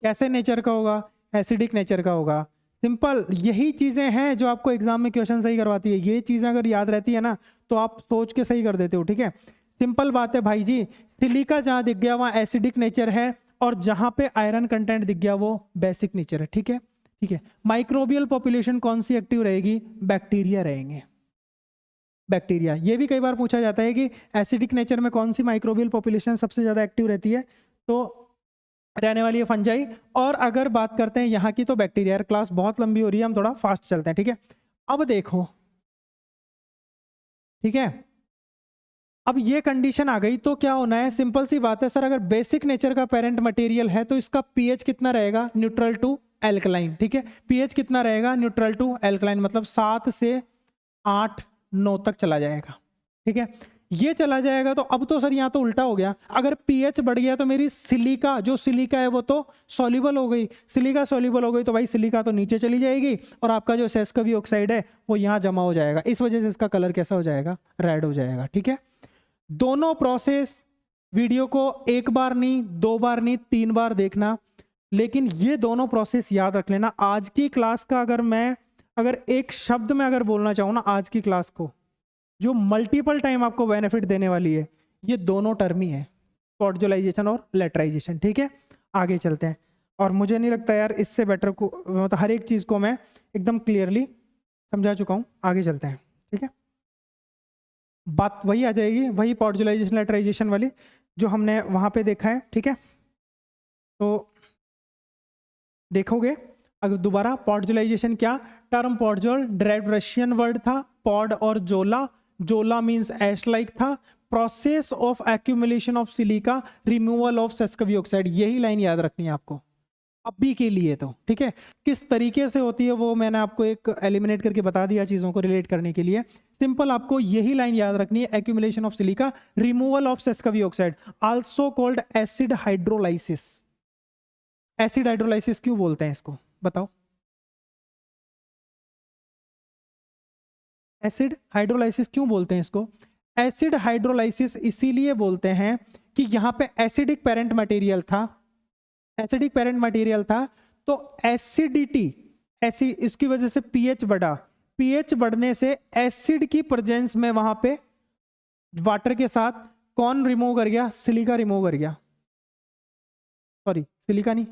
Speaker 1: कैसे नेचर का होगा? एसिडिक नेचर का होगा। सिंपल यही चीज़ें हैं जो आपको एग्जाम में क्वेश्चन सही करवाती है। ये चीज़ें अगर याद रहती है ना तो आप सोच के सही कर देते हो, ठीक है। सिंपल बात है भाई जी, सिलिका जहाँ दिख गया वहाँ एसिडिक नेचर है, और जहाँ पे आयरन कंटेंट दिख गया वो बेसिक नेचर है, ठीक है। ठीक है, माइक्रोबियल पॉपुलेशन कौन सी एक्टिव रहेगी? बैक्टीरिया रहेंगे, बैक्टीरिया। ये भी कई बार पूछा जाता है कि एसिडिक नेचर में कौन सी माइक्रोबियल पॉपुलेशन सबसे ज़्यादा एक्टिव रहती है, तो रहने वाली है फंजाई। और अगर बात करते हैं यहाँ की तो बैक्टीरिया। क्लास बहुत लंबी हो रही है, हम थोड़ा फास्ट चलते हैं, ठीक है। अब देखो, ठीक है, अब ये कंडीशन आ गई तो क्या होना है? सिंपल सी बात है सर, अगर बेसिक नेचर का पेरेंट मटेरियल है तो इसका पीएच कितना रहेगा? न्यूट्रल टू एल्कलाइन, ठीक है। पीएच कितना रहेगा? न्यूट्रल टू एल्कलाइन, मतलब 7 से 8 9 तक चला जाएगा, ठीक है। ये चला जाएगा तो अब तो सर यहाँ तो उल्टा हो गया। अगर पीएच बढ़ गया तो मेरी सिलिका, जो सिलिका है वो तो सॉल्युबल हो गई। सिलिका सॉल्युबल हो गई तो भाई सिलिका तो नीचे चली जाएगी और आपका जो सेस्कवी ऑक्साइड है वो यहाँ जमा हो जाएगा। इस वजह से इसका कलर कैसा हो जाएगा? रेड हो जाएगा, ठीक है। दोनों प्रोसेस वीडियो को 1 बार नहीं, 2 बार नहीं, 3 बार देखना, लेकिन ये दोनों प्रोसेस याद रख लेना। आज की क्लास का अगर एक शब्द में अगर बोलना चाहूँ ना, आज की क्लास को जो मल्टीपल टाइम आपको बेनिफिट देने वाली है, ये दोनों टर्म ही है, पॉड्युलाइजेशन और लेटराइजेशन, ठीक है। आगे चलते हैं। और मुझे नहीं लगता यार इससे बेटर को, मतलब हर एक चीज़ को मैं एकदम क्लियरली समझा चुका हूँ। आगे चलते हैं, ठीक है। बात वही आ जाएगी, वही पॉड्युलाइजेशन लेटराइजेशन वाली जो हमने वहाँ पे देखा है, ठीक है। तो देखोगे अगर दोबारा, पॉड्युलाइजेशन क्या? Term podzol direct Russian word था, पॉड और zola. Zola means ash like था। Process of accumulation of silica, removal of sesquioxide. यही लाइन याद रखनी है आपको। अभी के लिए तो, ठीक है। किस तरीके से होती है वो मैंने आपको एक एलिमिनेट करके बता दिया चीज़ों को रिलेट करने के लिए। सिंपल आपको यही लाइन याद रखनी है, accumulation of silica, removal of sesquioxide, also called acid hydrolysis. Acid hydrolysis क्यों बोलते हैं इसको, बताओ। एसिड हाइड्रोलाइसिस क्यों बोलते हैं इसको? एसिड हाइड्रोलाइसिस इसीलिए बोलते हैं कि यहां पे एसिडिक पेरेंट मटेरियल था, एसिडिक पेरेंट मटेरियल था, तो एसिडिटी, एसिड, इसकी वजह से पीएच बढ़ा, पीएच बढ़ने से एसिड की प्रेजेंस में वहां पे वाटर के साथ कौन रिमूव कर गया? सिलिका रिमूव कर गया, सॉरी सिलिका नहीं,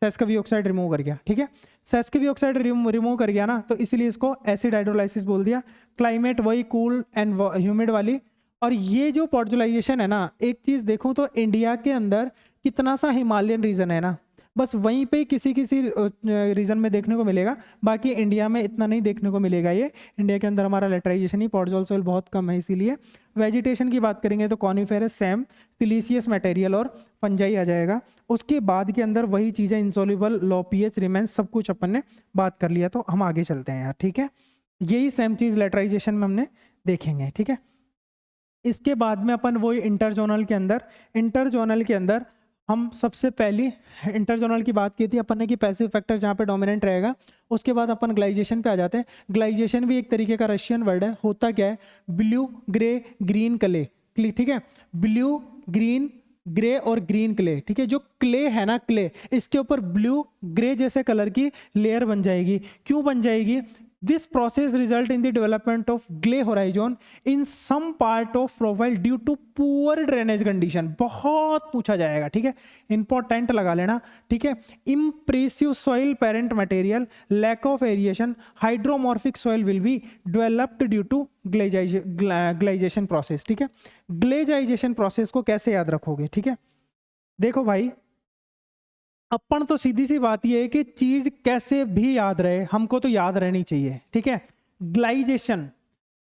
Speaker 1: सेस्कवी ऑक्साइड रिमूव कर गया, ठीक है। सेस्कवी ऑक्साइड रिमूव कर गया ना, तो इसीलिए इसको एसिड हाइड्रोलाइसिस बोल दिया। क्लाइमेट वही कूल एंड ह्यूमिड वाली। और ये जो पॉड्युलाइजेशन है ना, एक चीज देखूं तो इंडिया के अंदर कितना सा हिमालयन रीजन है ना, बस वहीं पे किसी किसी रीजन में देखने को मिलेगा, बाकी इंडिया में इतना नहीं देखने को मिलेगा। ये इंडिया के अंदर हमारा लेटराइजेशन ही पॉडजोल सोइल बहुत कम है इसीलिए। वेजिटेशन की बात करेंगे तो कॉनिफेरस, सैम, सिलीसियस मटेरियल और फंजाई आ जाएगा। उसके बाद के अंदर वही चीज़ें इंसॉल्युबल, लो पीएच, रिमेंस, सब कुछ अपन ने बात कर लिया। तो हम आगे चलते हैं यार, ठीक है। यही सेम चीज़ लेटराइजेशन में हमने देखेंगे, ठीक है। इसके बाद में अपन वही इंटरजोनल के अंदर हम सबसे पहली इंटरजोनल की बात की थी अपन ने कि पैसिव फैक्टर जहाँ पे डोमिनेंट रहेगा। उसके बाद अपन ग्लाइजेशन पे आ जाते हैं। ग्लाइजेशन भी एक तरीके का रशियन वर्ड है। होता क्या है? ब्लू, ग्रे, ग्रीन क्ले, ठीक है। ब्लू, ग्रीन, ग्रे और ग्रीन क्ले, ठीक है। जो क्ले है ना, क्ले, इसके ऊपर ब्लू ग्रे जैसे कलर की लेयर बन जाएगी। क्यों बन जाएगी? This process result in the development of clay horizon in some part of profile due to poor drainage condition। बहुत पूछा जाएगा, ठीक है, इंपॉर्टेंट लगा लेना, ठीक है। Impressive soil parent material, lack of aeration, hydromorphic soil will be developed due to glaciation process, ठीक है। ग्लेजाइजेशन प्रोसेस को कैसे याद रखोगे, ठीक है। देखो भाई, अपन तो सीधी सी बात ये है कि चीज कैसे भी याद रहे, हमको तो याद रहनी चाहिए, ठीक है। ग्लाइजेशन,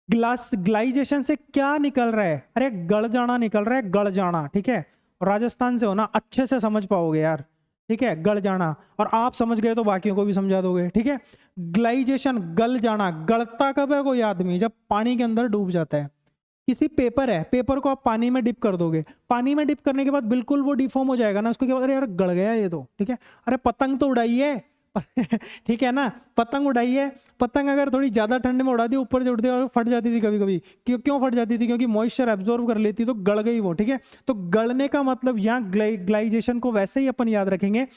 Speaker 1: ग्लाइजेशन से क्या निकल रहा है? अरे गल जाना निकल रहा है, गल जाना, ठीक है। राजस्थान से हो ना, अच्छे से समझ पाओगे यार, ठीक है, गल जाना। और आप समझ गए तो बाकियों को भी समझा दोगे, ठीक है। ग्लाइजेशन, गल जाना। गलता कब है कोई आदमी? जब पानी के अंदर डूब जाता है। किसी पेपर है, पेपर को आप पानी में डिप कर दोगे, पानी में डिप करने के बाद बिल्कुल वो डिफॉर्म हो जाएगा ना, उसको क्या, अरे यार गड़ गया ये तो, ठीक है। अरे पतंग तो उड़ाई है ठीक है ना, पतंग उड़ाई है, पतंग अगर थोड़ी ज्यादा ठंड में उड़ा दी, ऊपर से उड़ती और फट जाती थी कभी कभी। क्यों फट जाती थी? क्योंकि मॉइस्चर एब्जॉर्ब कर लेती, तो गड़ गई वो, ठीक है। तो गड़ने का मतलब यहाँ ग्लाइजेशन को वैसे ही अपन याद रखेंगे।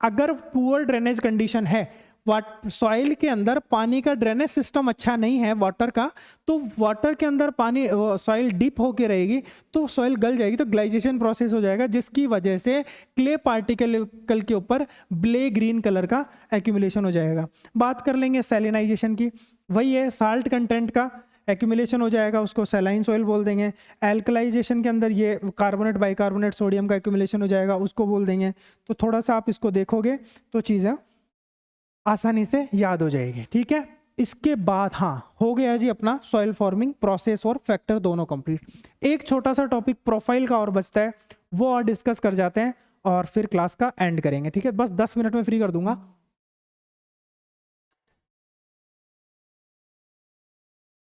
Speaker 1: अगर पुअर ड्रेनेज कंडीशन है, सॉइल के अंदर पानी का ड्रेनेज सिस्टम अच्छा नहीं है वाटर का, तो वाटर के अंदर पानी, सॉइल डीप होके रहेगी, तो सॉइल गल जाएगी, तो ग्लाइजेशन प्रोसेस हो जाएगा, जिसकी वजह से क्ले पार्टिकल के ऊपर ब्ले ग्रीन कलर का एक्यूमुलेशन हो जाएगा। बात कर लेंगे सैलिनाइजेशन की, वही है, साल्ट कंटेंट का एक्यूमुलेशन हो जाएगा, उसको सैलाइन सॉइल बोल देंगे। एल्कलाइजेशन के अंदर ये कार्बोनेट, बाइकार्बोनेट, सोडियम का एक्यूमुलेशन हो जाएगा, उसको बोल देंगे। तो थोड़ा सा आप इसको देखोगे तो चीज़ें आसानी से याद हो जाएगी, ठीक है। इसके बाद हाँ, हो गया जी अपना सॉइल फॉर्मिंग प्रोसेस और फैक्टर दोनों कंप्लीट। एक छोटा सा टॉपिक प्रोफाइल का और बचता है, वो और डिस्कस कर जाते हैं और फिर क्लास का एंड करेंगे, ठीक है। बस 10 मिनट में फ्री कर दूंगा।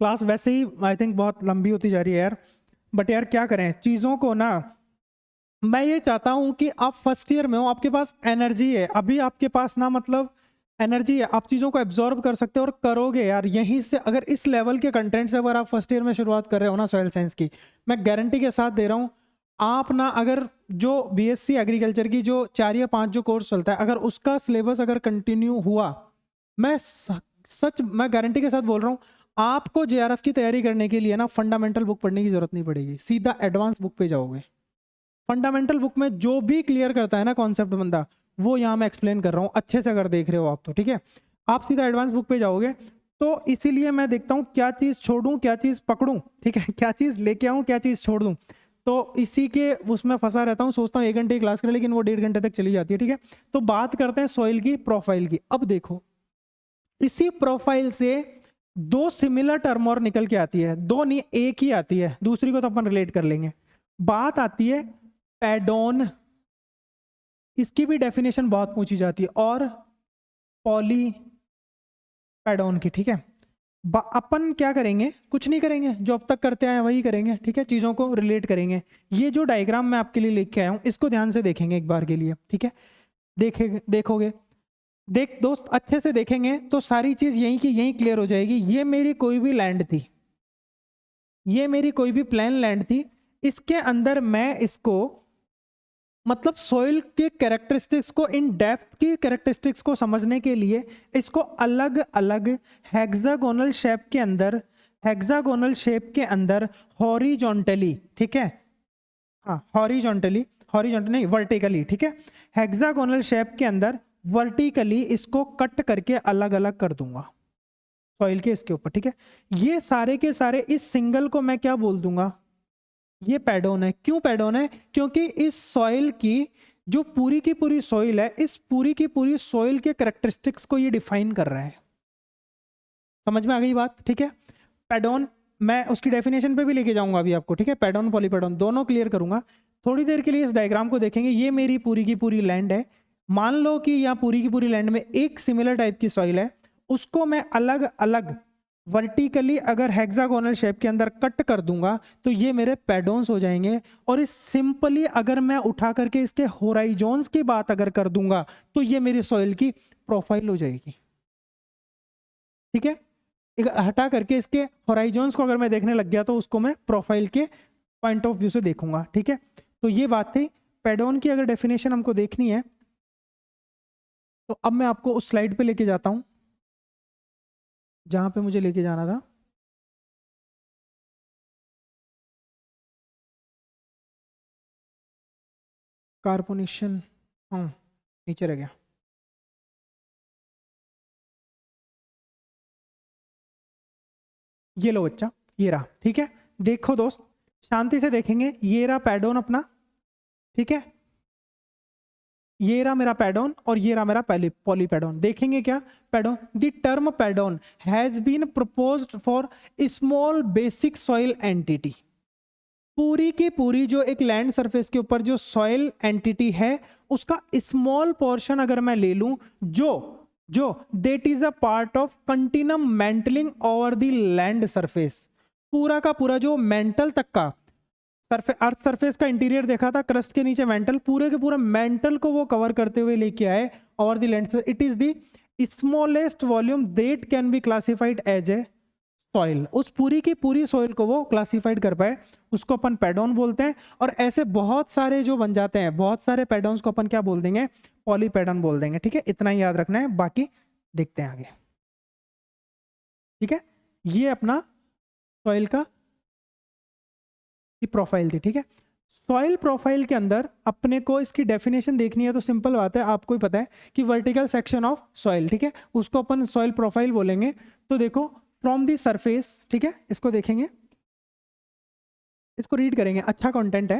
Speaker 1: क्लास वैसे ही आई थिंक बहुत लंबी होती जा रही है यार, बट यार क्या करें, चीज़ों को ना, मैं ये चाहता हूँ कि आप फर्स्ट ईयर में हो, आपके पास एनर्जी है, अभी आपके पास ना मतलब एनर्जी है, आप चीज़ों को एब्जॉर्ब कर सकते हो और करोगे यार यहीं से। अगर इस लेवल के कंटेंट से अगर आप फर्स्ट ईयर में शुरुआत कर रहे हो ना सॉइल साइंस की, मैं गारंटी के साथ दे रहा हूँ, आप ना, अगर जो बीएससी एग्रीकल्चर की जो 4 या 5 जो कोर्स चलता है, अगर उसका सिलेबस अगर कंटिन्यू हुआ, मैं मैं गारंटी के साथ बोल रहा हूँ, आपको जेआरएफ की तैयारी करने के लिए ना फंडामेंटल बुक पढ़ने की जरूरत नहीं पड़ेगी, सीधा एडवांस बुक पे जाओगे। फंडामेंटल बुक में जो भी क्लियर करता है ना कॉन्सेप्ट बंदा, वो यहाँ मैं एक्सप्लेन कर रहा हूँ अच्छे से, अगर देख रहे हो आप तो, ठीक है। आप सीधा एडवांस बुक पे जाओगे, तो इसीलिए मैं देखता हूँ क्या चीज़ छोड़ूं, क्या चीज़ पकड़ूं, ठीक है, क्या चीज़ लेके आऊँ, क्या चीज़ छोड़ दूं, तो इसी के उसमें फंसा रहता हूँ। सोचता हूँ 1 घंटे की क्लास करें, लेकिन वो 1.5 घंटे तक चली जाती है, ठीक है। तो बात करते हैं सॉइल की प्रोफाइल की। अब देखो, इसी प्रोफाइल से 2 सिमिलर टर्म और निकल के आती है, 2 नहीं, एक ही आती है, दूसरी को तो अपन रिलेट कर लेंगे। बात आती है पैडोन इसकी भी डेफिनेशन बहुत पूछी जाती है, और पॉलीपेडोन की, ठीक है। अपन क्या करेंगे, कुछ नहीं करेंगे, जो अब तक करते आए हैं वही करेंगे, ठीक है, चीज़ों को रिलेट करेंगे। ये जो डायग्राम मैं आपके लिए लिख के आया हूँ इसको ध्यान से देखेंगे एक बार के लिए, ठीक है। देखोगे, देख दोस्त, अच्छे से देखेंगे तो सारी चीज़ यहीं की यहीं क्लियर हो जाएगी। ये मेरी कोई भी लैंड थी, ये मेरी कोई भी प्लेन लैंड थी, इसके अंदर मैं इसको मतलब सॉइल के कैरेक्टरिस्टिक्स को, इन डेप्थ की कैरेक्टरिस्टिक्स को समझने के लिए इसको अलग अलग हेक्सागोनल शेप के अंदर, हेक्सागोनल शेप के अंदर हॉरिजॉन्टली, ठीक है, हाँ हॉरिजॉन्टली, हॉरिजॉन्टल नहीं वर्टिकली, ठीक है, हेक्सागोनल शेप के अंदर वर्टिकली इसको कट करके अलग अलग कर दूंगा सॉइल के इसके ऊपर, ठीक है। ये सारे के सारे इस सिंगल को मैं क्या बोल दूंगा, ये पैडोन है। क्यों पैडोन है? क्योंकि इस सॉइल की जो पूरी की पूरी सॉइल है, इस पूरी की पूरी सॉइल के कैरेक्टरिस्टिक्स को ये डिफाइन कर रहा है। समझ में आ गई बात, ठीक है। पैडोन मैं उसकी डेफिनेशन पे भी लेके जाऊंगा अभी आपको, ठीक है, पैडोन पॉलीपैडोन दोनों क्लियर करूंगा। थोड़ी देर के लिए इस डायग्राम को देखेंगे। ये मेरी पूरी की पूरी लैंड है, मान लो कि यहाँ पूरी की पूरी लैंड में एक सिमिलर टाइप की सॉइल है, उसको मैं अलग अलग वर्टिकली अगर हेक्सागोनल शेप के अंदर कट कर दूंगा तो ये मेरे पैडोन्स हो जाएंगे। और इस सिंपली अगर मैं उठा करके इसके होराइजोन्स की बात अगर कर दूंगा तो ये मेरी सॉइल की प्रोफाइल हो जाएगी, ठीक है। हटा करके इसके होराइजोन्स को अगर मैं देखने लग गया तो उसको मैं प्रोफाइल के पॉइंट ऑफ व्यू से देखूंगा, ठीक है। तो ये बात थी पैडोन की। अगर डेफिनेशन हमको देखनी है तो अब मैं आपको उस स्लाइड पे लेके जाता हूं जहां पे मुझे लेके जाना था। कार्बोनेशन, हाँ नीचे रह गया। ये लो बच्चा, ये रहा, ठीक है। देखो दोस्त, शांति से देखेंगे, ये रहा पैडोन अपना, ठीक है, ये रहा मेरा पैडोन और ये रहा मेरा पॉलीपैडोन। देखेंगे क्या, pedon, the term pedon has been proposed for small basic soil entity. पूरी की पूरी जो एक लैंड सरफेस के ऊपर जो सॉइल एंटिटी है उसका स्मॉल पोर्शन अगर मैं ले लूं, जो that is a part of continuum mantling over the land surface, पूरा का पूरा जो मेंटल तक का अर्थ सरफेस का इंटीरियर देखा था, क्रस्ट के नीचे मेंटल, पूरे के पूरा मेंटल को वो कवर करते हुए लेके आए over the land. It is the smallest volume that can be classified as a soil. उस पूरी की पूरी सॉइल को वो क्लासिफाइड कर पाए, उसको अपन पैडोन बोलते हैं। और ऐसे बहुत सारे जो बन जाते हैं, बहुत सारे पैडोन्स को अपन क्या बोल देंगे, पॉलीपैडोन बोल देंगे, ठीक है। इतना ही याद रखना है, बाकी देखते हैं आगे, ठीक है। ये अपना सॉइल का प्रोफाइल थी, ठीक है। सॉइल प्रोफाइल के अंदर अपने को इसकी डेफिनेशन देखनी है तो सिंपल बात है, आपको ही पता है कि वर्टिकल सेक्शन ऑफ सॉइल, ठीक है, उसको अपन सॉइल प्रोफाइल बोलेंगे। तो देखो फ्रॉम दी सरफेस, ठीक है, इसको देखेंगे, इसको रीड करेंगे, अच्छा कंटेंट है,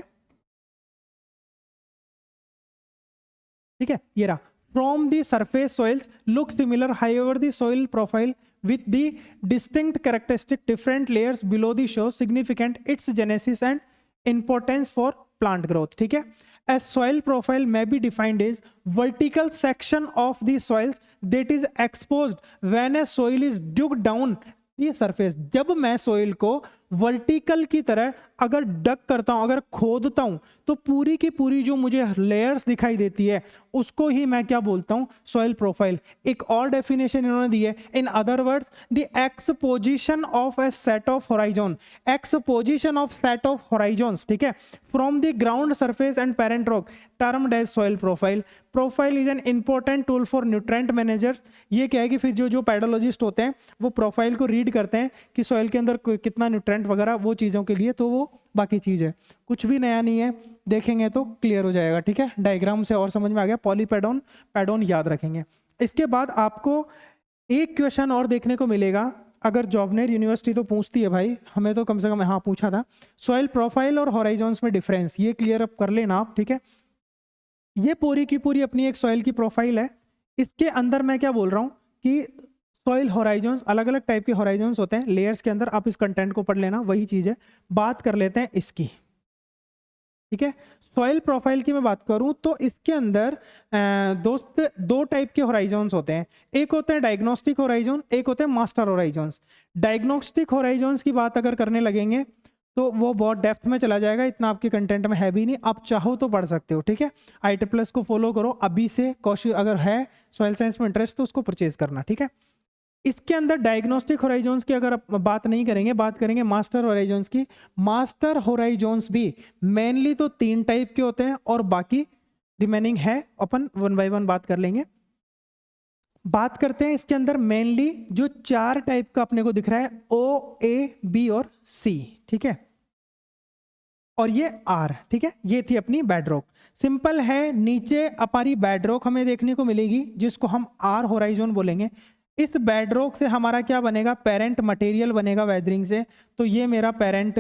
Speaker 1: ठीक है। ये रहा, from the surface soils look similar, however the soil profile with the distinct characteristic different layers below the show significant its genesis and importance for plant growth, ठीक है। as soil profile may be defined as vertical section of the soils that is exposed when a soil is dug down the surface। जब मैं soil को vertical की तरह अगर डग करता हूं, अगर खोदता हूं, तो पूरी की पूरी जो मुझे लेयर्स दिखाई देती है उसको ही मैं क्या बोलता हूं, सॉइल प्रोफाइल। एक और डेफिनेशन इन्होंने दी है, in other words the exposition of a set of horizon, exposition of set of horizons, ठीक है, from the ground surface and parent rock termed as soil profile. Profile is an important tool for nutrient manager. ये क्या है कि फिर जो पैडोलॉजिस्ट होते हैं वो प्रोफाइल को रीड करते हैं कि सॉइल के अंदर कितना न्यूट्रेंट वगैरह, वो चीज़ों के लिए, तो वो बाकी चीज़ है, कुछ भी नया नहीं है, देखेंगे तो क्लियर हो जाएगा, ठीक है। डायग्राम से और समझ में आ गया, पॉलीपैडोन पैडोन याद रखेंगे। इसके बाद आपको एक क्वेश्चन और देखने को मिलेगा, अगर जॉबनेर यूनिवर्सिटी तो पूछती है भाई, हमें तो कम से कम हाँ पूछा था, सॉइल प्रोफाइल और हॉराइजन्स में डिफरेंस, ये क्लियर अप कर लेना आप, ठीक है। ये पूरी की पूरी अपनी एक सॉइल की प्रोफाइल है। इसके अंदर मैं क्या बोल रहा हूँ कि सॉइल होराइजन्स, अलग अलग टाइप के होराइजन्स होते हैं लेयर्स के अंदर, आप इस कंटेंट को पढ़ लेना, वही चीज़ है। बात कर लेते हैं इसकी, ठीक है। सॉइल प्रोफाइल की मैं बात करूं तो इसके अंदर दोस्त दो टाइप के होराइजॉन्स होते हैं। एक होते हैं डायग्नोस्टिक होराइजॉन, एक होते हैं मास्टर होराइजॉन्स। डायग्नोस्टिक होराइजॉन्स की बात अगर करने लगेंगे तो वो बहुत डेप्थ में चला जाएगा, इतना आपके कंटेंट में है भी नहीं। आप चाहो तो पढ़ सकते हो, ठीक है। IIT+ को फॉलो करो अभी से, कौशिक अगर है सॉइल साइंस में इंटरेस्ट तो उसको परचेज करना, ठीक है। इसके अंदर डायग्नोस्टिक होराइजॉन्स की अगर आप बात नहीं करेंगे, बात करेंगे मास्टर होराइजॉन्स की। मास्टर होराइजॉन्स भी मेनली तो 3 टाइप के होते हैं और बाकी रिमेनिंग है, अपन 1 बाय 1 बात कर लेंगे। बात करते हैं इसके अंदर मेनली जो 4 टाइप का अपने को दिख रहा है, O, A, B और C, ठीक है। और ये R, ठीक है। ये थी अपनी बेडरॉक। सिंपल है, नीचे हमारी बेडरॉक हमें देखने को मिलेगी जिसको हम R होराइजॉन बोलेंगे। इस बेडरॉक से हमारा क्या बनेगा, पेरेंट मटेरियल बनेगा वेदरिंग से। तो ये मेरा पेरेंट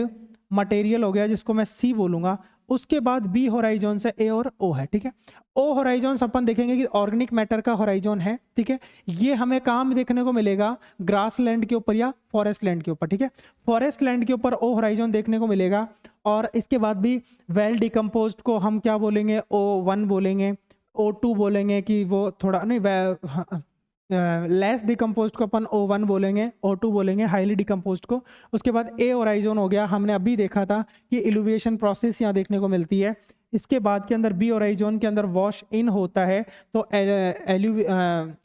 Speaker 1: मटेरियल हो गया जिसको मैं C बोलूंगा। उसके बाद B होराइजॉन से A और O है, ठीक है। O होराइजॉन अपन देखेंगे कि ऑर्गेनिक मैटर का होराइजॉन है, ठीक है। ये हमें कहाँ देखने को मिलेगा, ग्रास लैंड के ऊपर या फॉरेस्ट लैंड के ऊपर, ठीक है। फॉरेस्ट लैंड के ऊपर O होराइजॉन देखने को मिलेगा। और इसके बाद भी वेल डिकम्पोज्ड को हम क्या बोलेंगे, O1 बोलेंगे, O2 बोलेंगे कि वो थोड़ा नहीं, लेस डिकम्पोज्ड को अपन O1 बोलेंगे, O2 बोलेंगे हाईली डिकम्पोज्ड को। उसके बाद A होराइजॉन हो गया, हमने अभी देखा था कि इल्यूविएशन प्रोसेस यहाँ देखने को मिलती है। इसके बाद के अंदर B होराइजॉन के अंदर वॉश इन होता है तो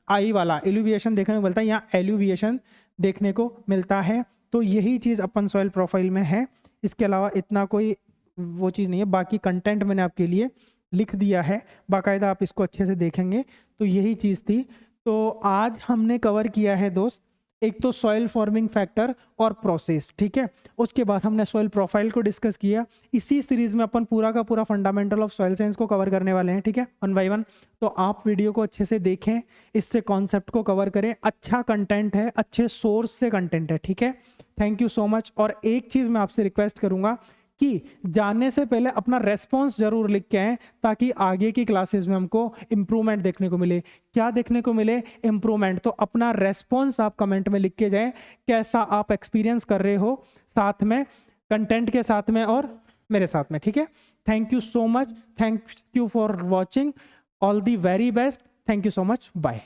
Speaker 1: आई वाला इल्यूविएशन देखने को मिलता है, यहाँ एल्यूविएशन देखने को मिलता है। तो यही चीज़ अपन सॉइल प्रोफाइल में है, इसके अलावा इतना कोई वो चीज़ नहीं है। बाकी कंटेंट मैंने आपके लिए लिख दिया है बाकायदा, आप इसको अच्छे से देखेंगे तो यही चीज़ थी। तो आज हमने कवर किया है दोस्त, एक तो सॉइल फॉर्मिंग फैक्टर और प्रोसेस, ठीक है। उसके बाद हमने सॉइल प्रोफाइल को डिस्कस किया। इसी सीरीज में अपन पूरा का पूरा फंडामेंटल ऑफ सॉइल साइंस को कवर करने वाले हैं, ठीक है, 1 बाय 1। तो आप वीडियो को अच्छे से देखें, इससे कॉन्सेप्ट को कवर करें। अच्छा कंटेंट है, अच्छे सोर्स से कंटेंट है, ठीक है। Thank you so much. और एक चीज़ मैं आपसे रिक्वेस्ट करूंगा कि जाने से पहले अपना रेस्पॉन्स जरूर लिख के आएँ, ताकि आगे की क्लासेस में हमको इम्प्रूवमेंट देखने को मिले। क्या देखने को मिले, इम्प्रूवमेंट। तो अपना रेस्पॉन्स आप कमेंट में लिख के जाएं, कैसा आप एक्सपीरियंस कर रहे हो साथ में, कंटेंट के साथ में और मेरे साथ में, ठीक है। Thank you so much, thank you for watching, all the very best, thank you so much, bye.